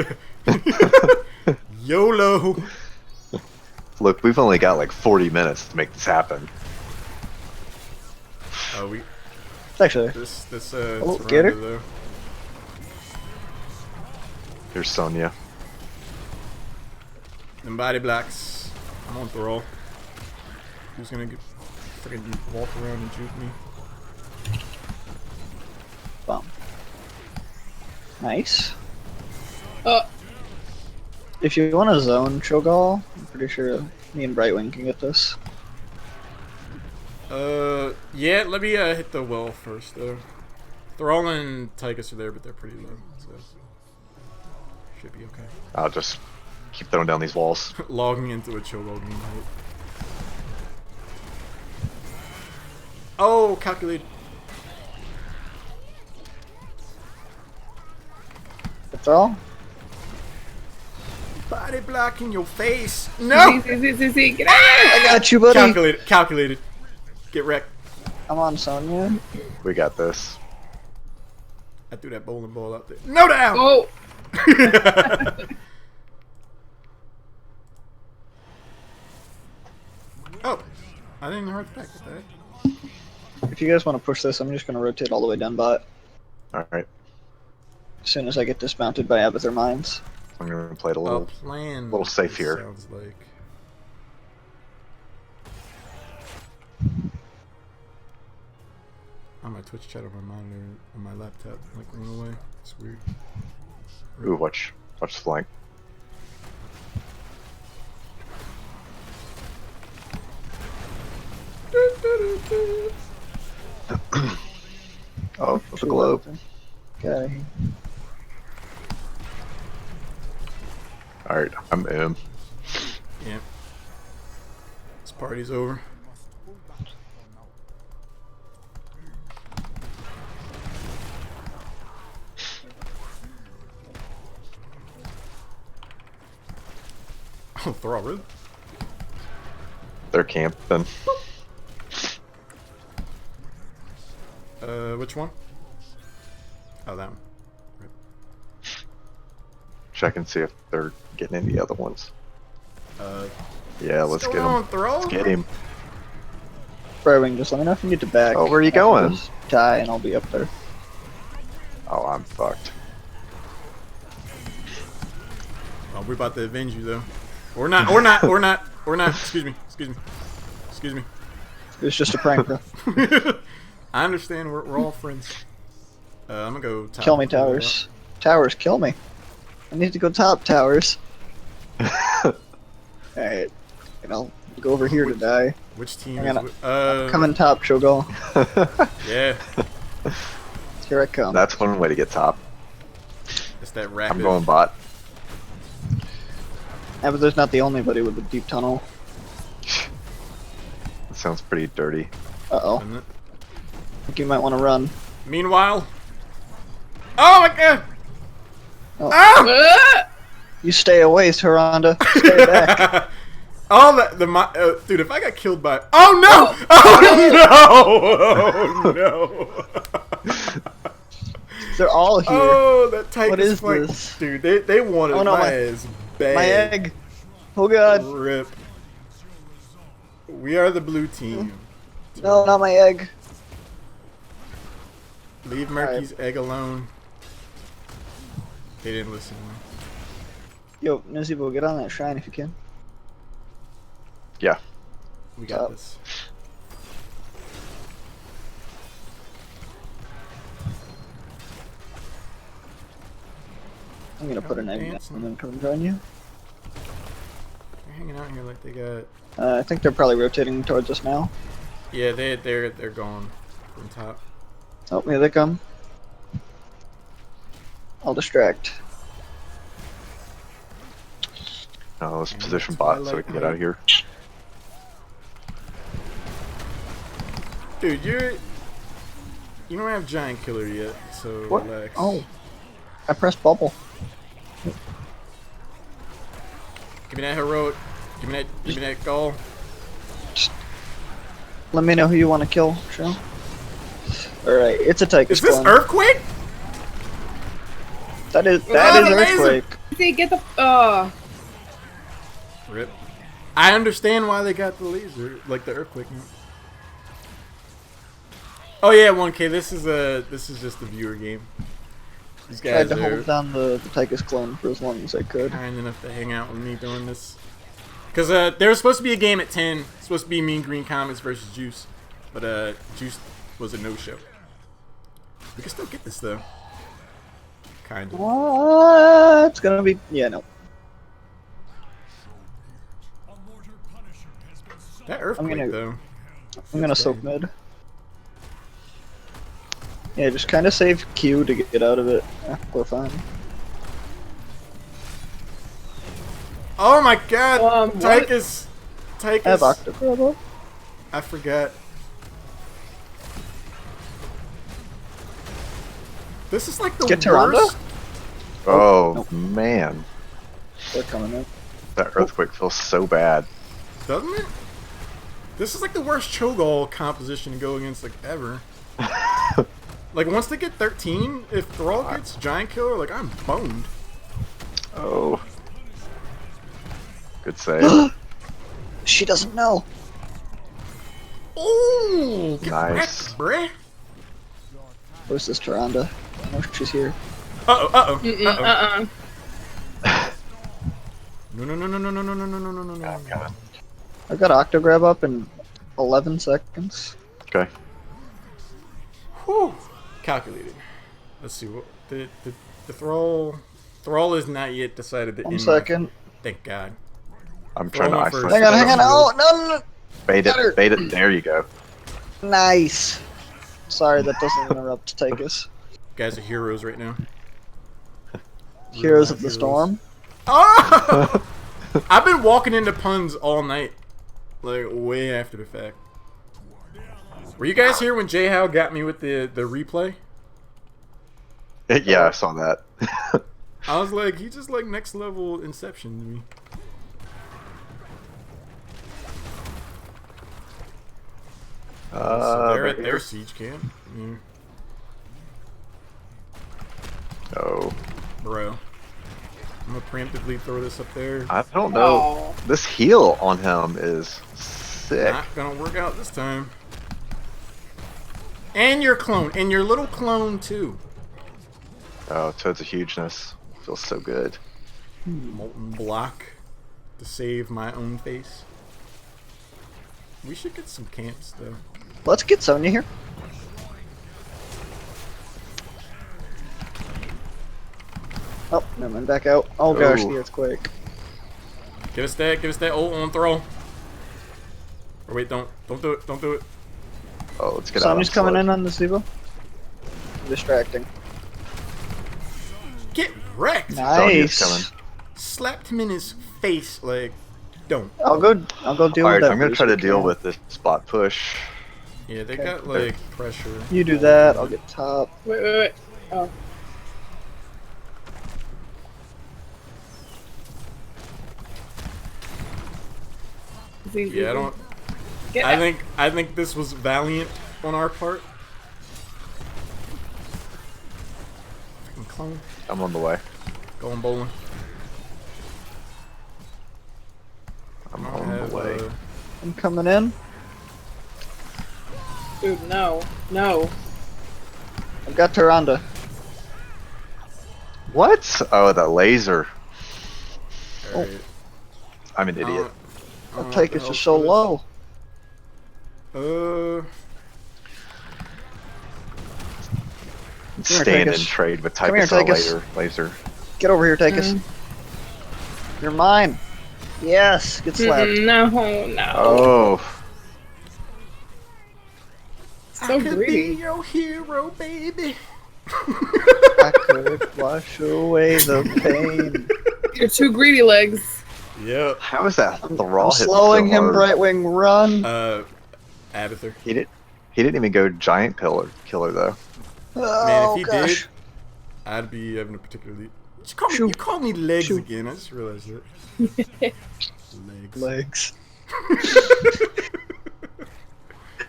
A: YOLO!
D: Look, we've only got like 40 minutes to make this happen.
A: Oh,
C: Actually,
A: this
C: Oh,
A: Toronto,
C: get her?
A: though.
D: Here's Sonya.
A: Them body blocks. I'm on Thrall. Who's gonna get freaking walk around and juke me?
C: bum. Nice.
E: Uh,
C: If you want to zone Cho'Gall, I'm pretty sure me and Brightwing can get this.
A: Yeah, let me hit the well first, though. Thrall and Tygus are there, but they're pretty low, so should be okay.
D: I'll just keep throwing down these walls.
A: Logging into a Cho'Gall game mode. Oh, calculated.
C: That's all?
A: Body block in your face. No!
E: see, get out of
C: I got you, buddy!
A: Calculated. Calculated. Get wrecked.
C: I'm on Sonya.
D: We got this.
A: I threw that bowling ball out there. No down!
E: Oh!
A: Oh, I didn't heart back with that.
C: If you guys want to push this, I'm just going to rotate all the way down bot.
D: Alright.
C: As soon as I get dismounted by Abathur Mines.
D: I'm gonna play it a
A: Well,
D: little.
A: plan.
D: little safe here.
A: Sounds like. On my Twitch chat on my monitor on my laptop, like went away. It's weird.
D: Ooh, watch the flank. Oh, with the globe.
C: Okay.
D: Alright, I'm in.
A: Yeah. This party's over. Oh, Thrall, really?
D: They're camping.
A: Which one? Oh, that one. Right.
D: Check and see if they're getting any other ones. Yeah, let's
A: what's
D: get
A: going
D: him.
A: on, Thrall?
D: Let's get him.
C: Brightwing, just let me know if you get to back.
D: Oh, where are you
C: I can
D: going?
C: just Die and I'll be up there.
D: Oh, I'm fucked.
A: Oh, we're about to avenge you, though. Or not, or not, or not, or not. Excuse me, excuse me. Excuse me.
C: It was just a prank, bro.
A: I understand, we're all friends. I'm gonna go top.
C: Kill me, towers. Towers, kill me. I need to go top, towers. Alright. And I'll go over here to die.
A: Which team
C: I'm
A: is
C: gonna- Come in top, Cho'Gall.
A: Yeah,
C: Here I come.
D: That's one way to get top.
A: it's that rapid.
D: I'm going bot.
C: Abathur's not the only buddy with a deep tunnel.
D: That sounds pretty dirty.
C: Uh-oh.
A: Isn't it?
C: I think you might want to run.
A: Meanwhile. Oh my god!
C: Oh.
A: Oh!
C: You stay away, Tyrande. Stay back.
A: All that dude. If I got killed by oh no! Oh no! Oh no!
C: They're all here.
A: Oh, that Titus
C: What is
A: flank.
C: this?
A: Dude, they wanted
C: Oh, no,
A: my
C: my-
A: ass bad.
C: My egg. Oh god.
A: Rip. We are the blue team.
C: No, not my egg.
A: Leave Murky's egg alone. They didn't listen.
C: Yo, Nuzibo, get on that shrine if you can.
D: Yeah.
A: We got this.
C: I'm gonna put an egg down
A: Dancing.
C: and then come join you.
A: They're hanging out here like they got.
C: I think they're probably rotating towards us now.
A: Yeah, they're gone from top.
C: Oh, here they come. I'll distract.
D: Oh, let's
A: And
D: position
A: that's why I
D: bot so we
A: like
D: can get
A: how-
D: out of here.
A: Dude, you don't have giant killer yet, so
C: What?
A: relax.
C: Oh, I pressed bubble.
A: Give me that heroic. Give me that goal.
C: Let me know who you want to kill, Shell. Alright, it's a Tychus
A: Is this
C: clone.
A: earthquake?
C: That is
A: the laser!
C: Earthquake.
E: See, get the
A: Rip. I understand why they got the laser, like the earthquake. Oh yeah, 1K. This is just a viewer game. These
C: Tried
A: guys
C: to
A: are
C: hold down the Tychus clone for as long as I could.
A: kind enough to hang out with me doing this. Cause there was supposed to be a game at 10. It's supposed to be Mean Green Comets versus Juice, but Juice was a no-show. We can still get this though. Kind of.
C: What? It's gonna be. Yeah, no.
A: That earthquake
C: gonna-
A: though.
C: I'm gonna
A: That's
C: soak
A: bad.
C: mid. Yeah, just kind of save Q to get out of it. We're fine.
A: Oh my God!
E: What?
A: Tychus!
C: I have
A: Tychus!
C: Octocrab.
A: I forgot. This is like the
C: Get Tyrande?
A: worst.
D: Oh,
C: nope.
D: man.
C: They're coming in.
D: That earthquake feels so bad.
A: Doesn't it? This is like the worst Cho'Gall composition to go against like ever. Like once they get 13, if Thrall gets Giant Killer, like I'm boned.
D: Oh. Good save.
C: She doesn't know.
A: Ooh, get
D: Nice.
A: wrecked, bruh.
C: Where's this Tyrande? I know she's here.
A: Uh oh. No.
C: I got Octograb up in 11 seconds.
D: Okay.
A: Whew. Calculated. Let's see what the Thrall is not yet decided to
C: 1
A: end.
C: second.
A: Thank God.
D: I'm trying to
A: Throwing
D: isolate.
A: first.
C: Hang on. Oh, no.
D: Bait
C: Got her.
D: it. Bait it. There you go.
C: Nice. Sorry, that doesn't interrupt Tychus.
A: Guys are heroes right now.
C: Heroes of the
A: Heroes.
C: Storm.
A: Oh! I've been walking into puns all night. Like, way after the fact. Were you guys here when J How got me with the replay?
D: Yeah, I saw that.
A: I was like, he just like next level Inception to me. So they're at their siege camp. I mean,
D: Oh.
A: bro. I'm gonna preemptively throw this up there.
D: I don't know.
E: Oh.
D: This heal on him is sick.
A: Not gonna work out this time. And your clone, and your little clone too.
D: Oh, Toad's a hugeness. Feels so good.
A: Molten block to save my own face. We should get some camps though.
C: Let's get Sonya here. Oh, never mind. Back out. Oh gosh,
D: Ooh.
C: the earthquake.
A: Give us that ult on throw. Or wait, don't do it.
D: Oh, let's get
C: Sonya's
D: out.
C: coming in on the Sibo. Distracting.
A: Get wrecked!
D: Sonya's
C: Nice.
D: coming.
A: Slapped him in his face like, don't.
C: I'll go deal with
D: Alright,
C: that.
D: I'm gonna
C: first,
D: try to
C: okay?
D: deal with this spot push.
A: Yeah, they
C: Okay.
A: got like pressure.
C: You do that. I'll get top.
E: Wait. Oh. It's easy.
A: Yeah, I don't.
E: Get
A: I think this was valiant on our part. clone.
D: I'm on the way.
A: Going bowling.
D: I'm
A: I
D: on
A: have,
D: the way.
C: I'm coming in.
E: Dude, no. No.
C: I've got Tyrande.
D: What? Oh, that laser.
A: Alright.
D: I'm an idiot.
C: That take is just so low.
D: Stand and
C: Tychus.
D: trade with
C: Come here,
D: Tychus
C: Tychus.
D: laser.
C: Get over here, Tychus.
E: Mm.
C: You're mine. Yes, get slapped.
E: No, no.
D: Oh.
E: So greedy.
A: your hero, baby.
C: I could wash away the pain.
E: You're too greedy, legs.
A: Yep.
D: How is that the raw
C: I'm
D: hit
C: slowing
D: so
C: him,
D: hard?
C: Brightwing, run.
A: Abathur.
D: He didn't even go giant killer though.
A: Man,
C: Oh,
A: if he
C: gosh.
A: did, I'd be having a particularly.
C: Shoot.
A: You called me legs
C: Shoot.
A: again. I just realized that. Legs.
C: Legs.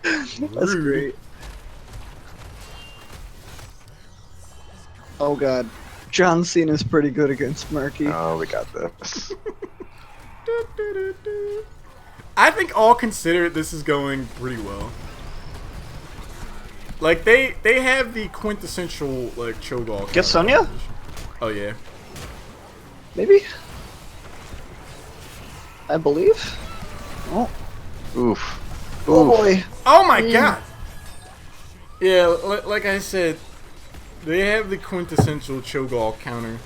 C: That's
A: Rude.
C: great. Oh god. John Cena's pretty good against Murky.
D: Oh, we got this.
A: I think all considered, this is going pretty well. Like they have the quintessential like Cho'Gall.
C: Get Sonya?
A: Oh yeah.
C: Maybe? I believe? Oh,
D: Oof.
C: oh
D: Oof.
C: boy.
A: Oh my god. Yeah, like I said, they have the quintessential Cho'Gall counter.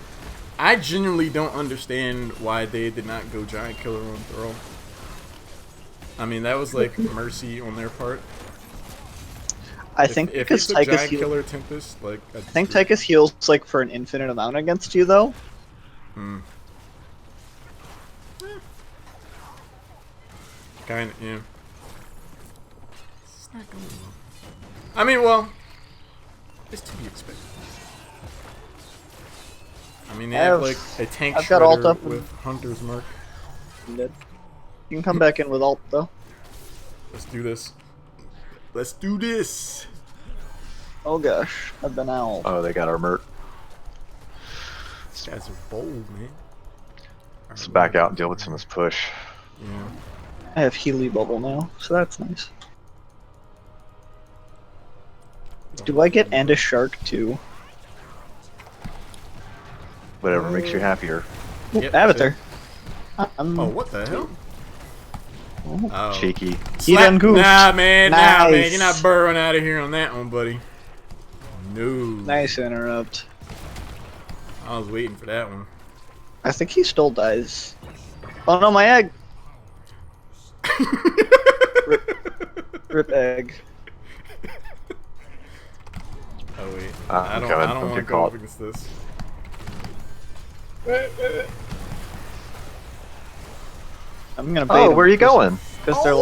A: I genuinely don't understand why they did not go Giant Killer on Thrall. I mean, that was like mercy on their part.
C: I think
A: if
C: because
A: it's a
C: Tychus
A: Giant
C: heals.
A: Killer Tempest, like
C: I think Tychus heals like for an infinite amount against you though.
A: Kind of, yeah. It's not going well. I mean, well, it's to be expected. I mean, they have like a tank
C: I've got ult
A: shredder
C: up
A: with Hunter's Mark.
C: I'm dead. You can come back in with ult though.
A: Let's do this. Let's do this.
C: Oh gosh, I've been out.
D: Oh, they got our Mert.
A: These guys are bold, man.
D: Let's back out and deal with some of this push.
A: Yeah.
C: I have Healy bubble now, so that's nice. Do I get and a shark too?
D: Whatever makes you happier.
A: Yep,
C: Avatar.
A: Oh, what the hell? Oh.
D: Cheeky.
C: He done goofed.
A: Nah, man. Nah, man.
C: Nice.
A: You're not burrowing out of here on that one, buddy. No.
C: Nice interrupt.
A: I was waiting for that one.
C: I think he still dies. Oh no, my egg! Rip egg.
A: Oh wait.
D: I'm
A: I
D: coming.
A: don't
D: Don't
A: want to
D: get
A: go
D: caught.
A: up against this.
C: I'm gonna bait
D: Oh,
C: him
D: where are you going?
C: Because they're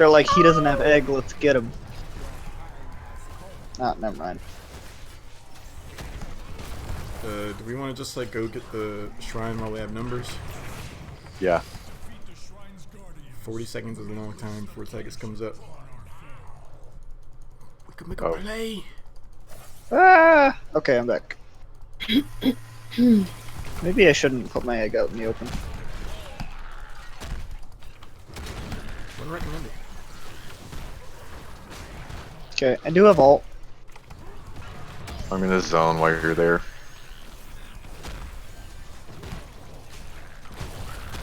C: like he doesn't have egg. Let's get him. Ah, never mind.
A: Do we want to just like go get the shrine while we have numbers?
D: Yeah.
A: 40 seconds is a long time before Tychus comes up. We can make a
D: Oh.
A: play.
C: Ah. Okay, I'm back. Maybe I shouldn't put my egg out in the open.
A: Wouldn't recommend it.
C: Okay, I do have ult.
D: I'm in the zone while you're there.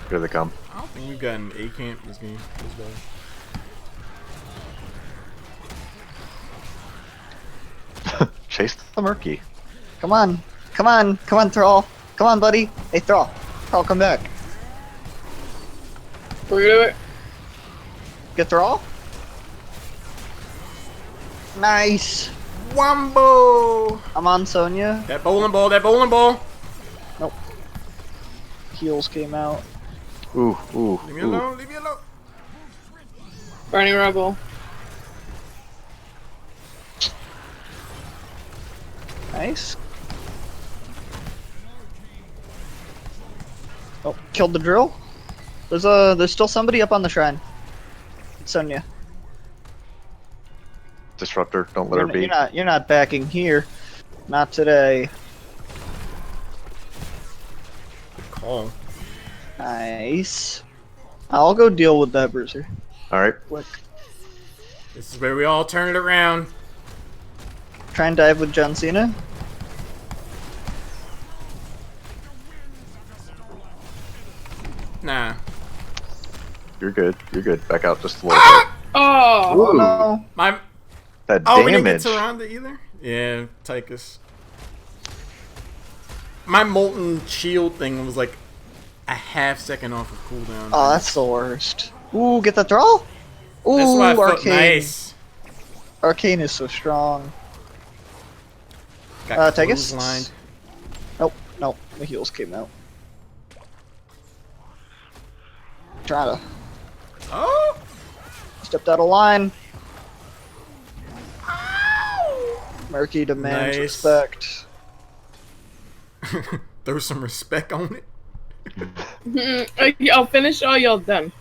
D: Here they come.
A: I don't think we've gotten A camp this game. This bad.
D: Chase the Murky.
C: Come on, come on, come on, Thrall. Come on, buddy. Hey, Thrall. Thrall, come back.
E: We're gonna do it.
C: Get Thrall. Nice.
A: Wombo!
C: I'm on Sonya.
A: That bowling ball, that bowling ball!
C: Nope. Heals came out.
D: Ooh, ooh,
A: Leave me
D: ooh.
A: alone, leave me alone.
E: Burning Rebel.
C: Nice. Oh, killed the drill. There's still somebody up on the shrine. It's Sonya.
D: Disruptor, don't let her be.
C: You're not backing here. Not today.
A: call.
C: Nice. I'll go deal with that bruiser.
D: All right.
C: Quick.
A: This is where we all turn it around.
C: Try and dive with John Cena.
A: Nah.
D: You're good. You're good. Back out just a little bit.
E: Oh,
C: Oh no.
A: My.
D: That
A: Oh, we didn't get
D: damage.
A: Tyrande either? Yeah, Tychus. My Molten Shield thing was like a half second off of cooldown.
C: Oh, that's the worst. Ooh, get the throw. Ooh,
A: That's why I felt
C: Arcane.
A: nice.
C: Arcane is so strong.
A: Got
C: Tychus?
A: clotheslined.
C: Nope, nope. The heals came out. Try to
A: Oh!
C: stepped out of line. Murky demands
A: Nice.
C: respect.
A: Throw some respect on it.
E: I'll finish all y'all done.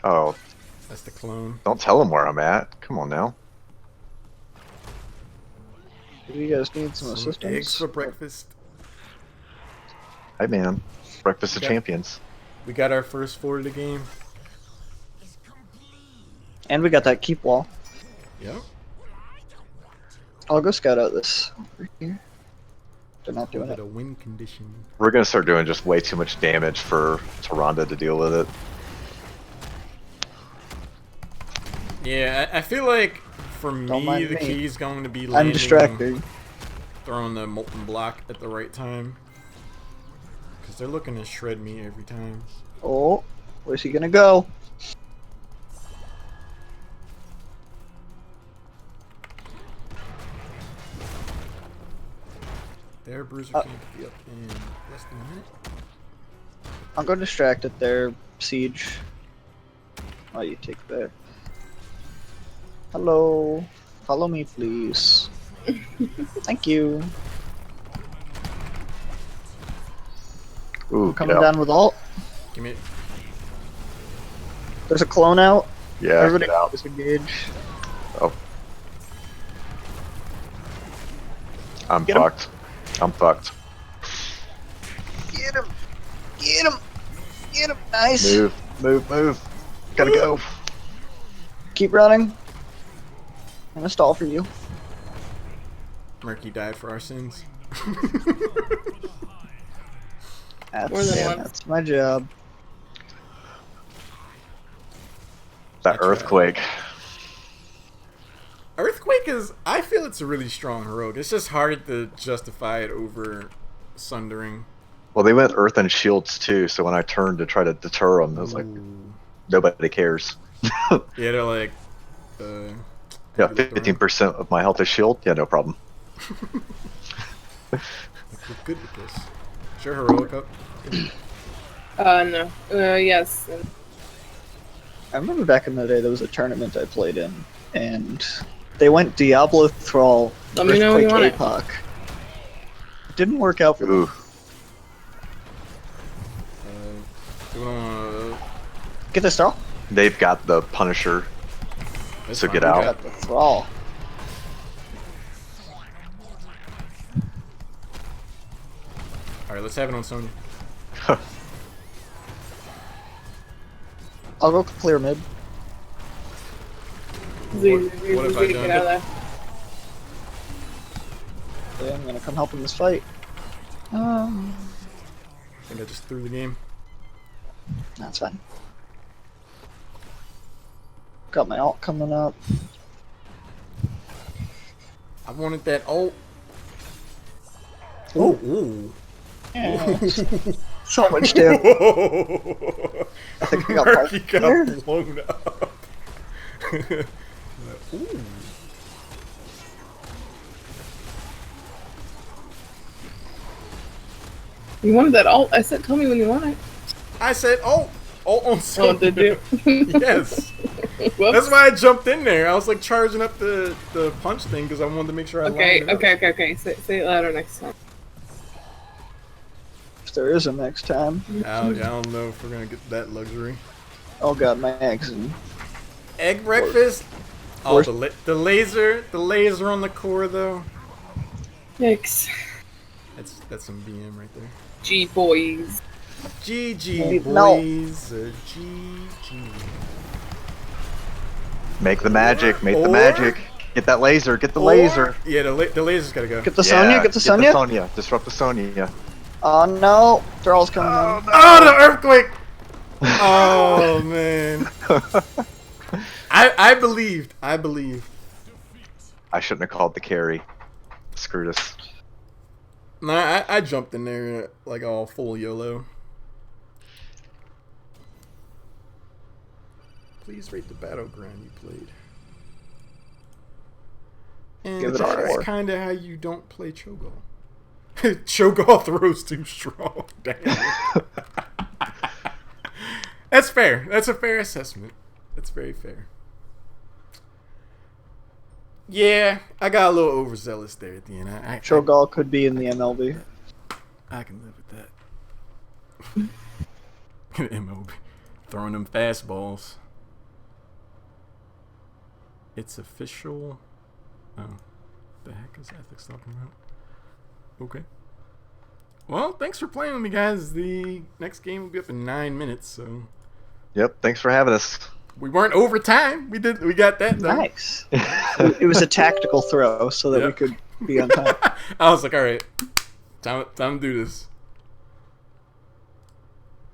D: Oh,
A: That's the clone.
D: don't tell him where I'm at. Come on now.
C: Do you guys need some
A: Some
C: assistance?
A: eggs for breakfast.
D: Hey man, breakfast of
A: Yeah.
D: champions.
A: We got our first 4 of the game.
C: And we got that keep wall.
A: Yep.
C: I'll go scout out this over here. They're not doing
A: Got
C: it.
A: a win condition.
D: We're gonna start doing just way too much damage for Tyrande to deal with it.
A: Yeah, I feel like for
C: Don't
A: me
C: mind
A: the
C: me.
A: key is going to be
C: I'm
A: landing,
C: distracted.
A: throwing the molten block at the right time. Because they're looking to shred me every time.
C: Oh, where's he gonna go?
A: Their bruiser can't be up in less than a minute.
C: I'll go distract at their siege. Oh, you take that. Hello. Follow me, please. Thank you.
D: Ooh,
C: Coming
D: get out.
C: down with ult.
A: Give me.
C: There's a clone out.
D: Yeah,
C: Everybody
D: get out.
C: disengage.
D: Oh. I'm
C: Get him.
D: fucked. I'm fucked.
C: Get him. Get him. Get him. Nice.
D: Move, move, move. Gotta go.
C: Keep running. I'm gonna stall for you.
A: Murky died for our sins.
E: More than once.
C: That's my job.
D: That
A: That's right.
D: earthquake.
A: Earthquake is. I feel it's a really strong heroic. It's just hard to justify it over Sundering.
D: Well, they went earth and shields too, so when I turned to try to deter them, I was like,
A: Ooh.
D: nobody cares.
A: Yeah, they're like.
D: Yeah, 15% of my health is shield. Yeah, no problem.
A: We're good with this. Sure, heroic up.
E: No. Yes.
C: I remember back in the day there was a tournament I played in, and they went Diablo Thrall,
E: Let me know when you want it.
C: APOC. Didn't work out for them.
D: Ooh,
A: Do we wanna-
C: Get this Thrall.
D: they've got the Punisher.
A: that's
D: So
A: fine,
D: get
A: we
D: out.
A: got-
C: Got the Thrall.
A: Alright, let's have it on Sony.
C: I'll go clear mid.
A: What have I
E: Get
A: done?
E: out of there.
C: Yeah, I'm gonna come help in this fight.
A: I think I just threw the game.
C: That's fine. Got my ult coming up.
A: I wanted that ult. Oh, ooh.
C: Yeah. So much damage. I think I got
A: Murky
C: part
A: got
C: here.
A: blown up. Ooh.
E: You wanted that ult? I said, tell me when you want it.
A: I said, oh, on
E: Oh,
A: Sony.
E: did you?
A: Yes.
E: Whoops.
A: That's why I jumped in there. I was like charging up the punch thing because I wanted to make sure I
E: Okay,
A: lined it up.
E: okay. Say it louder next time.
C: If there is a next time.
A: I don't know if we're gonna get that luxury.
C: Oh god, my eggs and
A: Egg breakfast. Oh,
C: Worst-
A: the laser on the core though.
E: Yikes.
A: That's some BM right there.
E: G boys.
A: GG
C: No.
A: boys. GG.
D: Make the magic. Make the
A: Or-
D: magic. Get that laser. Get the laser.
A: Yeah, the laser's gotta go.
C: Get the Sonya. Get the Sonya.
D: Sonya. Disrupt the Sonya.
C: Oh no, Thrall's coming in.
A: Oh, the earthquake! Oh man. I believed. I believed.
D: I shouldn't have called the carry. Screwed us.
A: Nah, I jumped in there like all full YOLO. Please rate the battleground you played. And
C: Give it a
A: that's
C: 4.
A: kind of how you don't play Cho'Gall. Cho'Gall throws too strong. Damn. That's fair. That's a fair assessment. That's very fair. Yeah, I got a little overzealous there at the end.
C: Cho'Gall could be in the MLB.
A: I can live with that. MLB. Throwing them fastballs. It's official. Oh, the heck is Ethics talking about? Okay. Well, thanks for playing with me, guys. The next game will be up in 9 minutes, so
D: Yep. Thanks for having us.
A: we weren't over time. We got that done.
C: Nice. It was a tactical throw so that we
A: Yep.
C: could be on time.
A: I was like, all right, time to do this.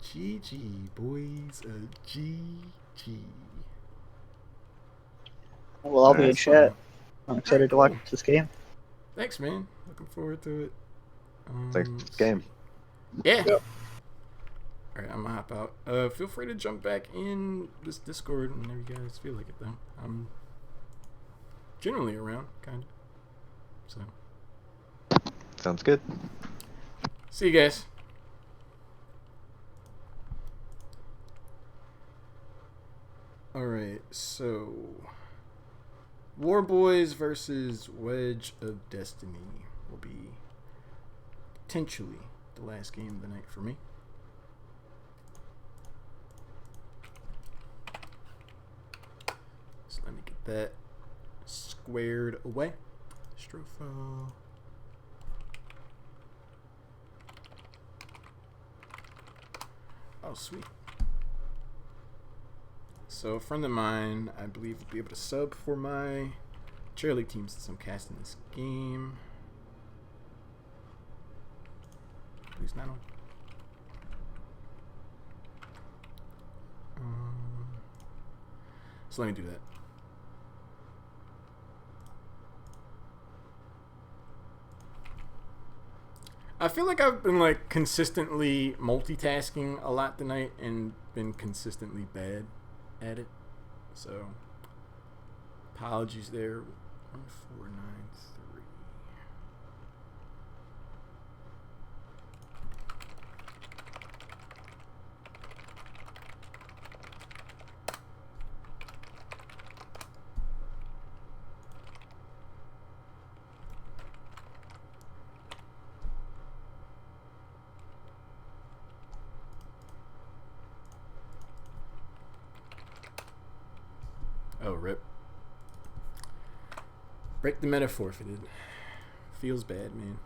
A: GG boys, GG.
C: Well, I'll be in
A: That's
C: chat.
A: fine.
C: I'm excited to watch this game.
A: Thanks, man. Looking forward to it.
D: Thanks for this game.
A: Yeah.
C: Yep.
A: All right, I'm gonna hop out. Feel free to jump back in this Discord whenever you guys feel like it, though. I'm generally around, kind of. So,
D: Sounds good.
A: see you guys. All right, so War Boys versus Wedge of Destiny will be potentially the last game of the night for me. So let me get that squared away. Strofa. Oh, sweet. So a friend of mine, I believe, will be able to sub for my cheerleague team since I'm casting this game. Please not on. So let me do that. I feel like I've been like consistently multitasking a lot tonight and been consistently bad at it. So apologies there. 1493. Oh, rip. Break the meta forfeited. Feels bad, man.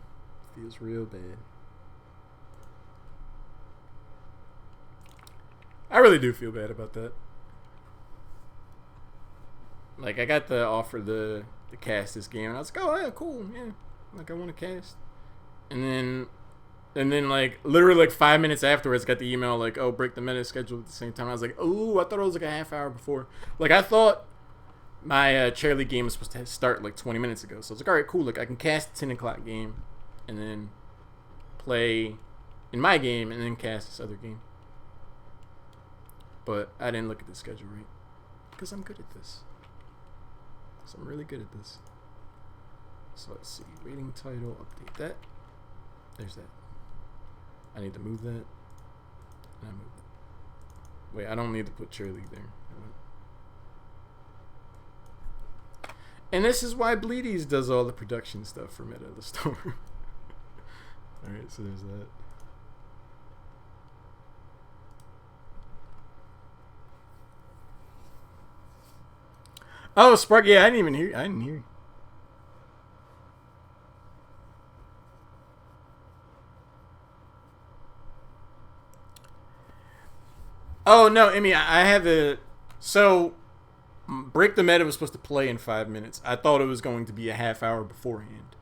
A: Feels real bad. I really do feel bad about that. Like, I got the offer to cast this game, and I was like, oh, yeah, cool, yeah. Like, I want to cast. And then, like, literally, like, 5 minutes afterwards, got the email, like, oh, break the meta schedule at the same time. I was like, oh, I thought it was, like, a half hour before. Like, I thought my cheerleague game was supposed to start, like, 20 minutes ago. So I was like, all right, cool. Like, I can cast a 10 o'clock game and then play in my game and then cast this other game. But I didn't look at the schedule right because I'm good at this. So I'm really good at this. So let's see. Rating title, update that. There's that. I need to move that. And I move that. Wait, I don't need to put cheerleague there. And this is why Bleedies does all the production stuff for Meta of the Storm. Alright, so there's that. Oh, Spark, yeah, I didn't hear you. Oh no, Emmy, I have a so Break the Meta was supposed to play in 5 minutes. I thought it was going to be a half hour beforehand.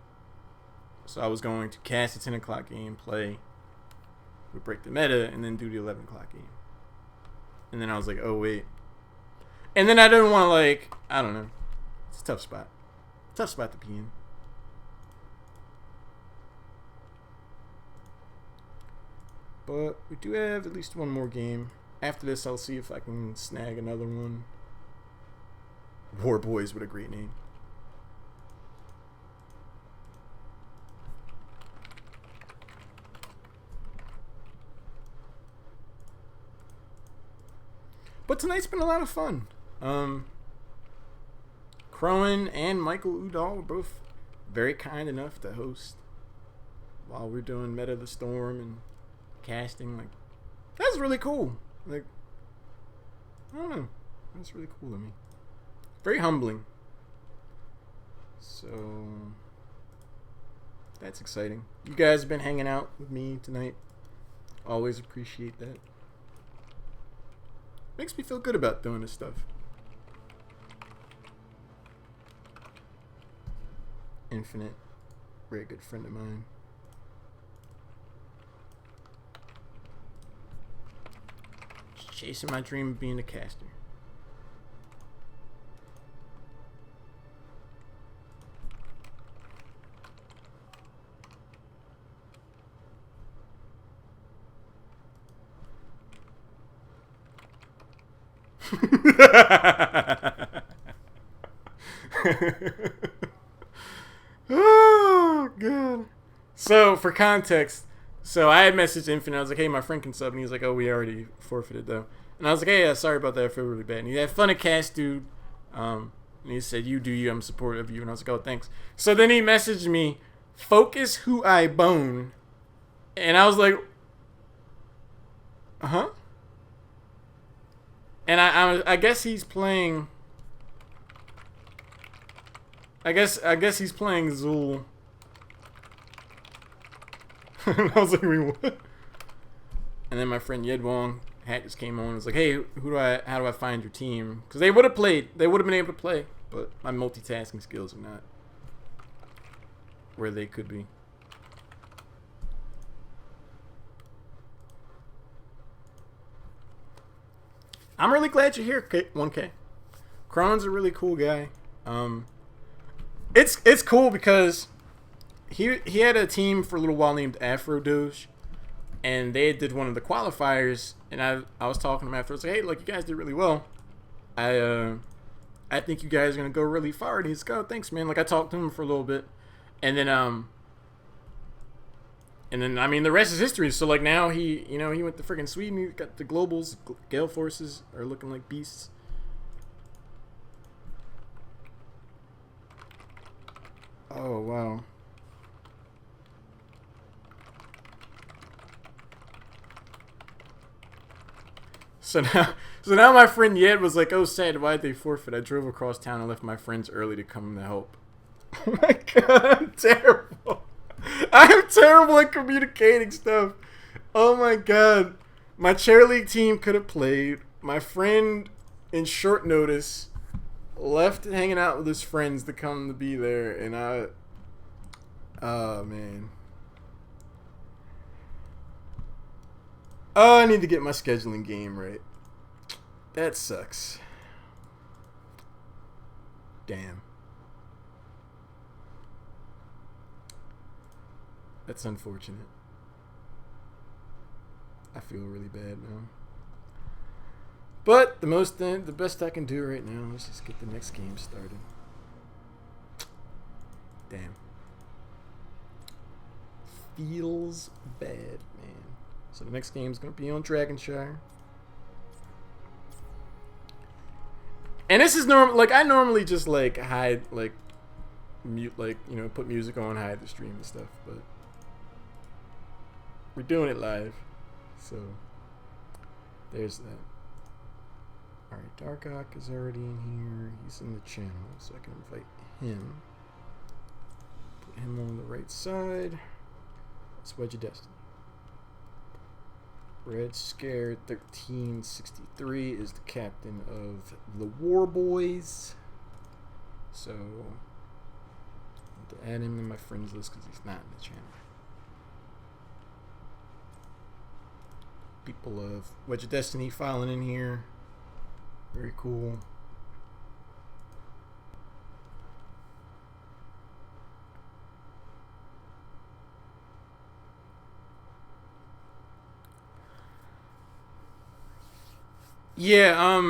A: So I was going to cast a 10 o'clock game, play, we Break the Meta, and then do the 11 o'clock game. And then I was like, oh wait. And then I didn't want to I don't know. It's a tough spot. Tough spot to be in. But we do have at least one more game. After this, I'll see if I can snag another one. War Boys, what a great name. But tonight's been a lot of fun. Crowan and Michael Udall were both very kind enough to host while we're doing Meta the Storm and casting. That's really cool. I don't know. That's really cool to me. Very humbling. So that's exciting. You guys have been hanging out with me tonight. Always appreciate that. Makes me feel good about doing this stuff. Infinite, very good friend of mine. Just chasing my dream of being a caster. Oh god. So for context, I had messaged Infinite. I was like, hey, my friend can sub, and he was like, oh, we already forfeited though. And I was like, hey, yeah, sorry about that. I feel really bad. And he had fun at cast, dude. And he said, you do you. I'm supportive of you. And I was like, oh, thanks. So then he messaged me, focus who I bone. And I was like, huh? And I guess he's playing. I guess he's playing Zool. And I was like, wait, what? And then my friend Yedwong Hat just came on and was like, hey, how do I find your team? Because they would have played. They would have been able to play, but my multitasking skills are not where they could be. I'm really glad you're here, 1K. Kron's a really cool guy. It's cool because he had a team for a little while named Afro Doge, and they did one of the qualifiers, and I was talking to him afterwards, like, hey, look, you guys did really well. I think you guys are gonna go really far. And he's like, oh, thanks, man. Like, I talked to him for a little bit, and then I mean, the rest is history. So like now he went to freaking Sweden. He got the globals. Gale forces are looking like beasts. Oh wow. So now my friend Yed was like, oh, sad, why'd they forfeit? I drove across town and left my friends early to come to help. Oh my god, I'm terrible. I'm terrible at communicating stuff. Oh my god. My chair league team could have played. My friend, in short notice, left hanging out with his friends to come to be there, and oh man. Oh, I need to get my scheduling game right. That sucks. Damn. That's unfortunate. I feel really bad now. But the best I can do right now is just get the next game started. Damn. Feels bad, man. So the next game's gonna be on Dragonshire. And this is normal. Like, I normally just like hide, like mute, like, put music on, hide the stream and stuff, but we're doing it live, so there's that. Alright, Dark Ock is already in here. He's in the channel, so I can invite him. Put him on the right side. That's Wedge of Destiny. Red Scare 1363 is the captain of the War Boys. So, to add him to my friends list because he's not in the channel. People of Wedge of Destiny filing in here. Very cool. Yeah,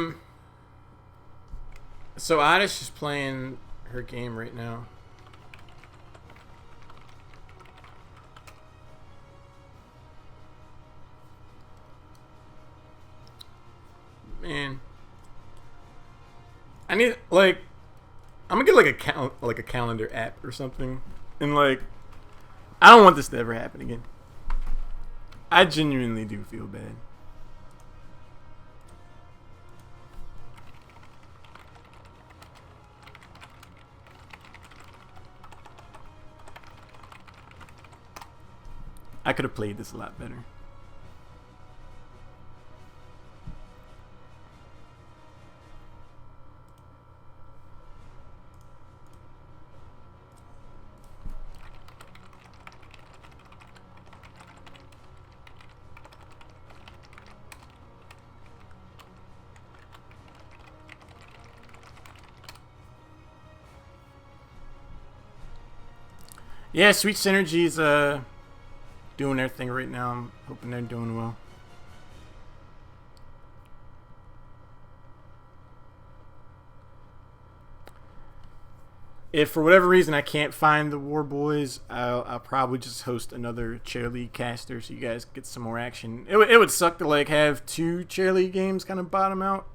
A: so Oddish is playing her game right now. Man, I need I'm gonna get like a calendar app or something, and I don't want this to ever happen again. I genuinely do feel bad. I could have played this a lot better. Yeah, Sweet Synergy's doing their thing right now. I'm hoping they're doing well. If for whatever reason I can't find the War Boys, I'll probably just host another Chair League caster so you guys get some more action. It would suck to have two Chair League games kind of bottom out.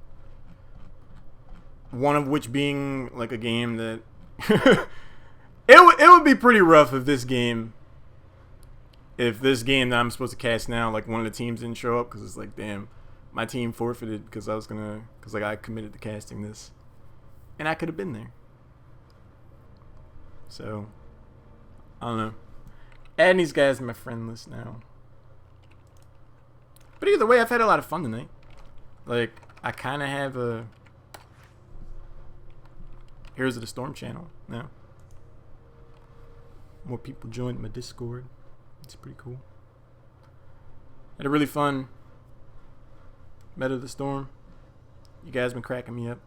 A: One of which being a game that it would be pretty rough if this game that I'm supposed to cast now, one of the teams didn't show up because it's damn, my team forfeited because I committed to casting this, and I could have been there. So, I don't know. Adding these guys to my friend list now. But either way, I've had a lot of fun tonight. I kind of have a Heroes of the Storm channel now. More people joined my Discord. It's pretty cool. Had a really fun Meta of the Storm. You guys been cracking me up.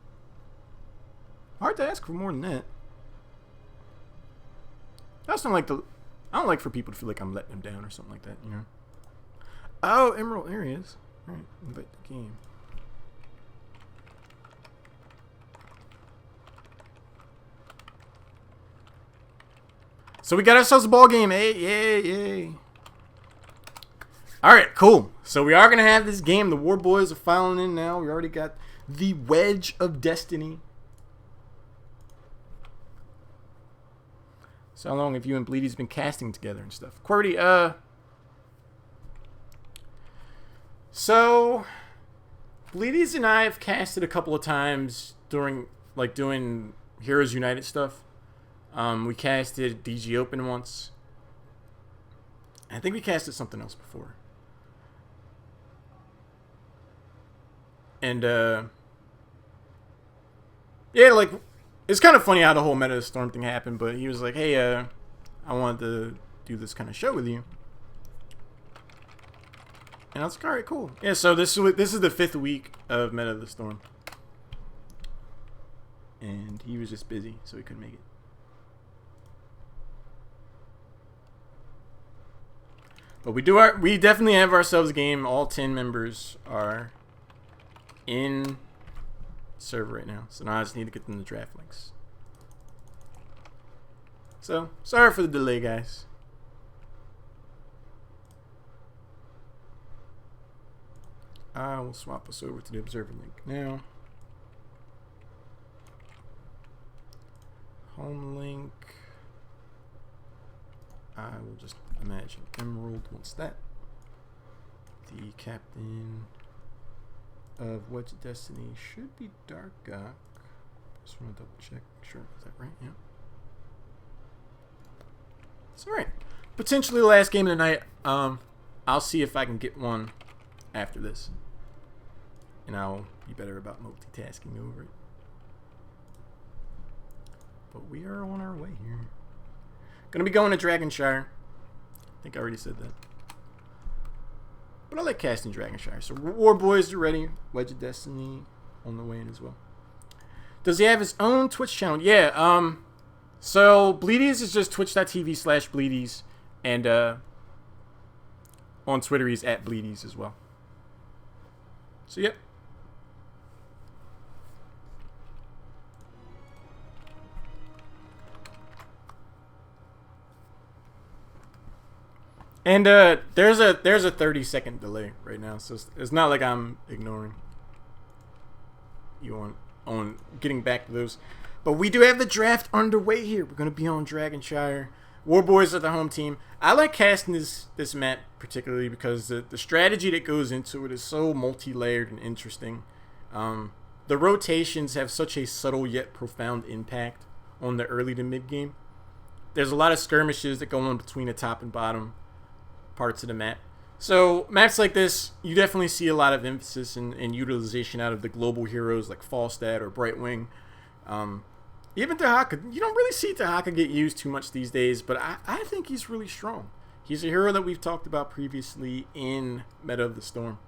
A: Hard to ask for more than that. I also don't like for people to feel like I'm letting them down or something like that, you know. Oh, Emerald, there he is. Alright, invite the game. So we got ourselves a ball game. Hey, yay. Alright, cool. So we are going to have this game. The War Boys are filing in now. We already got the Wedge of Destiny. So how long have you and Bleedy's been casting together and stuff? QWERTY, so Bleedy's and I have casted a couple of times during, doing Heroes United stuff. We casted DG Open once. I think we casted something else before. And, yeah, it's kind of funny how the whole Meta of the Storm thing happened, but he was like, hey, I wanted to do this kind of show with you. And I was like, alright, cool. Yeah, so this is the 5th week of Meta of the Storm. And he was just busy, so he couldn't make it. But we definitely have ourselves a game. All 10 members are in server right now. So now I just need to get them the draft links. So, sorry for the delay, guys. I will swap us over to the observer link now. Home link. I will just imagine Emerald wants that. The captain of Wedge of Destiny should be Darkgok. Just want to double check. Sure, is that right? Yeah. It's alright. Potentially the last game of the night. I'll see if I can get one after this. And I'll be better about multitasking over it. But we are on our way here. Gonna be going to Dragonshire. I think I already said that. But I like casting Dragonshire. So War Boys are ready. Wedge of Destiny on the way in as well. Does he have his own Twitch channel? Yeah, so Bleedies is just twitch.tv/Bleedies. And on Twitter he's at Bleedies as well. So yep. And there's a 30-second delay right now, so it's not like I'm ignoring you on getting back to those. But we do have the draft underway here. We're gonna be on Dragonshire. War Boys are the home team. I like casting this map particularly because the strategy that goes into it is so multi-layered and interesting. The rotations have such a subtle yet profound impact on the early to mid game. There's a lot of skirmishes that go on between the top and bottom parts of the map. So maps like this, you definitely see a lot of emphasis and utilization out of the global heroes like Falstad or Brightwing. Even Dahaka, you don't really see Dahaka get used too much these days, but I think he's really strong. He's a hero that we've talked about previously in Meta of the Storm.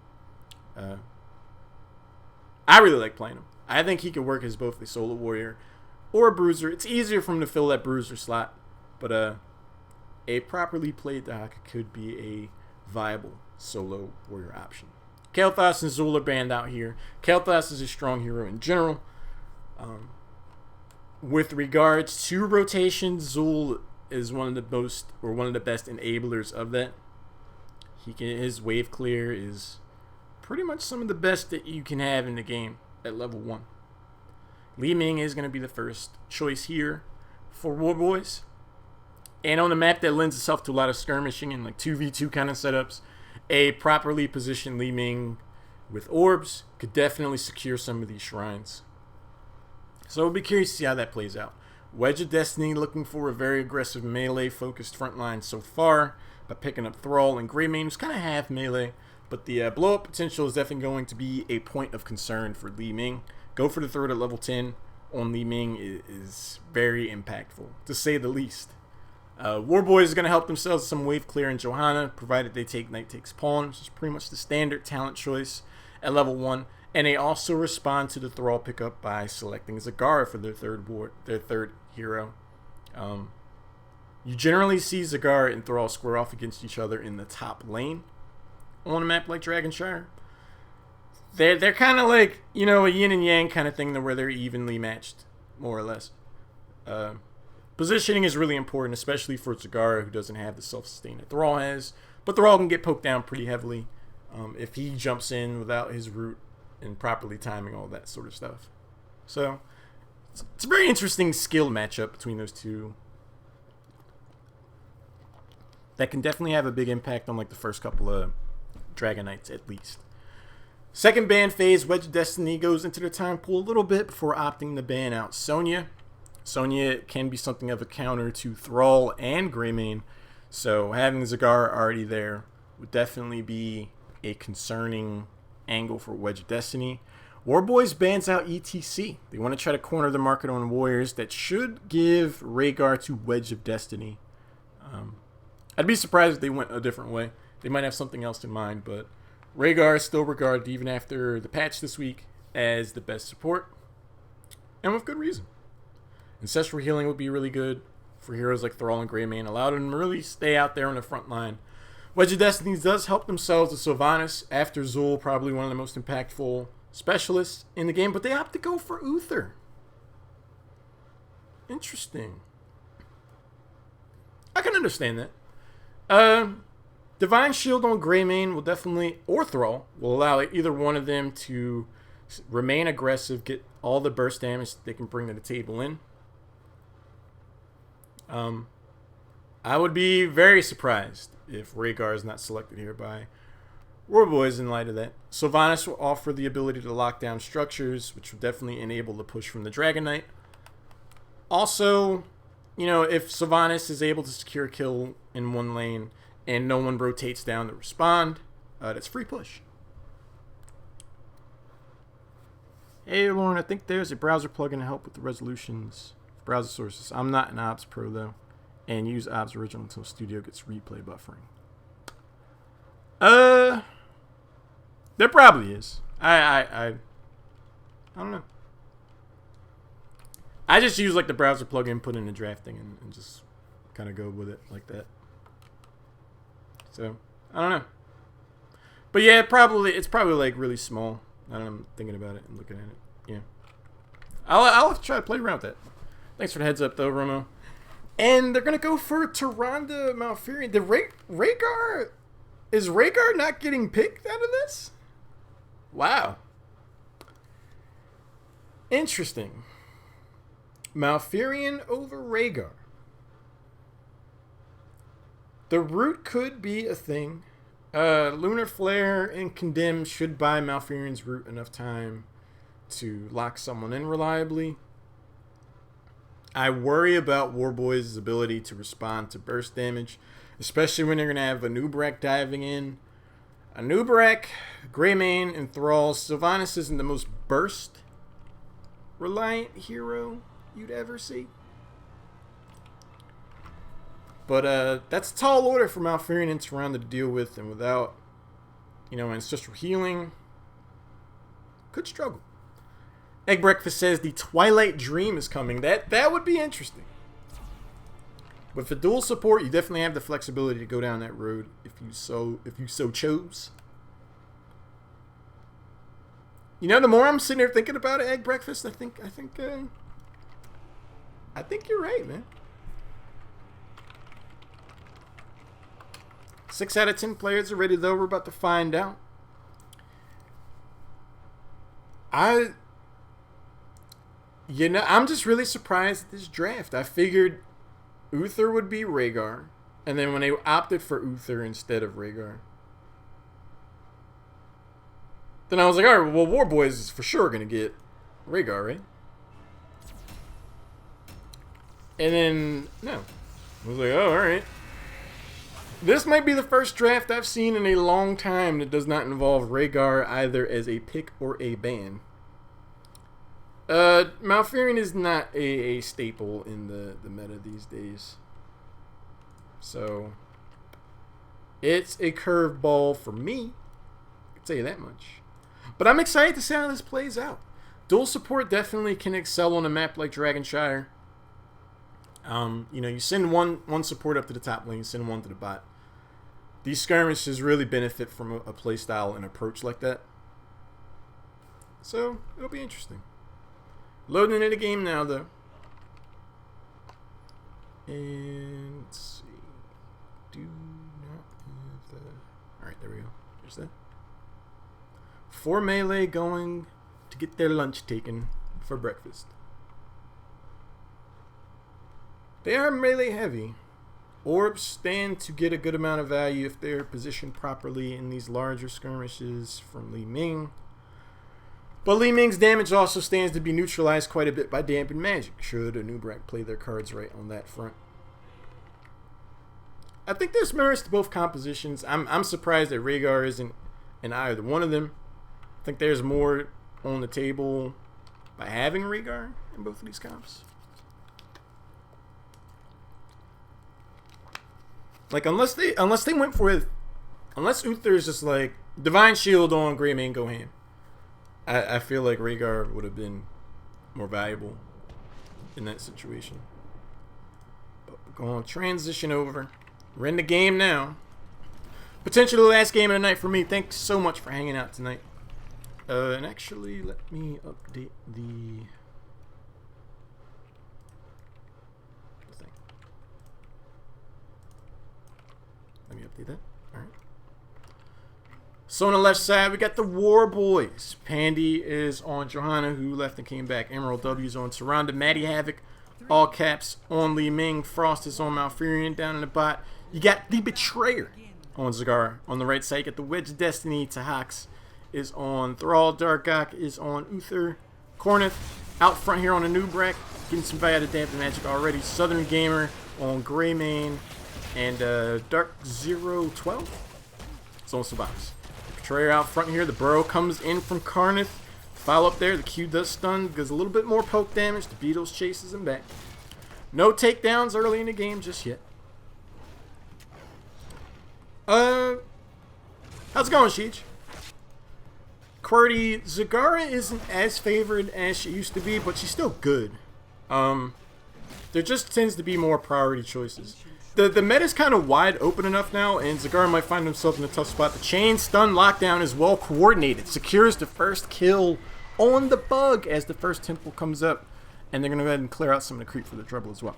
A: I really like playing him. I think he could work as both a solo warrior or a bruiser. It's easier for him to fill that bruiser slot, but a properly played Dahaka could be a viable solo warrior option. Kael'thas and Zul are banned out here. Kael'thas is a strong hero in general. With regards to rotation, Zul is one of the best enablers of that. His wave clear is pretty much some of the best that you can have in the game at level 1. Li Ming is going to be the first choice here for War Boys. And on a map that lends itself to a lot of skirmishing and like 2v2 kind of setups, a properly positioned Li Ming with orbs could definitely secure some of these shrines. So we'll be curious to see how that plays out. Wedge of Destiny looking for a very aggressive melee-focused front line so far by picking up Thrall and Greymane, who's kind of half melee. But the blow-up potential is definitely going to be a point of concern for Li Ming. Go for the throw at level 10 on Li Ming is very impactful, to say the least. War Boys is going to help themselves with some wave clear in Johanna, provided they take Knight Takes Pawn, which is pretty much the standard talent choice at level 1. And they also respond to the Thrall pickup by selecting Zagara for their third hero. You generally see Zagara and Thrall square off against each other in the top lane on a map like Dragonshire. They're kind of like, a yin and yang kind of thing where they're evenly matched, more or less. Positioning is really important, especially for Zagara, who doesn't have the self-sustain that Thrall has. But Thrall can get poked down pretty heavily if he jumps in without his root and properly timing all that sort of stuff. So it's a very interesting skill matchup between those two that can definitely have a big impact on like the first couple of Dragon Knights at least. Second ban phase, Wedge of Destiny goes into the time pool a little bit before opting to ban out Sonya. Sonya can be something of a counter to Thrall and Greymane, so having Zagara already there would definitely be a concerning angle for Wedge of Destiny. War Boys bans out ETC. They want to try to corner the market on warriors. That should give Rhaegar to Wedge of Destiny. I'd be surprised if they went a different way. They might have something else in mind, but Rhaegar is still regarded, even after the patch this week, as the best support, and with good reason. Ancestral healing would be really good for heroes like Thrall and Greymane, allow them to really stay out there on the front line. Wedge of Destiny does help themselves with Sylvanas after Zul, probably one of the most impactful specialists in the game, but they opt to go for Uther. Interesting. I can understand that. Divine Shield on Greymane will definitely, or Thrall, will allow either one of them to remain aggressive, get all the burst damage they can bring to the table in. I would be very surprised if Rhaegar is not selected here by War Boys in light of that. Sylvanas will offer the ability to lock down structures, which will definitely enable the push from the Dragon Knight. Also, if Sylvanas is able to secure a kill in one lane and no one rotates down to respond, that's free push. Hey, Lauren, I think there's a browser plugin to help with the resolutions of browser sources. I'm not an Ops Pro, though, and use Ops Original until Studio gets replay buffering. There probably is. I don't know. I just use like the browser plugin, put in the drafting, and just kind of go with it like that. So I don't know. But yeah, it's probably like really small. I'm thinking about it and looking at it. Yeah, I'll have to try to play around with that. Thanks for the heads up, though, Romo. And they're gonna go for Tyrande Malfurion. Rhaegar. Is Rhaegar not getting picked out of this? Wow. Interesting. Malfurion over Rhaegar. The root could be a thing. Lunar Flare and Condemn should buy Malfurion's root enough time to lock someone in reliably. I worry about Warboy's ability to respond to burst damage, especially when they're going to have a Nubrek diving in. A Nubrek, Greymane, and Thrall. Sylvanas isn't the most burst-reliant hero you'd ever see. But that's a tall order for Malfurion and Tyrande to deal with, and without, ancestral healing, could struggle. Egg Breakfast says the Twilight Dream is coming. That would be interesting. But for dual support, you definitely have the flexibility to go down that road if you so chose. The more I'm sitting here thinking about it, Egg Breakfast, I think you're right, man. 6 out of 10 players are ready, though. We're about to find out. I'm just really surprised at this draft. I figured Uther would be Rhaegar, and then when they opted for Uther instead of Rhaegar, then I was like, all right, well, Warboys is for sure going to get Rhaegar, right? And then, no. I was like, oh, all right. This might be the first draft I've seen in a long time that does not involve Rhaegar either as a pick or a ban. Malfurion is not a staple in the meta these days. So, it's a curveball for me. I can tell you that much. But I'm excited to see how this plays out. Dual support definitely can excel on a map like Dragonshire. You send one support up to the top lane, you send one to the bot. These skirmishes really benefit from a playstyle and approach like that. So, it'll be interesting. Loading into the game now, though. And let's see. Do not have the... Alright, there we go. There's that. 4 melee going to get their lunch taken for breakfast. They are melee heavy. Orbs stand to get a good amount of value if they're positioned properly in these larger skirmishes from Li Ming. But Li Ming's damage also stands to be neutralized quite a bit by dampened magic, should a Nubrek play their cards right on that front. I think there's merits to both compositions. I'm surprised that Rhaegar isn't in either one of them. I think there's more on the table by having Rhaegar in both of these comps. Like, unless they went for it, unless Uther is just like Divine Shield on Greymane, go ham. I feel like Rhaegar would have been more valuable in that situation. But we're going to transition over. We're in the game now. Potentially the last game of the night for me. Thanks so much for hanging out tonight. And actually, let me update the thing. Let me update that. Alright. So on the left side, we got the War Boys. Pandy is on Johanna, who left and came back. Emerald W is on Tyrande. Maddie Havoc, all caps, on Li Ming. Frost is on Malfurion. Down in the bot, you got the Betrayer on Zagar. On the right side, you got the Wedge Destiny. Tahax is on Thrall. Dargok is on Uther. Cornith out front here on a Nubrek, getting some value out of Dampen Magic already. Southern Gamer on Greymane. And Dark 012 is on Sabax. Betrayer out front here. The Burrow comes in from Karnith. Follow up there. The Q does stun. Does a little bit more poke damage. The Beatles chases him back. No takedowns early in the game just yet. How's it going, Sheech? QWERTY, Zagara isn't as favored as she used to be, but she's still good. There just tends to be more priority choices. The meta's kind of wide open enough now, and Zagara might find himself in a tough spot. The chain stun lockdown is well coordinated. Secures the first kill on the bug as the first temple comes up, and they're going to go ahead and clear out some of the creep for the trouble as well.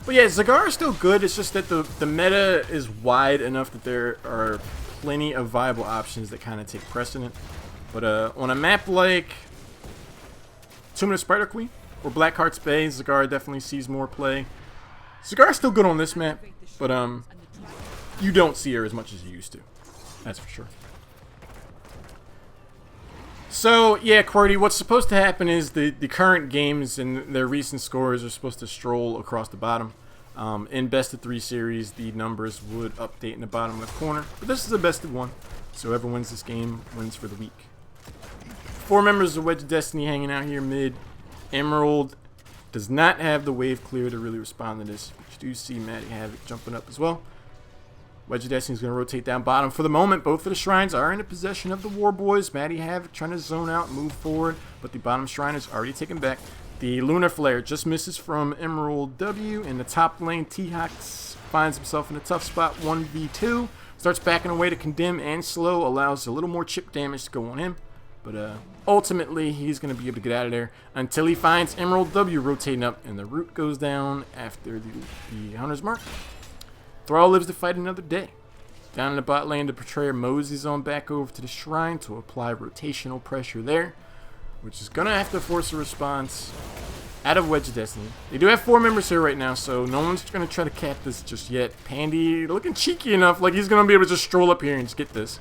A: But yeah, Zagara is still good. It's just that the meta is wide enough that there are plenty of viable options that kind of take precedent. But on a map like Tomb of the Spider Queen or Blackheart's Bay, Zagara definitely sees more play. Zagara's still good on this map, but you don't see her as much as you used to. That's for sure. So, yeah, QWERTY, what's supposed to happen is the current games and their recent scores are supposed to stroll across the bottom. In Best of 3 series, the numbers would update in the bottom left corner. But this is a best of 1, so whoever wins this game wins for the week. 4 members of Wedge of Destiny hanging out here mid. Emerald does not have the wave clear to really respond to this. But you do see Matty Havoc jumping up as well. Wedge of Destiny is going to rotate down bottom. For the moment, both of the shrines are in the possession of the War Boys. Matty Havoc trying to zone out, move forward, but the bottom shrine is already taken back. The Lunar Flare just misses from Emerald W. In the top lane, T-Hox finds himself in a tough spot, 1v2. Starts backing away to condemn and slow, allows a little more chip damage to go on him. But ultimately, he's going to be able to get out of there until he finds Emerald W rotating up, and the root goes down after the Hunter's Mark. Thrall lives to fight another day. Down in the bot lane, the Betrayer moseys on back over to the shrine to apply rotational pressure there, which is going to have to force a response out of Wedge of Destiny. They do have 4 members here right now, so no one's going to try to cap this just yet. Pandy looking cheeky enough, like he's going to be able to just stroll up here and just get this.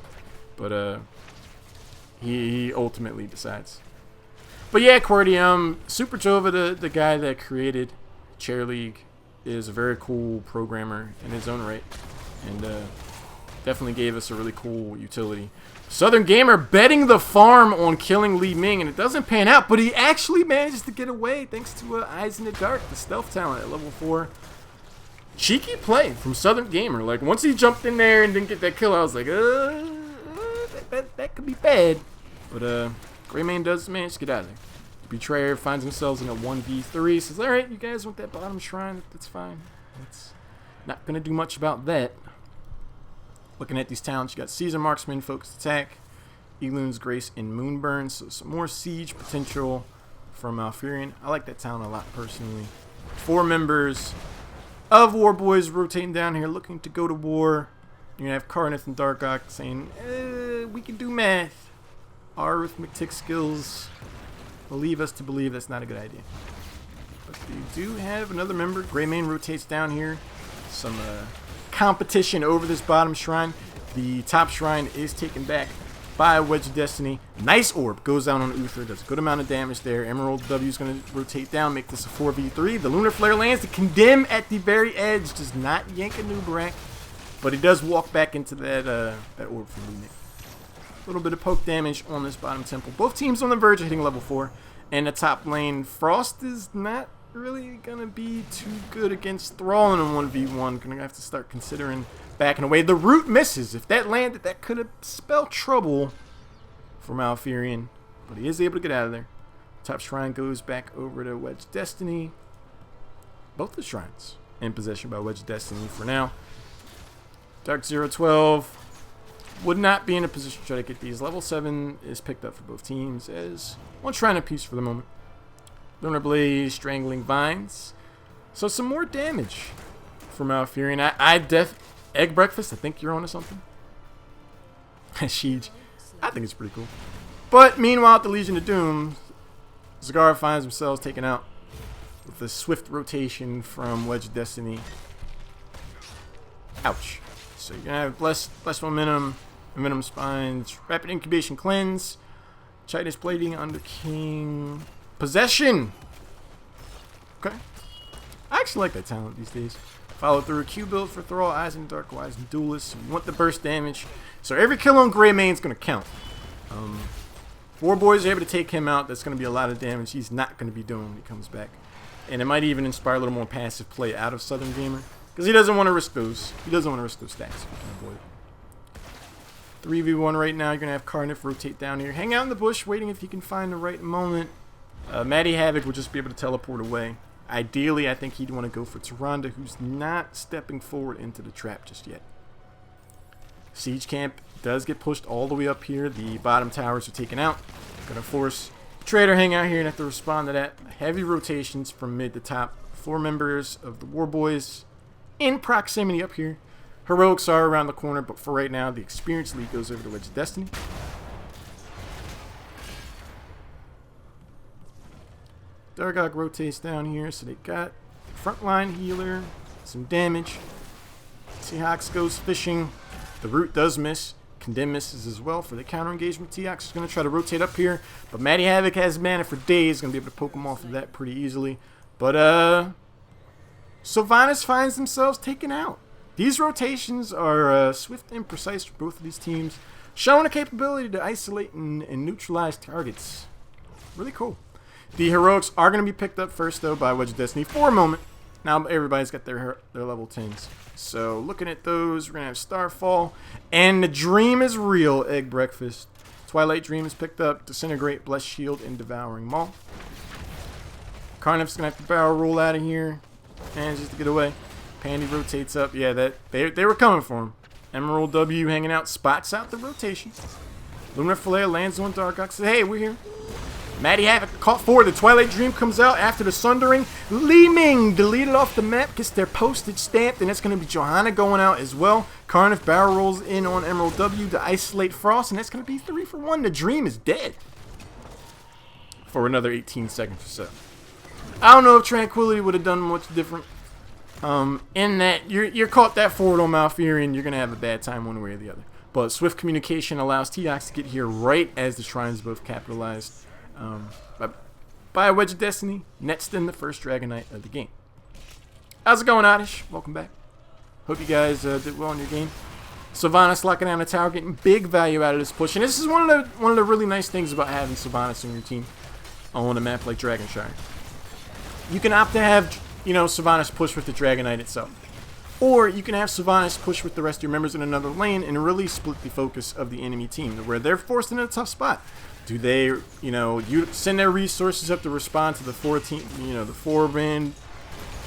A: But he ultimately decides. But yeah, QWERTY, Super Jova, the guy that created Chair League, is a very cool programmer in his own right, and definitely gave us a really cool utility. Southern Gamer betting the farm on killing Li Ming, and it doesn't pan out, but he actually manages to get away thanks to Eyes in the Dark, the stealth talent at level 4. Cheeky play from Southern Gamer. Like, once he jumped in there and didn't get that kill, I was like, that could be bad. But Greymane does manage to get out of there. The Betrayer finds themselves in a 1v3. Says, alright, you guys want that bottom shrine? That's fine. It's not going to do much about that. Looking at these talents, you got Caesar Marksman, Focused Attack, Elune's Grace, and Moonburn. So some more siege potential from Malfurion. I like that talent a lot personally. 4 members of War Boys rotating down here, looking to go to war. You're going to have Karnith and Darkok saying, we can do math. Our arithmetic skills will leave us to believe that's not a good idea. But they do have another member. Greymane rotates down here. Some competition over this bottom shrine. The top shrine is taken back by Wedge of Destiny. Nice orb goes down on Uther. Does a good amount of damage there. Emerald W is going to rotate down, make this a 4v3. The Lunar Flare lands. The Condemn at the very edge does not yank a Nubarak, but he does walk back into that orb from Lunar. A little bit of poke damage on this bottom temple. Both teams on the verge of hitting level 4. And the top lane, Frost is not really going to be too good against Thrall in a 1v1. Going to have to start considering backing away. The root misses. If that landed, that could have spelled trouble for Malfurion. But he is able to get out of there. Top shrine goes back over to Wedge Destiny. Both the shrines in possession by Wedge Destiny for now. Dark 012 would not be in a position to try to get these. Level 7 is picked up for both teams as one shrine apiece for the moment. Lunar Blaze, Strangling Vines. So some more damage from Malfurion. Egg Breakfast, I think you're onto something. Sheej, I think it's pretty cool. But meanwhile, at the Legion of Doom, Zagara finds themselves taken out with a swift rotation from Wedge of Destiny. Ouch. So you're going to have Blessed Momentum, Venom Spines, Rapid Incubation Cleanse, Chitinous Plating, Under King, Possession. Okay. I actually like that talent these days. Follow through a Q build for Thrall, Eyes in Dark, Wise, and Duelist. You want the burst damage. So every kill on Greymane is going to count. Four boys are able to take him out. That's going to be a lot of damage he's not going to be doing when he comes back. And it might even inspire a little more passive play out of Southern Gamer. Because he doesn't want to risk those. He doesn't want to risk those stacks if he can avoid it. 3v1 right now. You're going to have Carniff rotate down here. Hang out in the bush, waiting if he can find the right moment. Matty Havoc will just be able to teleport away. Ideally, I think he'd want to go for Tyrande, who's not stepping forward into the trap just yet. Siege Camp does get pushed all the way up here. The bottom towers are taken out. Gonna force Trader hang out here and have to respond to that. Heavy rotations from mid to top. 4 members of the War Boys in proximity up here. Heroics are around the corner, but for right now, the Experience League goes over to Wedge of Destiny. Dargok rotates down here, so they got frontline healer, some damage. Seahawks goes fishing. The root does miss. Condemn misses as well for the counter engagement. Teox is going to try to rotate up here, but Matty Havoc has mana for days. Going to be able to poke him off of that pretty easily. But Sylvanas finds themselves taken out. These rotations are swift and precise for both of these teams, showing a capability to isolate and neutralize targets. Really cool. The Heroics are going to be picked up first, though, by Wedge of Destiny for a moment. Now everybody's got their level 10s. So looking at those, we're going to have Starfall. And the Dream is real, Egg Breakfast. Twilight Dream is picked up. Disintegrate, Bless Shield, and Devouring Maw. Carniff's going to have to barrel roll out of here. Manages to get away. Pandy rotates up. Yeah, they were coming for him. Emerald W hanging out, spots out the rotation. Lunar Flare lands on Darkok. Says, hey, we're here. Matty Havoc caught forward. The Twilight Dream comes out after the Sundering. Li Ming deleted off the map, gets their postage stamped, and that's going to be Johanna going out as well. Carniff barrel rolls in on Emerald W to isolate Frost, and that's going to be 3 for 1. The Dream is dead for another 18 seconds or so. I don't know if Tranquility would have done much different. In that you're caught that forward on Malfurion, you're going to have a bad time one way or the other. But swift communication allows Teox to get here right as the shrines both capitalized. By a Wedge of Destiny, next in the first Dragon Knight of the game. How's it going, Oddish? Welcome back. Hope you guys did well in your game. Sylvanas locking down the tower, getting big value out of this push. And this is one of the really nice things about having Sylvanas in your team on a map like Dragonshire. You can opt to have, Sylvanas push with the Dragon Knight itself. Or you can have Sylvanas push with the rest of your members in another lane and really split the focus of the enemy team, where they're forced in a tough spot. Do they, you send their resources up to respond to the 4-man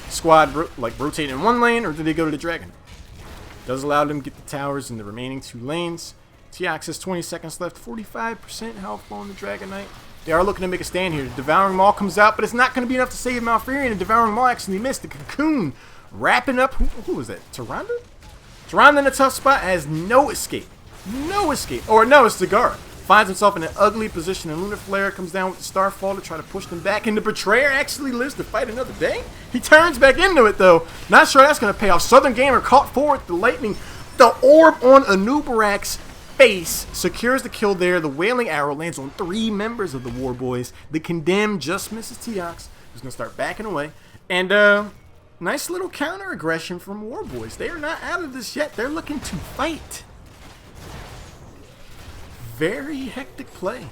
A: squad, rotate in one lane, or do they go to the Dragon? Does allow them to get the towers in the remaining 2 lanes. Teox has 20 seconds left, 45% health on the Dragon Knight. They are looking to make a stand here. The Devouring Maw comes out, but it's not going to be enough to save Malfurion. The Devouring Maw actually missed. The Cocoon wrapping up. Who was that? Tyrande? Tyrande in a tough spot has no escape. No escape. Or no, it's Zagara. Finds himself in an ugly position, and Lunar Flare comes down with the Starfall to try to push them back, and the Betrayer actually lives to fight another day. He turns back into it, though. Not sure that's going to pay off. Southern Gamer caught forward the lightning. The orb on Anubarak's face secures the kill there. The Wailing Arrow lands on 3 members of the War Boys. The Condemned just misses Teox, who's going to start backing away. And nice little counter aggression from War Boys. They are not out of this yet. They're looking to fight. Very hectic play.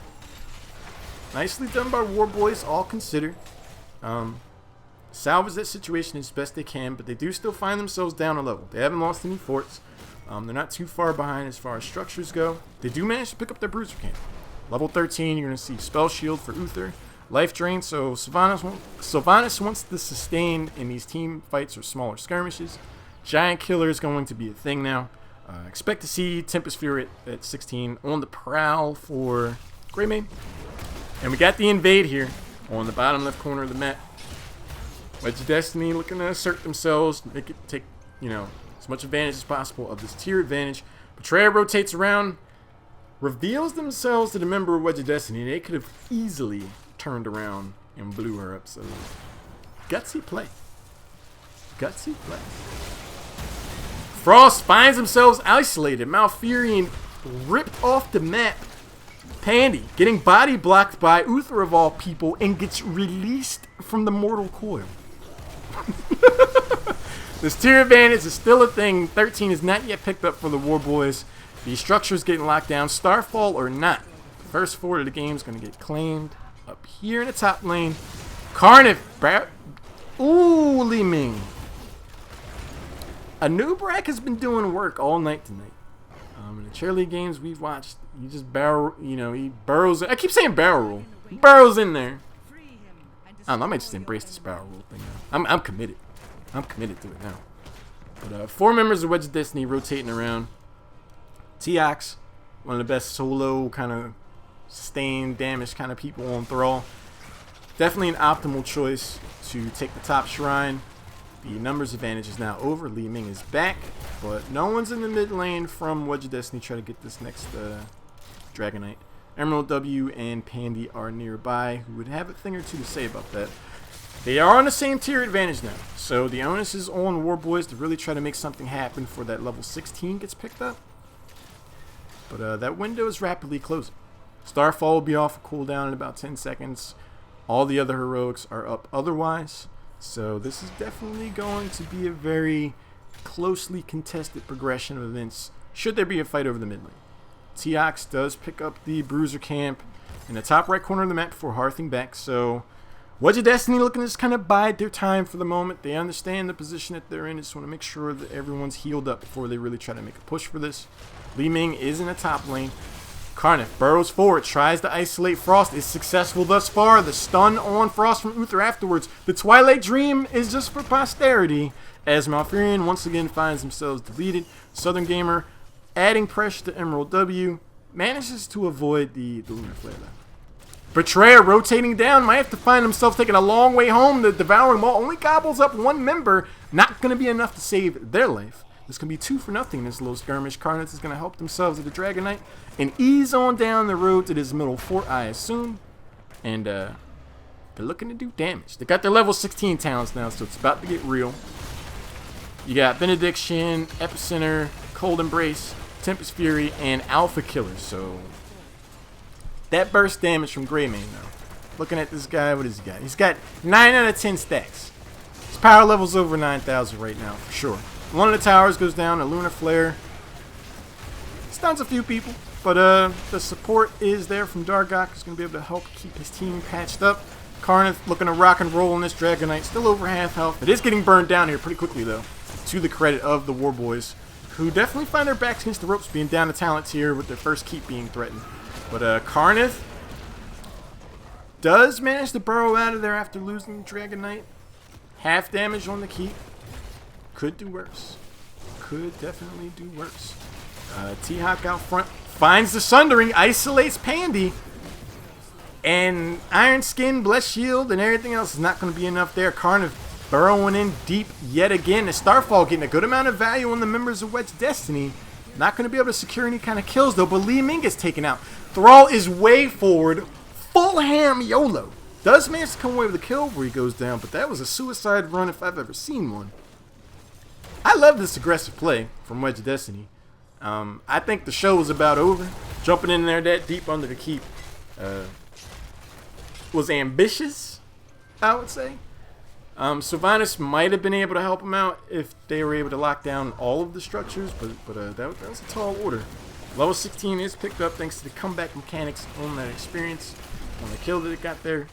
A: Nicely done by War Boys, all considered. Salvage that situation as best they can, but they do still find themselves down a level. They haven't lost any forts. They're not too far behind as far as structures go. They do manage to pick up their Bruiser Cannon. Level 13, you're going to see Spell Shield for Uther. Life Drain, so Sylvanas wants to sustain in these team fights or smaller skirmishes. Giant Killer is going to be a thing now. Expect to see Tempest Fury at 16 on the prowl for Greymane. And we got the Invade here on the bottom left corner of the map. Wedge of Destiny looking to assert themselves, take as much advantage as possible of this tier advantage. Betrayer rotates around, reveals themselves to the member of Wedge of Destiny. They could have easily turned around and blew her up. So gutsy play. Gutsy play. Frost finds themselves isolated. Malfurion ripped off the map. Pandy getting body blocked by Uther of all people and gets released from the mortal coil. This tier advantage is still a thing. 13 is not yet picked up for the War Boys. The structure is getting locked down. Starfall or not. First forward of the game is going to get claimed up here in the top lane. Carnif. Ooh, Li Ming. Anubrak has been doing work all night tonight. In the cheerleague games we've watched, he just barrel, he burrows. I keep saying barrel roll. He burrows in there. I don't know, I might just embrace this barrel roll thing now. I'm committed. I'm committed to it now. But 4 members of Wedge of Destiny rotating around. Teox, one of the best solo kind of sustained damage kind of people on Thrall. Definitely an optimal choice to take the top shrine. The numbers advantage is now over. Li Ming is back, but no one's in the mid lane from Wedge of Destiny trying to get this next Dragonite. Emerald W and Pandy are nearby, who would have a thing or two to say about that. They are on the same tier advantage now, so the onus is on Warboys to really try to make something happen before that level 16 gets picked up. But that window is rapidly closing. Starfall will be off a cooldown in about 10 seconds. All the other heroics are up otherwise. So this is definitely going to be a very closely contested progression of events should there be a fight over the mid lane. Teox does pick up the Bruiser camp in the top right corner of the map before hearthing back. So Wedge of Destiny looking to just kind of bide their time for the moment. They understand the position that they're in. Just want to make sure that everyone's healed up before they really try to make a push for this. Li Ming is in the top lane. Carnif burrows forward, tries to isolate Frost, is successful thus far. The stun on Frost from Uther afterwards. The Twilight Dream is just for posterity as Malfurion once again finds themselves deleted. Southern Gamer adding pressure to Emerald W, manages to avoid the Lunar Flare. Betrayer rotating down, might have to find himself taking a long way home. The Devouring Maw only gobbles up 1 member, not going to be enough to save their life. This can be 2 for nothing in this little skirmish. Carnage is going to help themselves with the Dragonite and ease on down the road to this middle fort, I assume. And they're looking to do damage. They got their level 16 talents now, so it's about to get real. You got Benediction, Epicenter, Cold Embrace, Tempest Fury, and Alpha Killer. So that burst damage from Greymane, though. Looking at this guy, what has he got? He's got 9 out of 10 stacks. His power level's over 9,000 right now, for sure. One of the towers goes down, a Lunar Flare. Stuns a few people, but the support is there from Dargok, who's going to be able to help keep his team patched up. Carnith looking to rock and roll on this Dragonite, still over half health. It is getting burned down here pretty quickly, though, to the credit of the Warboys, who definitely find their backs against the ropes, being down to talent tier with their first keep being threatened. But Carnith does manage to burrow out of there after losing Dragonite. Half damage on the keep. Could do worse. Could definitely do worse. T-Hawk out front finds the Sundering, isolates Pandy. And Iron Skin, Blessed Shield, and everything else is not going to be enough there. Carnif burrowing in deep yet again. The Starfall getting a good amount of value on the members of Wedge Destiny. Not going to be able to secure any kind of kills, though. But Li Ming gets taken out. Thrall is way forward. Full ham YOLO. Does manage to come away with a kill where he goes down, but that was a suicide run if I've ever seen one. I love this aggressive play from Wedge of Destiny. I think the show was about over. Jumping in there that deep under the keep was ambitious, I would say. Sylvanas might have been able to help him out if they were able to lock down all of the structures, but that was a tall order. Level 16 is picked up thanks to the comeback mechanics on that experience. On the kill that it got there.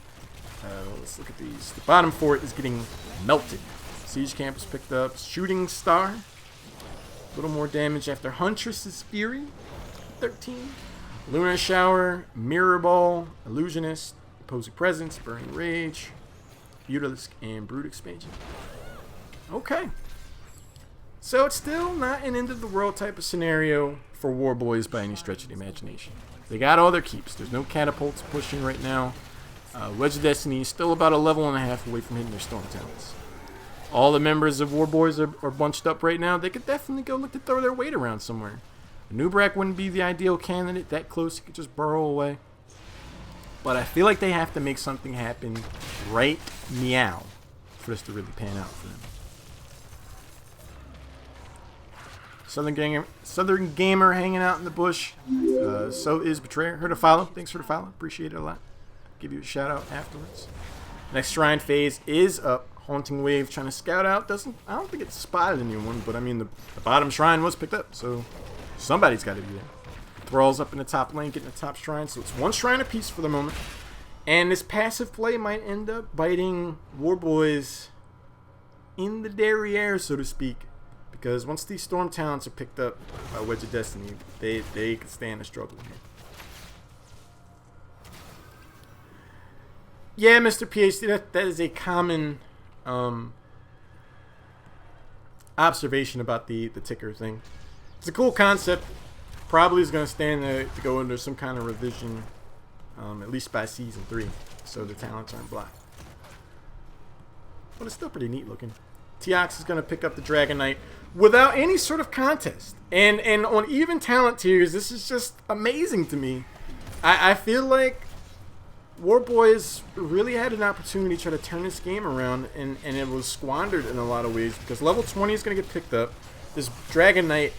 A: Let's look at these. The bottom fort is getting melted. Siege Camp is picked up. Shooting Star. A little more damage after Huntress's Fury. 13. Lunar Shower. Mirror Ball. Illusionist. Opposing Presence. Burning Rage. Beautalisk. And Brood Expansion. Okay. So it's still not an end of the world type of scenario for Warboys by any stretch of the imagination. They got all their keeps. There's no catapults pushing right now. Wedge of Destiny is still about a level and a half away from hitting their Storm Talents. All the members of Warboys are bunched up right now. They could definitely go look to throw their weight around somewhere. Nubrak wouldn't be the ideal candidate. That close, he could just burrow away. But I feel like they have to make something happen right meow for this to really pan out for them. Southern Gamer hanging out in the bush. So is Betrayer. Her to follow. Thanks for the follow. Appreciate it a lot. Give you a shout out afterwards. Next shrine phase is up. Haunting Wave trying to scout out. I don't think it spotted anyone, but I mean the bottom shrine was picked up, so somebody's got to be there. Thrall's up in the top lane, getting the top shrine, so it's one shrine apiece for the moment. And this passive play might end up biting Warboys in the derriere, so to speak. Because once these Storm talents are picked up by Wedge of Destiny, they can stand the struggle here. Yeah, Mr. PhD, that is a common observation about the ticker thing. It's a cool concept. Probably is going to stand there to go under some kind of revision, at least by season 3, so the talents aren't blocked. But it's still pretty neat looking. Teox is going to pick up the Dragon Knight without any sort of contest. And on even talent tiers, this is just amazing to me. I feel like Warboys really had an opportunity to try to turn this game around, and it was squandered in a lot of ways, because level 20 is going to get picked up. This Dragon Knight,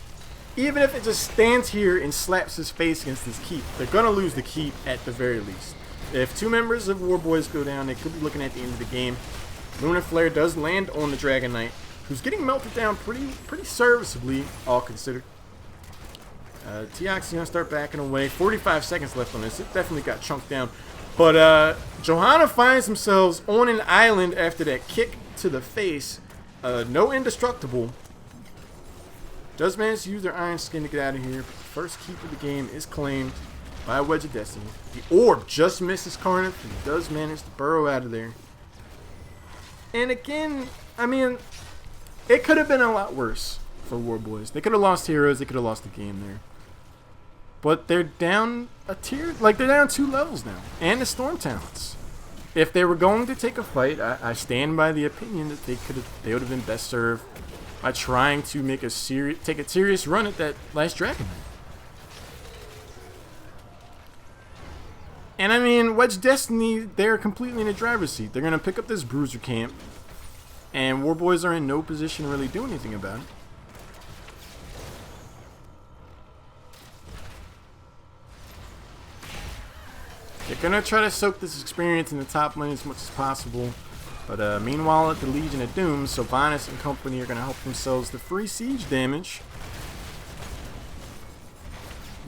A: even if it just stands here and slaps his face against this keep, they're going to lose the keep at the very least. If 2 members of Warboys go down, they could be looking at the end of the game. Lunar Flare does land on the Dragon Knight, who's getting melted down pretty serviceably, all considered. Teox is going to start backing away. 45 seconds left on this. It definitely got chunked down. But Johanna finds themselves on an island after that kick to the face. No indestructible. Does manage to use their Iron Skin to get out of here. First keep of the game is claimed by Wedge of Destiny. The orb just misses Carnif and does manage to burrow out of there. And again, I mean, it could have been a lot worse for Warboys. They could have lost heroes. They could have lost the game there. But they're down a tier. Like, they're down 2 levels now. And the Storm talents. If they were going to take a fight, I stand by the opinion that they would have been best served by trying to make take a serious run at that last Dragon Knight. And I mean, Wedge Destiny, they're completely in the driver's seat. They're going to pick up this Bruiser camp, and Warboys are in no position to really do anything about it. They're going to try to soak this experience in the top lane as much as possible. But meanwhile, at the Legion of Doom, Sylvanas and company are going to help themselves to free siege damage.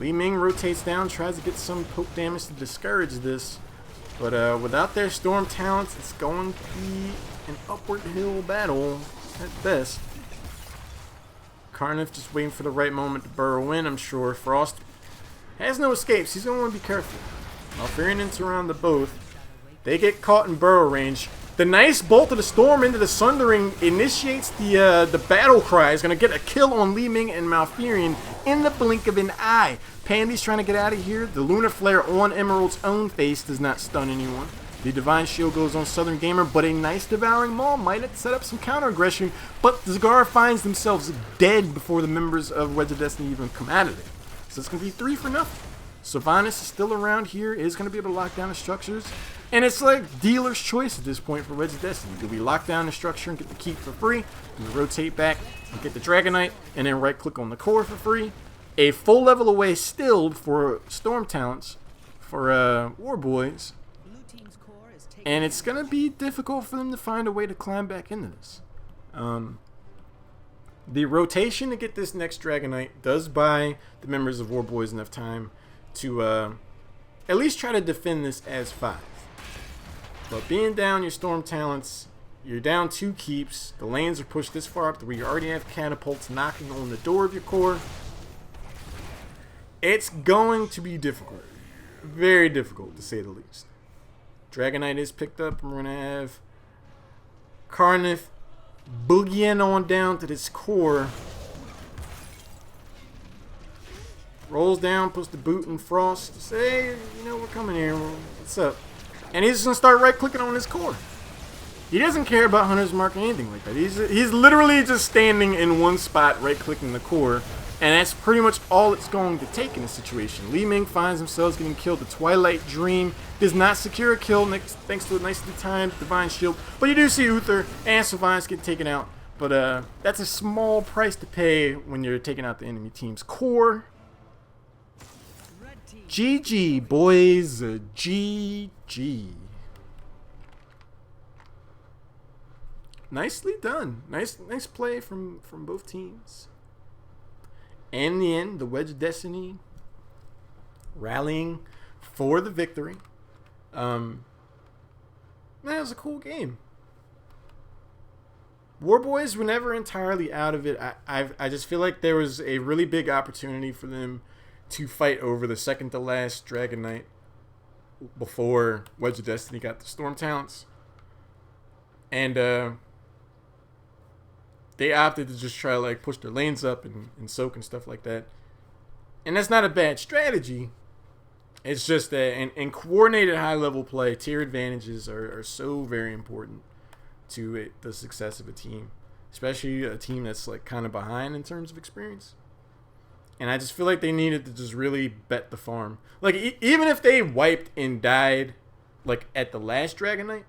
A: Li Ming rotates down, tries to get some poke damage to discourage this. But without their Storm talents, it's going to be an upward hill battle at best. Carnif just waiting for the right moment to burrow in, I'm sure. Frost has no escapes. He's going to want to be careful. Malfurion and surround both. They get caught in burrow range. The nice Bolt of the Storm into the Sundering initiates the battle cry. Is going to get a kill on Li Ming and Malfurion in the blink of an eye. Pandy's trying to get out of here. The Lunar Flare on Emerald's own face does not stun anyone. The Divine Shield goes on Southern Gamer, but a nice Devouring Maul might have set up some counter aggression. But Zagara finds themselves dead before the members of Wedge of Destiny even come out of it. So it's going to be 3 for nothing. Sylvanas is still around here, is going to be able to lock down the structures. And it's like dealer's choice at this point for Wedge of Destiny. Do we lock down the structure and get the keep for free? Do we rotate back and get the Dragon Knight and then right click on the core for free? A full level away still for Storm talents for Warboys. And it's going to be difficult for them to find a way to climb back into this. The rotation to get this next Dragon Knight does buy the members of Warboys enough time to at least try to defend this as 5. But being down your Storm talents, you're down 2 keeps. The lanes are pushed this far up to where you already have catapults knocking on the door of your core. It's going to be difficult. Very difficult, to say the least. Dragon Knight is picked up. We're going to have Carnif boogieing on down to this core. Rolls down, puts the boot in Frost. Say, hey, you know, we're coming here. What's up? And he's just going to start right-clicking on his core. He doesn't care about Hunter's Mark or anything like that. He's literally just standing in one spot, right-clicking the core. And that's pretty much all it's going to take in this situation. Li Ming finds himself getting killed. The Twilight Dream does not secure a kill thanks to a nicely timed Divine Shield. But you do see Uther and Sylvanas get taken out. But that's a small price to pay when you're taking out the enemy team's core. GG, boys. GG. Nicely done. Nice play from both teams. And in the end, the Wedge of Destiny rallying for the victory. That was a cool game. War Boys were never entirely out of it. I just feel like there was a really big opportunity for them to fight over the second to last Dragon Knight before Wedge of Destiny got the Storm talents. And they opted to just try to like push their lanes up and soak and stuff like that. And that's not a bad strategy. It's just that in coordinated high-level play, tier advantages are so very important to the success of a team, especially a team that's like kind of behind in terms of experience. And I just feel like they needed to just really bet the farm. Like even if they wiped and died like at the last Dragon Knight,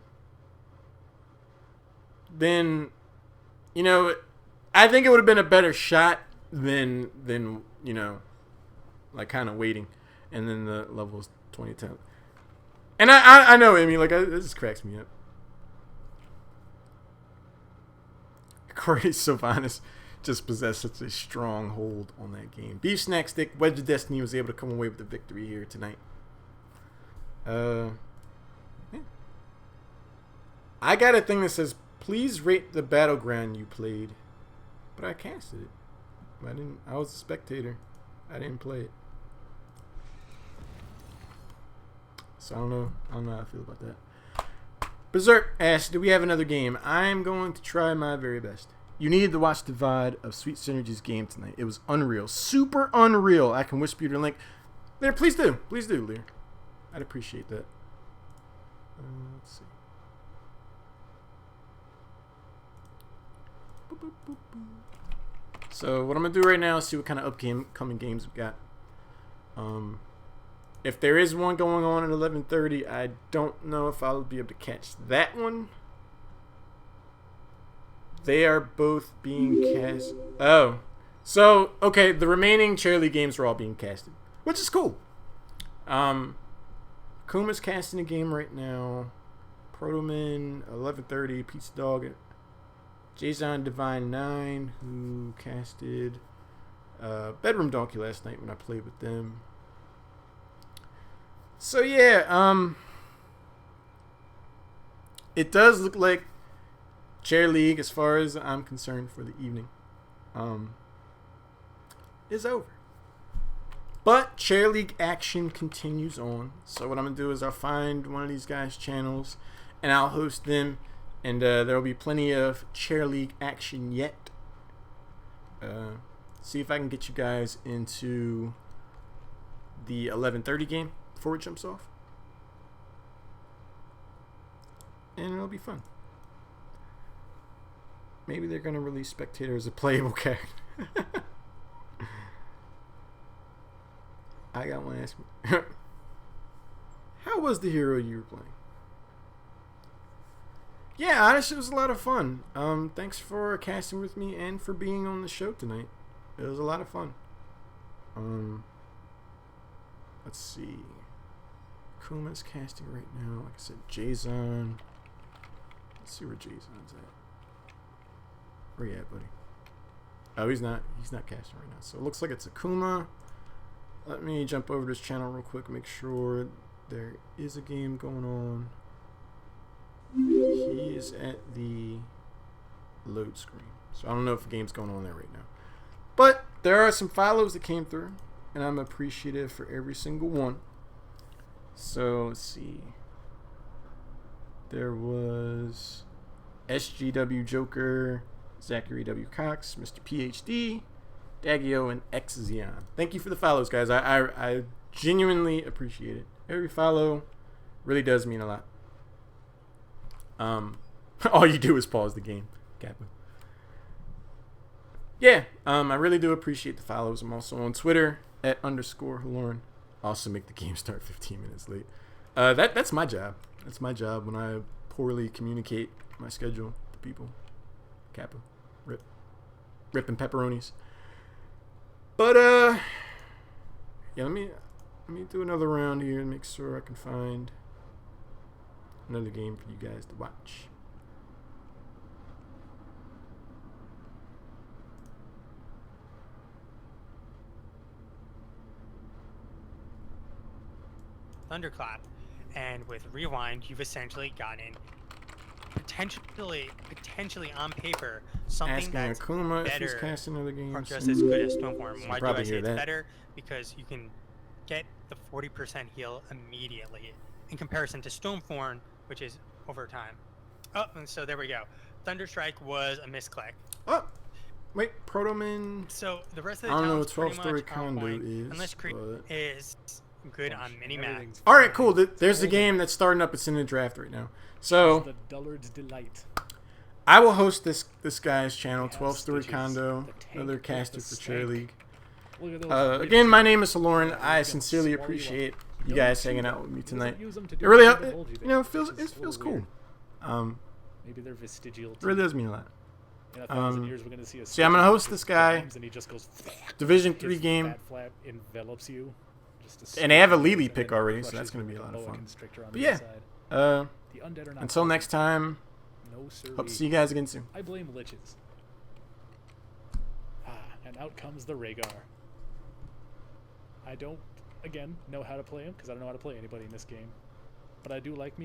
A: then I think it would have been a better shot than like kind of waiting, and then the levels 2010. And I know, I mean, like this cracks me up. Corey Sylvanas just possessed such a strong hold on that game. Beef Snack Stick, Wedge of Destiny was able to come away with the victory here tonight. Yeah. I got a thing that says, please rate the battleground you played. But I casted it. I was a spectator. I didn't play it. So I don't know how I feel about that. Berserk asks, do we have another game? I'm going to try my very best. You needed to watch the VOD of Sweet Synergy's game tonight. It was unreal. Super unreal. I can whisper you the link. Lear, please do. Please do, Lear. I'd appreciate that. Let's see. Boop, boop, boop, boop. So what I'm going to do right now is see what kind of upcoming games we've got. If there is one going on at 11:30, I don't know if I'll be able to catch that one. They are both being cast. Oh. So, okay, the remaining Chair League games are all being casted, which is cool. Kuma's casting a game right now. Protoman, 11:30, Pizza Dog, Jason Divine 9, who casted Bedroom Donkey last night when I played with them. So yeah, it does look like Chair League, as far as I'm concerned, for the evening, is over. But Chair League action continues on. So what I'm gonna do is I'll find one of these guys' channels and I'll host them, and there will be plenty of Chair League action yet. See if I can get you guys into the 11:30 game before it jumps off, and it'll be fun. Maybe they're gonna release Spectator as a playable character. I got one ask me. How was the hero you were playing? Yeah, honestly, it was a lot of fun. Thanks for casting with me and for being on the show tonight. It was a lot of fun. Let's see. Kuma's casting right now. Like I said, Jason. Let's see where Jason's at. Where you at, buddy? Oh, he's not casting right now. So it looks like it's Akuma. Let me jump over to his channel real quick, make sure there is a game going on. He is at the load screen. So I don't know if a game's going on there right now. But there are some follows that came through, and I'm appreciative for every single one. So let's see. There was SGW Joker, Zachary W. Cox, Mr. PhD, Daggio, and Xzion. Thank you for the follows, guys. I genuinely appreciate it. Every follow really does mean a lot. All you do is pause the game, Kappa. Yeah, I really do appreciate the follows. I'm also on Twitter at _Halorn. I also make the game start 15 minutes late. That's my job. That's my job when I poorly communicate my schedule to people. Kappa. Rip and pepperonis. But yeah, let me do another round here and make sure I can find another game for you guys to watch.
F: Thunderclap. And with Rewind, you've essentially gotten potentially on paper something
A: Asking
F: that's
A: Akuma if he's
F: better
A: casting other
F: or
A: games.
F: just as good as Stormform. Why do
A: probably
F: I say
A: hear
F: it's
A: that.
F: better? Because you can get the 40% heal immediately in comparison to Stormform, which is over time. Oh, and so there we go. Thunderstrike was a misclick.
A: Oh, wait, Protoman.
F: So the rest of the
A: I don't know
F: town's
A: what
F: pretty
A: 12-story
F: much on
A: condo
F: point,
A: is,
F: unless Creep
A: but-
F: is good on mini-map.
A: All right, cool. There's the game that's starting up. It's in the draft right now. So
G: The Dullard's Delight.
A: I will host this guy's channel,
G: We have
A: 12-story
G: Stitches,
A: condo,
G: the tank
A: another
G: with
A: caster
G: the
A: for
G: snake.
A: Cherry League.
G: Look at those
A: Again,
G: ribs.
A: my name is Lauren.
G: They're
A: I
G: gonna
A: sincerely
G: swallow you up.
A: appreciate you
G: Don't
A: guys
G: chew
A: hanging
G: them.
A: out with me
G: You don't
A: tonight.
G: use them to
A: It
G: do
A: really,
G: anything to hold you
A: you know,
G: there,
A: it
G: which is
A: feels
G: a little
A: cool.
G: weird. Maybe they're vestigial.
A: It really does mean a lot.
G: In 1,000 years, we're gonna see a
A: So yeah, I'm gonna host
G: Stitches
A: this guy.
G: jams and he just goes.
A: Division
G: his
A: 3 game.
G: Fat flap envelops you. Just
A: And they have a
G: squeeze
A: Lily
G: and
A: pick
G: then
A: already, so
G: crushes
A: that's gonna
G: you
A: be a
G: with
A: lot of
G: boa
A: fun.
G: constrictor on
A: But
G: the
A: yeah,
G: inside. The undead are not
A: until
G: poisonous.
A: next time,
G: No siree.
A: hope to see you guys again soon.
G: I blame liches. And out comes the Rhaegar. I don't, again, know how to play him because I don't know how to play anybody in this game. But I do like me